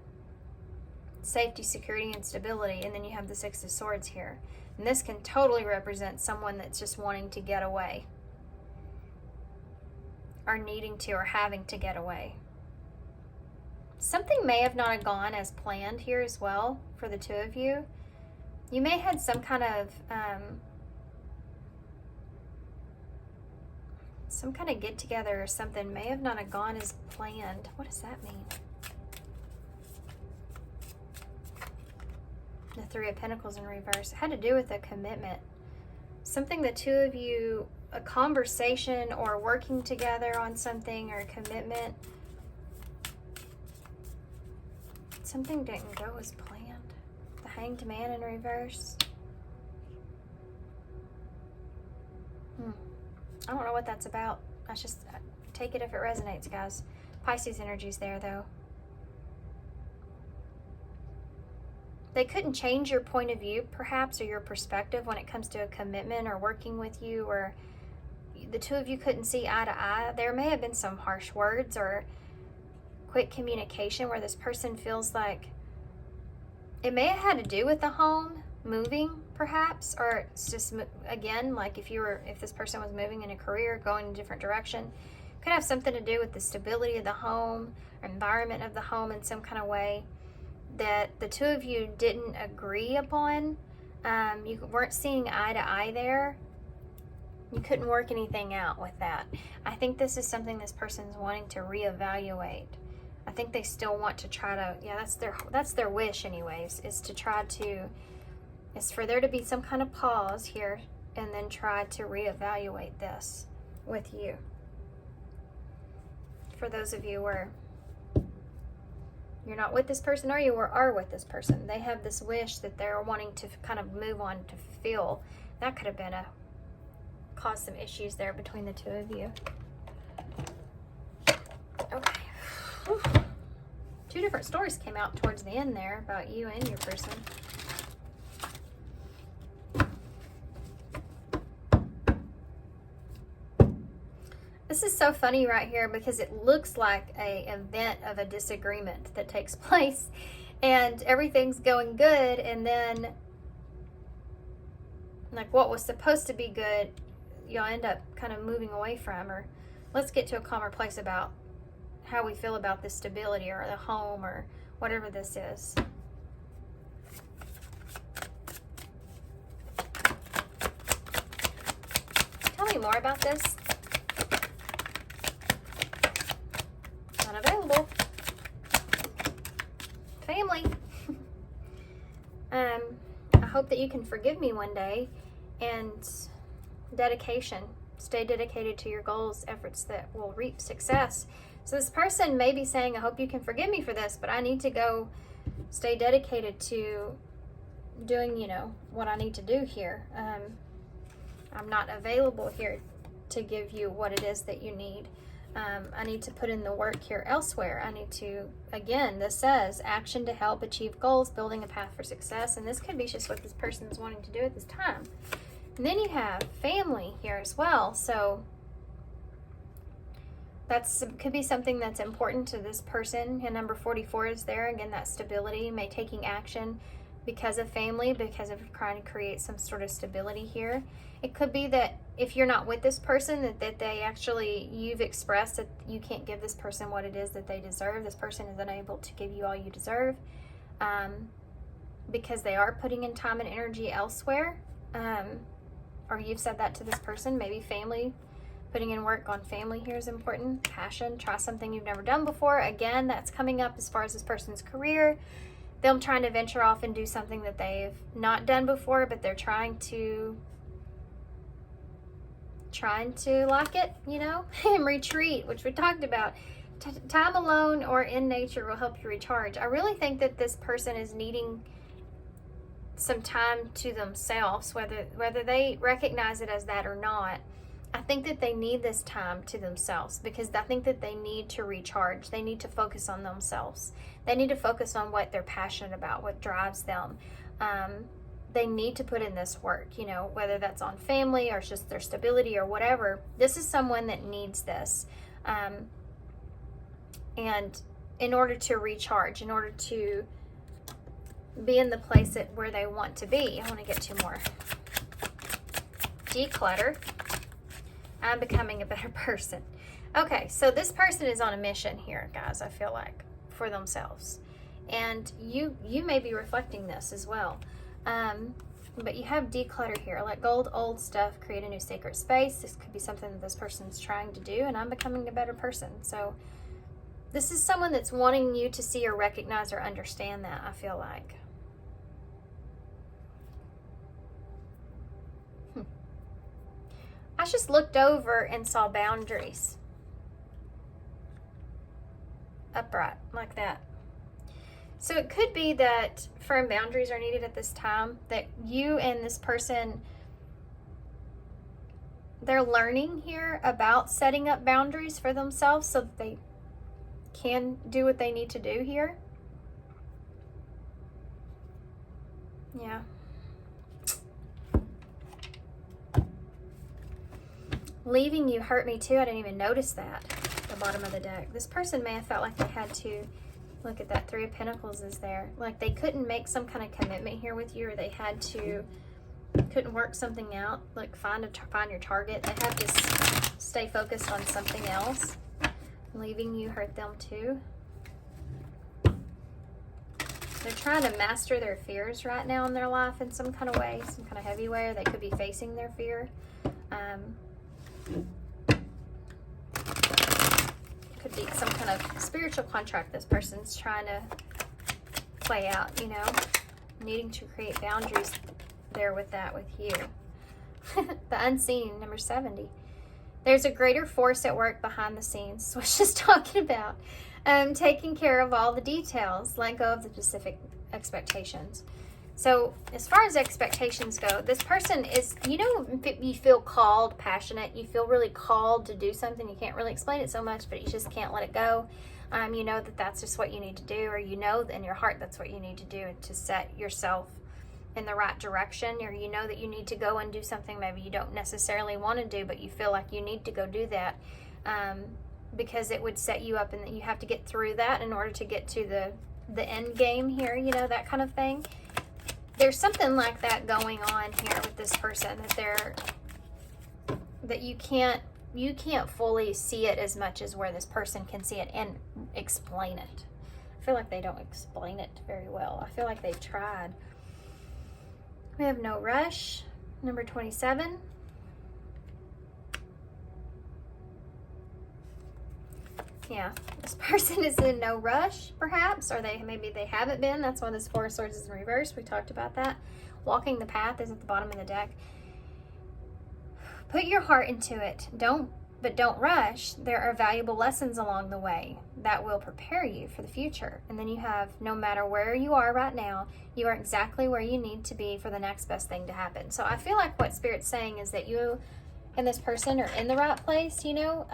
safety, security, and stability, and then you have the Six of Swords here. And this can totally represent someone that's just wanting to get away, or needing to, or having to get away. Something may have not gone as planned here as well for the two of you. You may have had some kind of get together or something may have not gone as planned. What does that mean? The Three of Pentacles in reverse. It had to do with a commitment. Something the two of you, a conversation or working together on something, or a commitment. Something didn't go as planned. The Hanged Man in reverse. I don't know what that's about. I just take it if it resonates, guys. Pisces energy's there, though. They couldn't change your point of view, perhaps, or your perspective when it comes to a commitment or working with you, or the two of you couldn't see eye to eye. There may have been some harsh words or quick communication where this person feels like it may have had to do with the home, moving, perhaps, or it's just, again, like if this person was moving in a career, going in a different direction, could have something to do with the stability of the home or environment of the home in some kind of way that the two of you didn't agree upon. You weren't seeing eye to eye there. You couldn't work anything out with that. I think this is something this person's wanting to reevaluate. I think they still want to try to, yeah, that's their wish anyways, is for there to be some kind of pause here and then try to reevaluate this with you. For those of you where you're not with this person, or you are with this person, they have this wish that they're wanting to kind of move on to fulfill. That could have been caused some issues there between the two of you. Okay. Whew. Two different stories came out towards the end there about you and your person. This is so funny right here because it looks like a event of a disagreement that takes place and everything's going good, and then like what was supposed to be good, you'll end up kind of moving away from. Or let's get to a calmer place about how we feel about this stability or the home or whatever this is. Tell me more about this. Unavailable. Family. I hope that you can forgive me one day. And dedication. Stay dedicated to your goals, efforts that will reap success. So this person may be saying, I hope you can forgive me for this, but I need to go stay dedicated to doing, what I need to do here. I'm not available here to give you what it is that you need. I need to put in the work here elsewhere. I need to, again, this says action to help achieve goals, building a path for success. And this could be just what this person is wanting to do at this time. And then you have family here as well. So that's could be something that's important to this person. And number 44 is there. Again, that stability, may taking action because of family, because of trying to create some sort of stability here. It could be that if you're not with this person, that they actually, you've expressed that you can't give this person what it is that they deserve. This person is unable to give you all you deserve because they are putting in time and energy elsewhere. Or you've said that to this person. Maybe family, putting in work on family here is important. Passion, try something you've never done before. Again, that's coming up as far as this person's career. Them trying to venture off and do something that they've not done before, but they're trying to like it, and retreat, which we talked about. Time alone or in nature will help you recharge. I really think that this person is needing some time to themselves, whether they recognize it as that or not. I think that they need this time to themselves because I think that they need to recharge. They need to focus on themselves. They need to focus on what they're passionate about, what drives them. They need to put in this work, whether that's on family or just their stability or whatever. This is someone that needs this. And in order to recharge, in order to be in the place where they want to be. I want to get two more. Declutter. I'm becoming a better person. Okay, so this person is on a mission here, guys, I feel like, for themselves. And you may be reflecting this as well. But you have declutter here. Let go of old stuff, create a new sacred space. This could be something that this person's trying to do, and I'm becoming a better person. So this is someone that's wanting you to see or recognize or understand that, I feel like. I just looked over and saw boundaries. Upright, like that. So it could be that firm boundaries are needed at this time, that you and this person, they're learning here about setting up boundaries for themselves so that they can do what they need to do here. Yeah. Leaving you hurt me too. I didn't even notice that at the bottom of the deck. This person may have felt like they had to, look at that 3 of Pentacles is there. Like they couldn't make some kind of commitment here with you, or they had to, couldn't work something out, like find your target. They have to stay focused on something else. Leaving you hurt them too. They're trying to master their fears right now in their life in some kind of way, some kind of heavy way, or they could be facing their fear. Could be some kind of spiritual contract this person's trying to play out, needing to create boundaries there with that with you. The unseen, number 70. There's a greater force at work behind the scenes. So I was just talking about taking care of all the details, let go of the specific expectations. So as far as expectations go, this person is, you feel called, passionate, you feel really called to do something. You can't really explain it so much, but you just can't let it go. You know that that's just what you need to do, or in your heart that's what you need to do to set yourself in the right direction, or you know that you need to go and do something maybe you don't necessarily want to do, but you feel like you need to go do that. because it would set you up, and you have to get through that in order to get to the end game here, you know, that kind of thing. There's something like that going on here with this person, that you can't fully see it as much as where this person can see it and explain it. I feel like they don't explain it very well. I feel like they've tried. We have no rush, number 27. Yeah, this person is in no rush, perhaps, or maybe they haven't been. That's why this Four of Swords is in reverse. We talked about that. Walking the path is at the bottom of the deck. Put your heart into it. But don't rush. There are valuable lessons along the way that will prepare you for the future. And then you have, no matter where you are right now, you are exactly where you need to be for the next best thing to happen. So I feel like what Spirit's saying is that you and this person are in the right place, you know,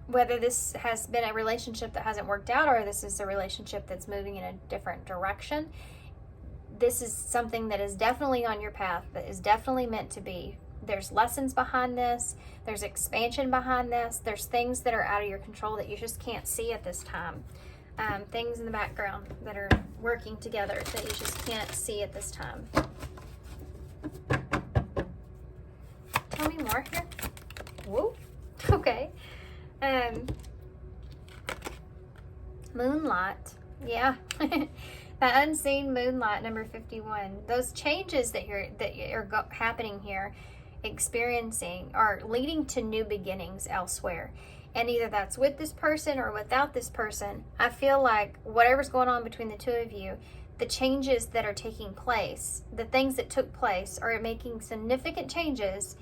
whether this has been a relationship that hasn't worked out or this is a relationship that's moving in a different direction. This is something that is definitely on your path, that is definitely meant to be. There's lessons behind this. There's expansion behind this. There's things that are out of your control that you just can't see at this time. Things in the background that are working together that you just can't see at this time. Tell me more here. Whoa. Okay. Moonlight. Yeah. That unseen moonlight, number 51. Those changes that are happening here, experiencing, are leading to new beginnings elsewhere. And either that's with this person or without this person. I feel like whatever's going on between the two of you, the changes that are taking place, the things that took place are making significant changes,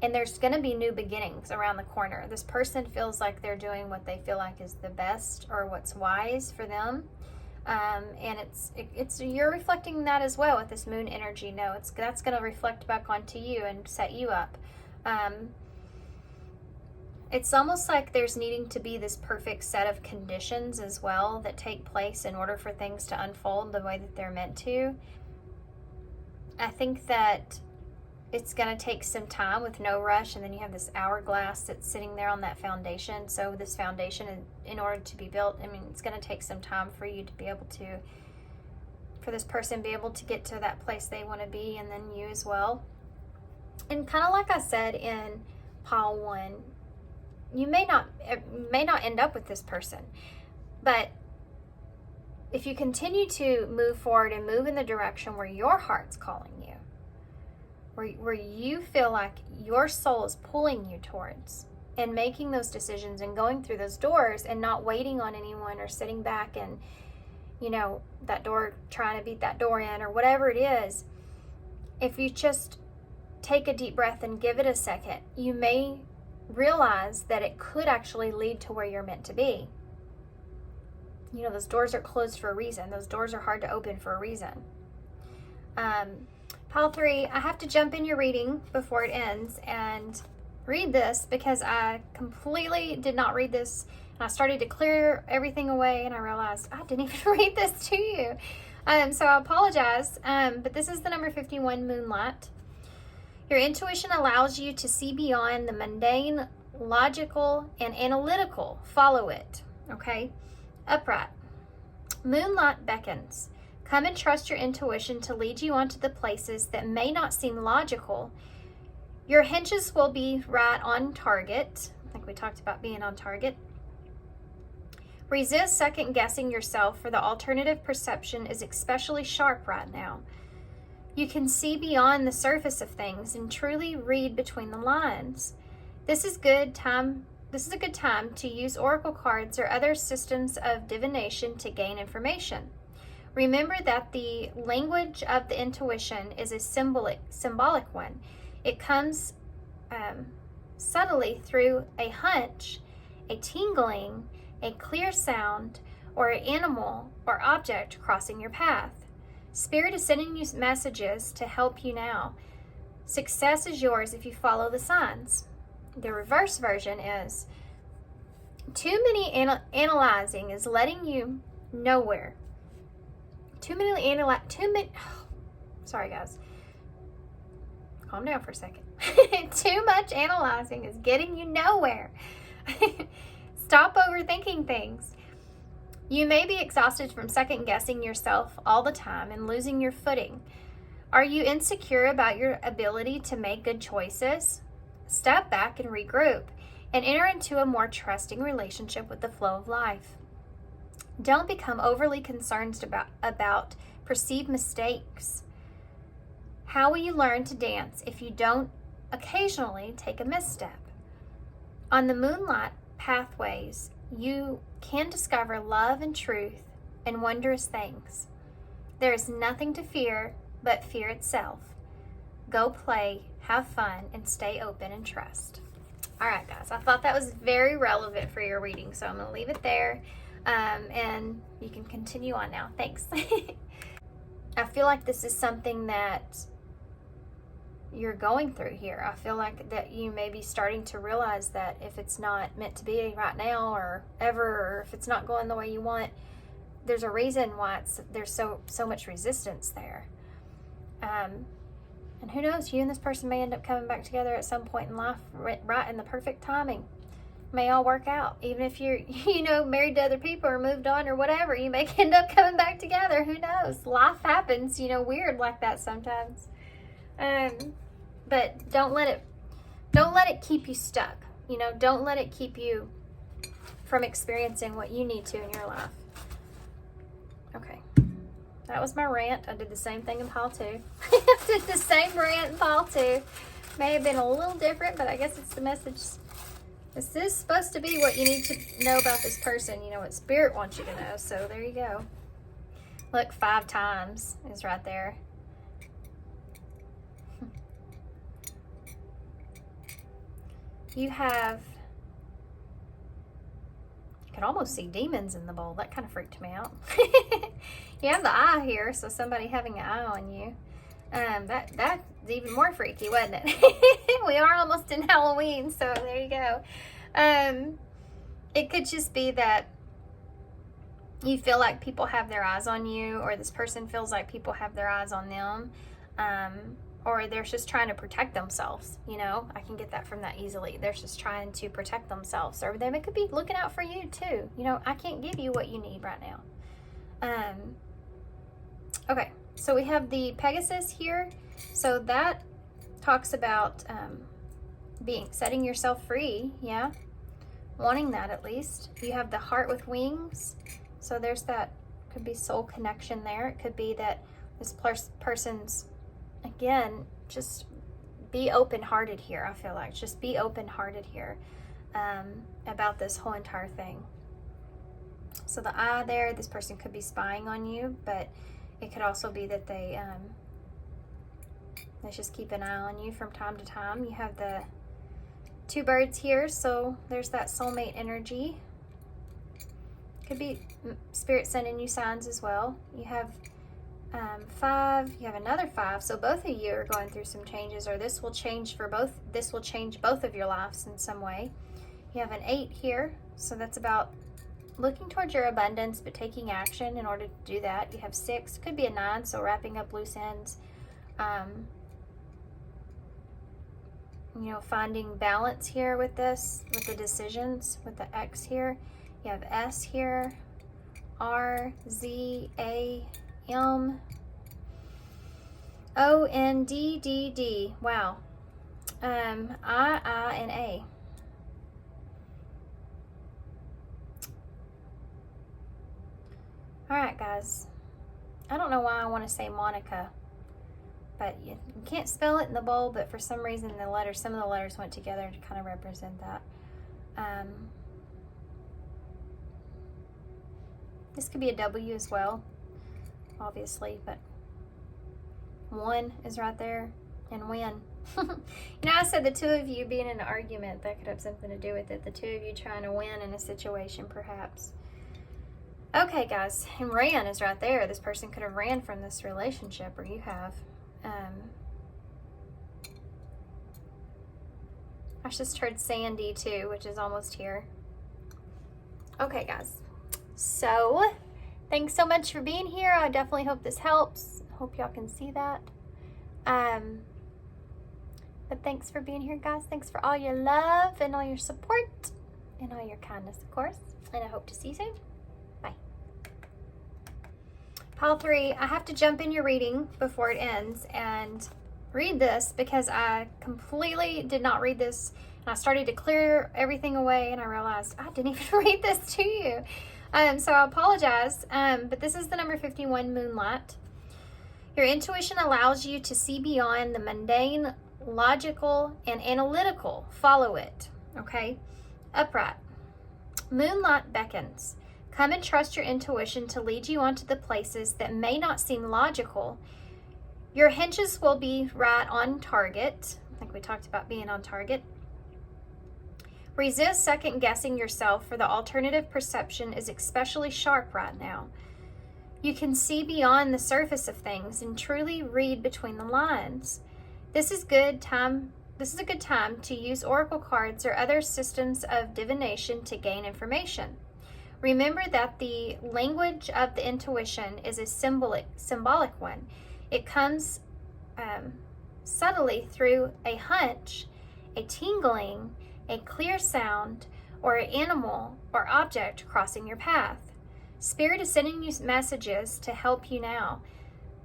and there's going to be new beginnings around the corner. This person feels like they're doing what they feel like is the best or what's wise for them. And it's you're reflecting that as well with this moon energy. No, that's going to reflect back onto you and set you up. It's almost like there's needing to be this perfect set of conditions as well that take place in order for things to unfold the way that they're meant to. I think that it's going to take some time with no rush, and then you have this hourglass that's sitting there on that foundation. So this foundation, in order to be built, I mean, it's going to take some time for you to be able to, for this person be able to get to that place they want to be, and then you as well. And kind of like I said in pile 1, you may not end up with this person, but if you continue to move forward and move in the direction where your heart's calling you, where you feel like your soul is pulling you towards, and making those decisions and going through those doors and not waiting on anyone or sitting back and, you know, that door, trying to beat that door in or whatever it is, if you just take a deep breath and give it a second, you may realize that it could actually lead to where you're meant to be. You know, those doors are closed for a reason. Those doors are hard to open for a reason. Pile 3, I have to jump in your reading before it ends and read this because I completely did not read this. And I started to clear everything away and I realized I didn't even read this to you. So I apologize. But this is the number 51, Moonlight. Your intuition allows you to see beyond the mundane, logical, and analytical. Follow it. Okay? Upright. Moonlight beckons. Come and trust your intuition to lead you onto the places that may not seem logical. Your hinges will be right on target. I think we talked about being on target. Resist second guessing yourself, for the alternative perception is especially sharp right now. You can see beyond the surface of things and truly read between the lines. This is a good time to use oracle cards or other systems of divination to gain information. Remember that the language of the intuition is a symbolic one. It comes subtly through a hunch, a tingling, a clear sound, or an animal or object crossing your path. Spirit is sending you messages to help you now. Success is yours if you follow the signs. The reverse version is, too many analyzing is letting you nowhere. Sorry guys. Calm down for a second. Too much analyzing is getting you nowhere. Stop overthinking things. You may be exhausted from second guessing yourself all the time and losing your footing. Are you insecure about your ability to make good choices? Step back and regroup and enter into a more trusting relationship with the flow of life. Don't become overly concerned about perceived mistakes. How will you learn to dance if you don't occasionally take a misstep? On the moonlight pathways, you can discover love and truth and wondrous things. There is nothing to fear but fear itself. Go play, have fun, and stay open and trust. All right, guys, I thought that was very relevant for your reading, so I'm going to leave it there, and you can continue on now. Thanks. I feel like this is something that you're going through here. I feel like that you may be starting to realize that if it's not meant to be right now or ever, or if it's not going the way you want, there's a reason why there's so much resistance there. And who knows, you and this person may end up coming back together at some point in life, right in the perfect timing. May all work out. Even if you're, married to other people or moved on or whatever, you may end up coming back together. Who knows? Life happens, weird like that sometimes. But don't let it keep you stuck. Don't let it keep you from experiencing what you need to in your life. Okay. That was my rant. I did the same thing in pile 2. I did the same rant in pile 2. May have been a little different, but I guess it's the message. This is supposed to be what you need to know about this person. What Spirit wants you to know. So there you go. Look, 5 times is right there. You can almost see demons in the bowl. That kind of freaked me out. You have the eye here, so somebody having an eye on you. That's even more freaky, wasn't it? We are almost in Halloween, so there you go. It could just be that you feel like people have their eyes on you, or this person feels like people have their eyes on them, or they're just trying to protect themselves. I can get that from that easily. They're just trying to protect themselves, or they could be looking out for you too. I can't give you what you need right now. Okay, so we have the Pegasus here. So that talks about setting yourself free, yeah, wanting that at least. You have the Heart with Wings. So there's that, could be soul connection there. It could be that this person's, again, just be open-hearted here. I feel like just be open-hearted here about this whole entire thing. So the eye there, this person could be spying on you, but it could also be that they just keep an eye on you from time to time. You have the 2 birds here, so there's that soulmate energy. Could be Spirit sending you signs as well. You have 5, you have another 5, so both of you are going through some changes, or this will change both of your lives in some way. You have an 8 here, so that's about looking towards your abundance but taking action in order to do that. You have 6, could be a 9, so wrapping up loose ends, finding balance here with this, with the decisions, with the X here. You have S here, R, Z, A, M, O, N, D, D, D. Wow. I, and A. All right, guys. I don't know why I want to say Monica, but you can't spell it in the bowl, but for some reason some of the letters went together to kind of represent that. This could be a W as well, obviously, but 1 is right there, and win. I said the 2 of you being in an argument, that could have something to do with it. The 2 of you trying to win in a situation, perhaps. Okay, guys, and ran is right there. This person could have ran from this relationship, or you have. I just heard Sandy too, which is almost here. Okay, guys. So, thanks so much for being here. I definitely hope this helps. Hope y'all can see that. But thanks for being here, guys. Thanks for all your love and all your support and all your kindness, of course. And I hope to see you soon. Bye. Pile 3, I have to jump in your reading before it ends and read this because I completely did not read this. And I started to clear everything away and I realized I didn't even read this to you. So I apologize. But this is the number 51, Moonlight. Your intuition allows you to see beyond the mundane, logical, and analytical. Follow it. Okay? Upright. Moonlight beckons. Come and trust your intuition to lead you onto the places that may not seem logical. Your hinges will be right on target. I think we talked about being on target. Resist second guessing yourself, for the alternative perception is especially sharp right now. You can see beyond the surface of things and truly read between the lines. This is a good time to use oracle cards or other systems of divination to gain information. Remember that the language of the intuition is a symbolic one. It comes subtly through a hunch, a tingling, a clear sound, or an animal or object crossing your path. Spirit is sending you messages to help you now.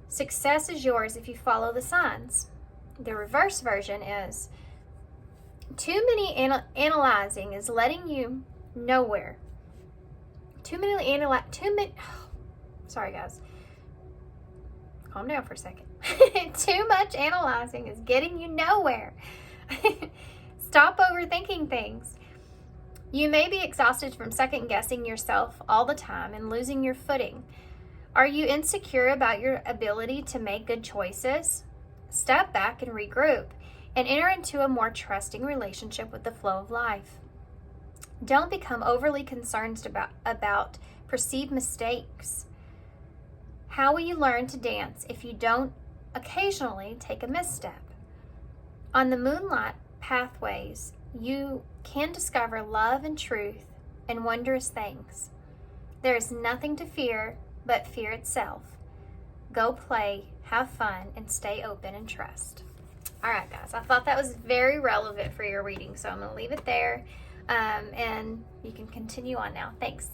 Success is yours if you follow the signs. The reverse version is too many analyzing is letting you nowhere. Sorry guys. Calm down for a second. Too much analyzing is getting you nowhere. Stop overthinking things. You may be exhausted from second guessing yourself all the time and losing your footing. Are you insecure about your ability to make good choices? Step back and regroup and enter into a more trusting relationship with the flow of life. Don't become overly concerned about perceived mistakes. How will you learn to dance if you don't occasionally take a misstep? On the moonlight pathways, you can discover love and truth and wondrous things. There is nothing to fear but fear itself. Go play, have fun, and stay open and trust. All right, guys, I thought that was very relevant for your reading, so I'm going to leave it there, and you can continue on now. Thanks.